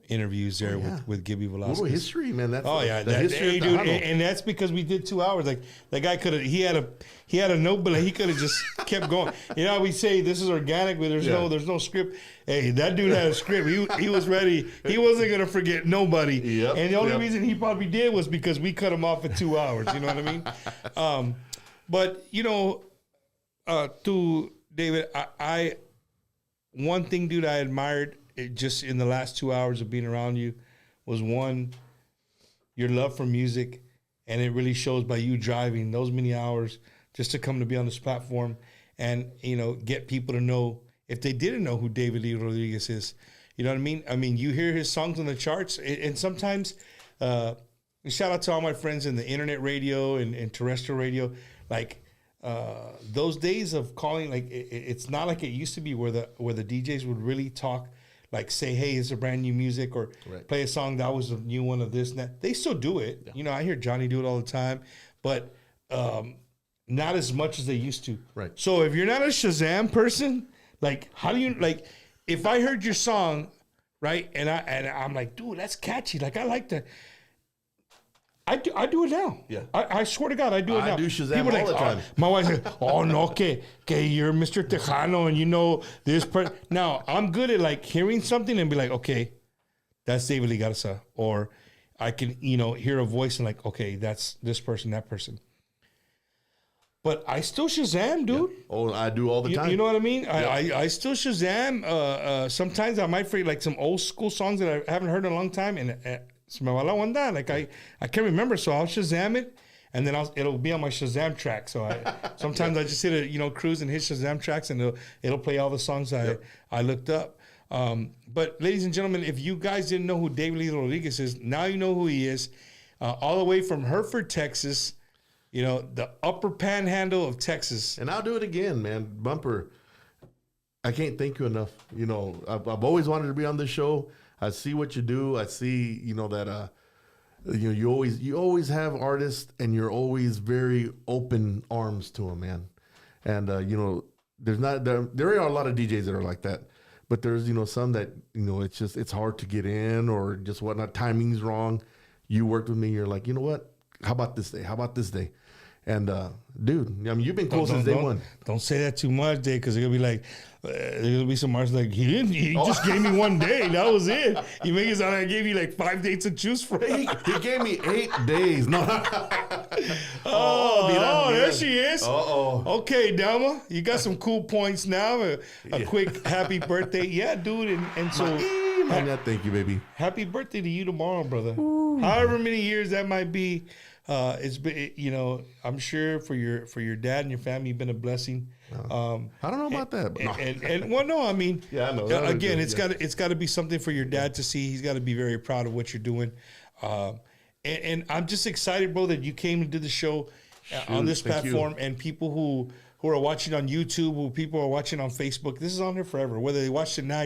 interviews there with Gibby Velasquez. Little history, man. That's history, dude. And that's because we did 2 hours. Like that guy could have. He had a note, but he could have just kept going. We say this is organic, but there's no script. Hey, that dude had a script. He was ready. He wasn't gonna forget nobody. Yep, and the only reason he probably did was because we cut him off at 2 hours. You know what I mean? But to David, I one thing, dude, I admired just in the last 2 hours of being around you was one, your love for music, and it really shows by you driving those many hours just to come to be on this platform and, get people to know, if they didn't know who David Lee Rodriguez is, you know what I mean? I mean, you hear his songs on the charts, and sometimes, shout out to all my friends in the internet radio and terrestrial radio, like, those days of calling, like it's not like it used to be where the DJs would really talk, like say, hey, it's a brand new music, or play a song that was a new one of this and that. They still do it. Yeah. I hear Johnny do it all the time, but not as much as they used to. Right. So if you're not a Shazam person, like how do you, like if I heard your song, right, and I'm like, dude, that's catchy. Like I like that. I do it now. Yeah. I swear to God, I do it now. I do Shazam People all the time. My wife says, oh, no, que you're Mr. Tejano and you know this person. Now, I'm good at like hearing something and be like, okay, that's David Lee Garza. Or I can, hear a voice and like, okay, that's this person, that person. But I still Shazam, dude. Yeah. Oh, I do all the time. You know what I mean? Yeah. I still Shazam. Sometimes I might forget like some old school songs that I haven't heard in a long time. And like I can't remember, so I'll Shazam it, and then it'll be on my Shazam track. So sometimes I just hit a cruise and hit Shazam tracks, and it'll play all the songs I looked up. But ladies and gentlemen, if you guys didn't know who David Lee Rodriquez is, now you know who he is. All the way from Hereford, Texas, the upper panhandle of Texas. And I'll do it again, man. Bumper, I can't thank you enough. I've always wanted to be on this show. I see what you do. I see, that you always have artists, and you're always very open arms to them, man. And there are a lot of DJs that are like that, but there's some that it's hard to get in or just whatnot. Timing's wrong. You worked with me. You're like, you know what? How about this day? How about this day? And dude, I mean, you've been cool since day one. Don't say that too much, Dave, because it'll be like there'll be some artists like he just gave me one day. That was it. You make it sound like I gave you like 5 dates to choose from. He gave me 8 days. No. There she is. Okay, Delma, you got some cool points now. A quick happy birthday, yeah, dude, and so. Thank you, baby. Happy birthday to you tomorrow, brother. Ooh. However many years that might be, it's been, I'm sure for your dad and your family, you've been a blessing. I don't know about that, but I mean, yeah, I know. Again, it's got to be something for your dad to see. He's got to be very proud of what you're doing, and I'm just excited, bro, that you came to do the show on this platform, and people who are watching on YouTube, who people are watching on Facebook. This is on there forever. Whether they watch it now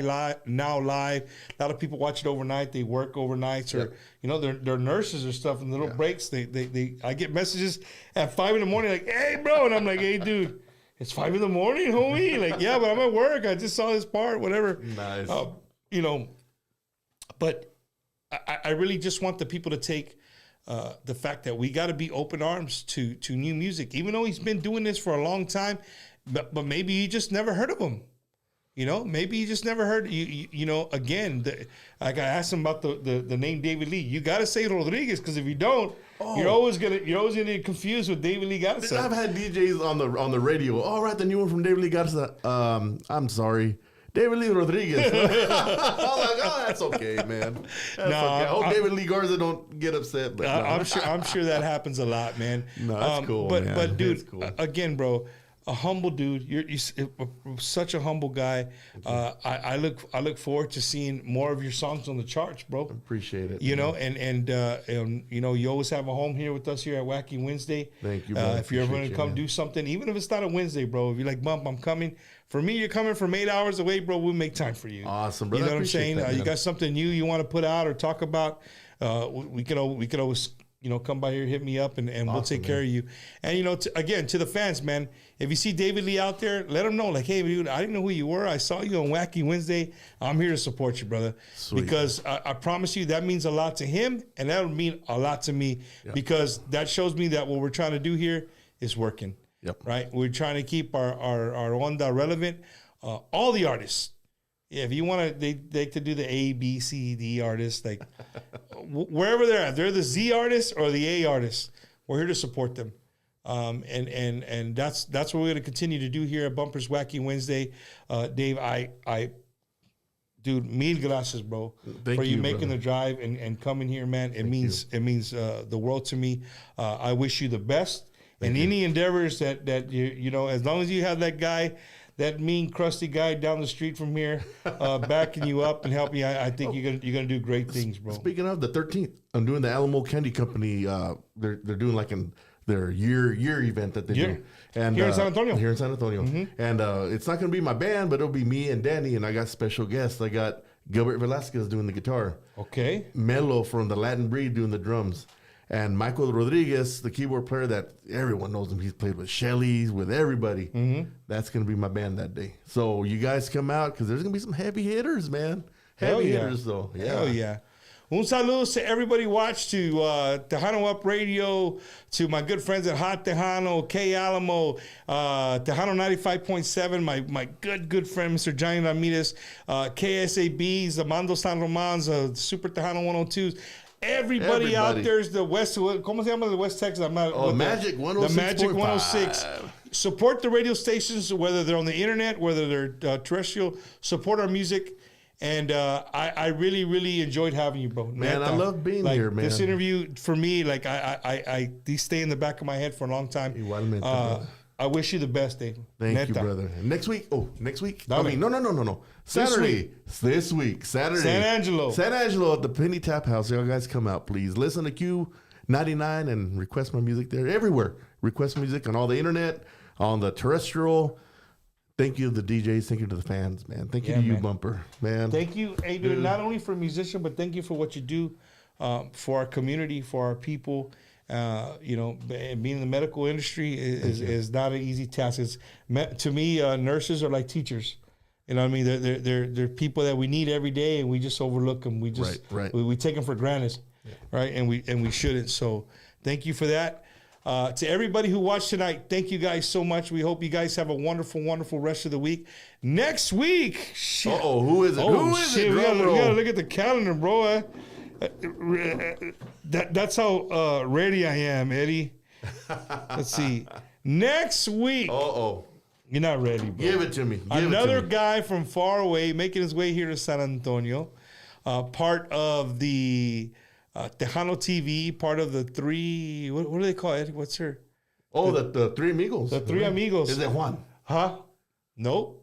live, a lot of people watch it overnight. They work overnights, or they're nurses or stuff. In little breaks, I get messages at 5 a.m. like, "Hey, bro," and I'm like, "Hey, dude, it's 5 a.m, homie." Like, yeah, but I'm at work. I just saw this part, whatever. Nice. But I really just want the people to take. The fact that we got to be open arms to new music, even though he's been doing this for a long time, but maybe you just never heard of him. Maybe you just never heard. Again, like I asked him about the name David Lee. You got to say Rodriguez, because if you don't, you're always gonna get confused with David Lee Garza. I've had DJs on the radio. All right, the new one from David Lee Garza. I'm sorry. David Lee Rodriquez. I was like, oh, that's okay, man. That's okay. I hope David Lee Garza don't get upset. But I'm sure that happens a lot, man. No, that's cool, but man. But dude, cool. Again, bro, a humble dude. You're such a humble guy. I look forward to seeing more of your songs on the charts, bro. Appreciate it. And you always have a home here with us here at Wacky Wednesday. Thank you, bro. If you're ever going to come do something, even if it's not a Wednesday, bro, if you're like, Bump, I'm coming. For me, you're coming from 8 hours away, bro. We'll make time for you. Awesome, bro. You know what I'm saying? You got something new you want to put out or talk about? We could always come by here, hit me up, and we'll take care of you. And again, to the fans, man, if you see David Lee out there, let him know, like, hey, dude, I didn't know who you were. I saw you on Wacky Wednesday. I'm here to support you, brother. Sweet. Because I promise you, that means a lot to him, and that'll mean a lot to me, because that shows me that what we're trying to do here is working. Yep. Right? We're trying to keep our onda relevant. All the artists. Yeah, if you want to, they could do the A, B, C, D artists, like wherever they're at. They're the Z artists or the A artists. We're here to support them. And that's what we're going to continue to do here at Bumpers Wacky Wednesday. Dave, dude, mil gracias, bro, for you making the drive and coming here, man. It means the world to me. I wish you the best. And any endeavors that as long as you have that guy, that mean crusty guy down the street from here, backing you up and helping you, I think you're gonna do great things, bro. Speaking of the 13th, I'm doing the Alamo Candy Company. They're doing like their year event that they do, and here in San Antonio. Mm-hmm. And it's not gonna be my band, but it'll be me and Danny, and I got special guests. I got Gilbert Velasquez doing the guitar. Okay. Melo from the Latin Breed doing the drums. And Michael Rodriquez, the keyboard player that everyone knows him. He's played with Shelly's, with everybody. That's going to be my band that day. So you guys come out because there's going to be some heavy hitters, man. Heavy hitters, though. Yeah. Hell yeah. Un saludos to everybody watch, to Tejano Up Radio, to my good friends at Hot Tejano, K Alamo, Tejano 95.7, my good friend, Mr. Johnny Ramirez, KSABs, the Mando San Romans, Super Tejano 102s. Everybody out there is the West, ¿cómo se llama the West Texas? Magic 106.5. The Magic 106. Support the radio stations, whether they're on the internet, whether they're terrestrial. Support our music. And I really, really enjoyed having you, bro. Man, I love being here, man. This interview, for me, like, these stay in the back of my head for a long time. Igualmente, brother. I wish you the best, Dave. Thank you, brother. And next week? I mean, no. Saturday. This week. Saturday. San Angelo at the Penny Tap House. Y'all guys come out, please. Listen to Q99 and request my music there. Everywhere. Request music on all the internet, on the terrestrial. Thank you to the DJs. Thank you to the fans, man. Thank you to you, Bumper, man. Thank you, hey, dude, not only for a musician, but thank you for what you do for our community, for our people. Being in the medical industry is not an easy task. To me, nurses are like teachers. You know what I mean? They're people that we need every day, and we just overlook them. We just we take them for granted, right? And we shouldn't. So thank you for that. To everybody who watched tonight, thank you guys so much. We hope you guys have a wonderful, wonderful rest of the week. Next week, shit. Who is it? Who is it? We gotta look at the calendar, bro. That's how ready I am, Eddie. Let's see. Next week. You're not ready, bro. Give it to me. Another guy from far away making his way here to San Antonio. Part of the Tejano TV, part of the three. What do they call it? What's her? The Three Amigos. The Three Amigos. Is it Juan? Huh? Nope.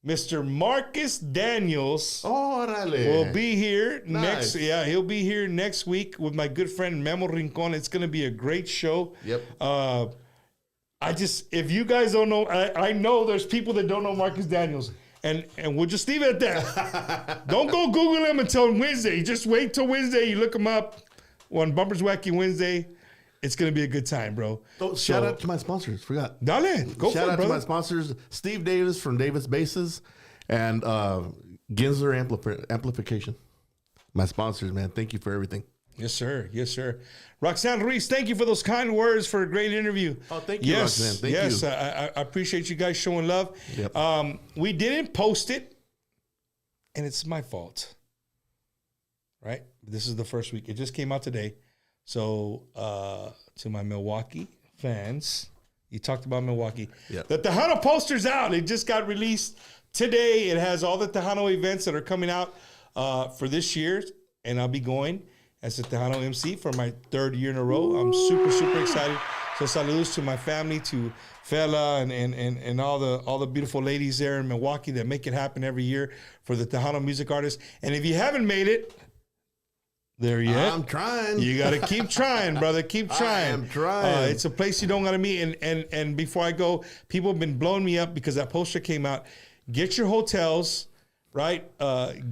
Mr. Marcus Daniels Órale. will be here Nice. next. Yeah, he'll be here next week with my good friend Memo Rincon. It's going to be a great show. Yep. If you guys don't know, I know there's people that don't know Marcus Daniels. And we'll just leave it at that. Don't go Google him until Wednesday. Just wait till Wednesday. You look him up on Bumper's Wacky Wednesday. It's going to be a good time, bro. Shout out to my sponsors. Forgot. Dale. Go Shout for it, out brother. to my sponsors, Steve Davis from Davis Basses and Ginsler Amplification. My sponsors, man. Thank you for everything. Yes, sir. Yes, sir. Roxanne Ruiz, thank you for those kind words for a great interview. Oh, thank you, Roxanne. Thank you. I appreciate you guys showing love. Yep. We didn't post it, and it's my fault. Right? This is the first week. It just came out today. So, to my Milwaukee fans, you talked about Milwaukee. Yep. The Tejano poster's out. It just got released today. It has all the Tejano events that are coming out for this year, and I'll be going as a Tejano MC for my third year in a row. I'm super, super excited. So saludos to my family, to Fela and all the beautiful ladies there in Milwaukee that make it happen every year for the Tejano music artists. And if you haven't made it there yet, I'm trying. You got to keep trying, brother. Keep trying. I am trying. It's a place you don't got to meet. And before I go, people have been blowing me up because that poster came out. Get your hotels. Right,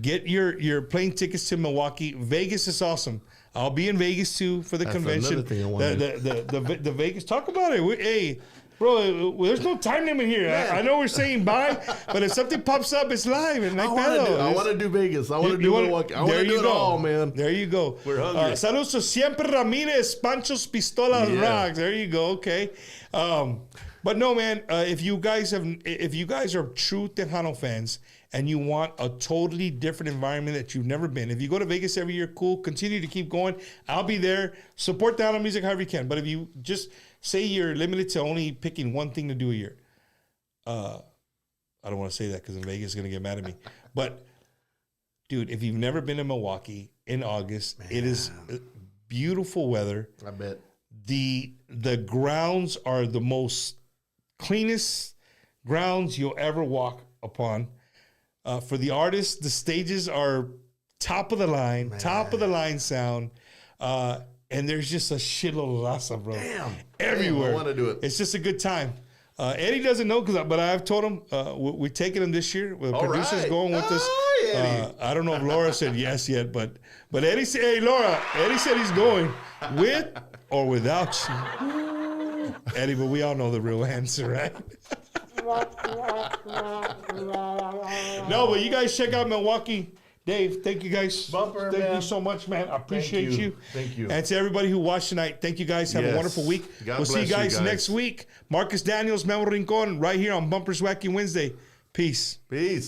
get your plane tickets to Milwaukee. Vegas is awesome. I'll be in Vegas too for the convention. Another thing I wanted. The Vegas. Talk about it. Hey, bro, there's no time limit here. I know we're saying bye, but if something pops up, it's live. And I want to do Vegas. I want to do Milwaukee. I want to do it all, man. There you go. We're hungry. Saludos to Siempre Ramirez, Pancho's Pistolas Rock. There you go. Okay. But no, man. If you guys are true Tejano fans, and you want a totally different environment that you've never been. If you go to Vegas every year, cool. Continue to keep going. I'll be there. Support Tejano music however you can. But if you just say you're limited to only picking one thing to do a year, I don't want to say that because in Vegas is going to get mad at me. But, dude, if you've never been to Milwaukee in August, it is beautiful weather. I bet. The grounds are the most cleanest grounds you'll ever walk upon. For the artists, the stages are top of the line sound. And there's just a shitload of raza, bro. Damn. Everywhere. I want to do it. It's just a good time. Eddie doesn't know, but I've told him we're taking him this year. The producer's going with us. Eddie. I don't know if Laura said yes yet, but Eddie said, hey, Laura, Eddie said he's going with or without you. Eddie, but we all know the real answer, right? No, but you guys check out Milwaukee. Dave, thank you guys. Bumper, thank man. you so much, man. I appreciate you. Thank you. And to everybody who watched tonight, thank you guys. Have a Yes. wonderful week. God We'll see you bless you guys guys. next week. Marcus Daniels, Memo Rincon, right here on Bumpers Wacky Wednesday. Peace. Peace.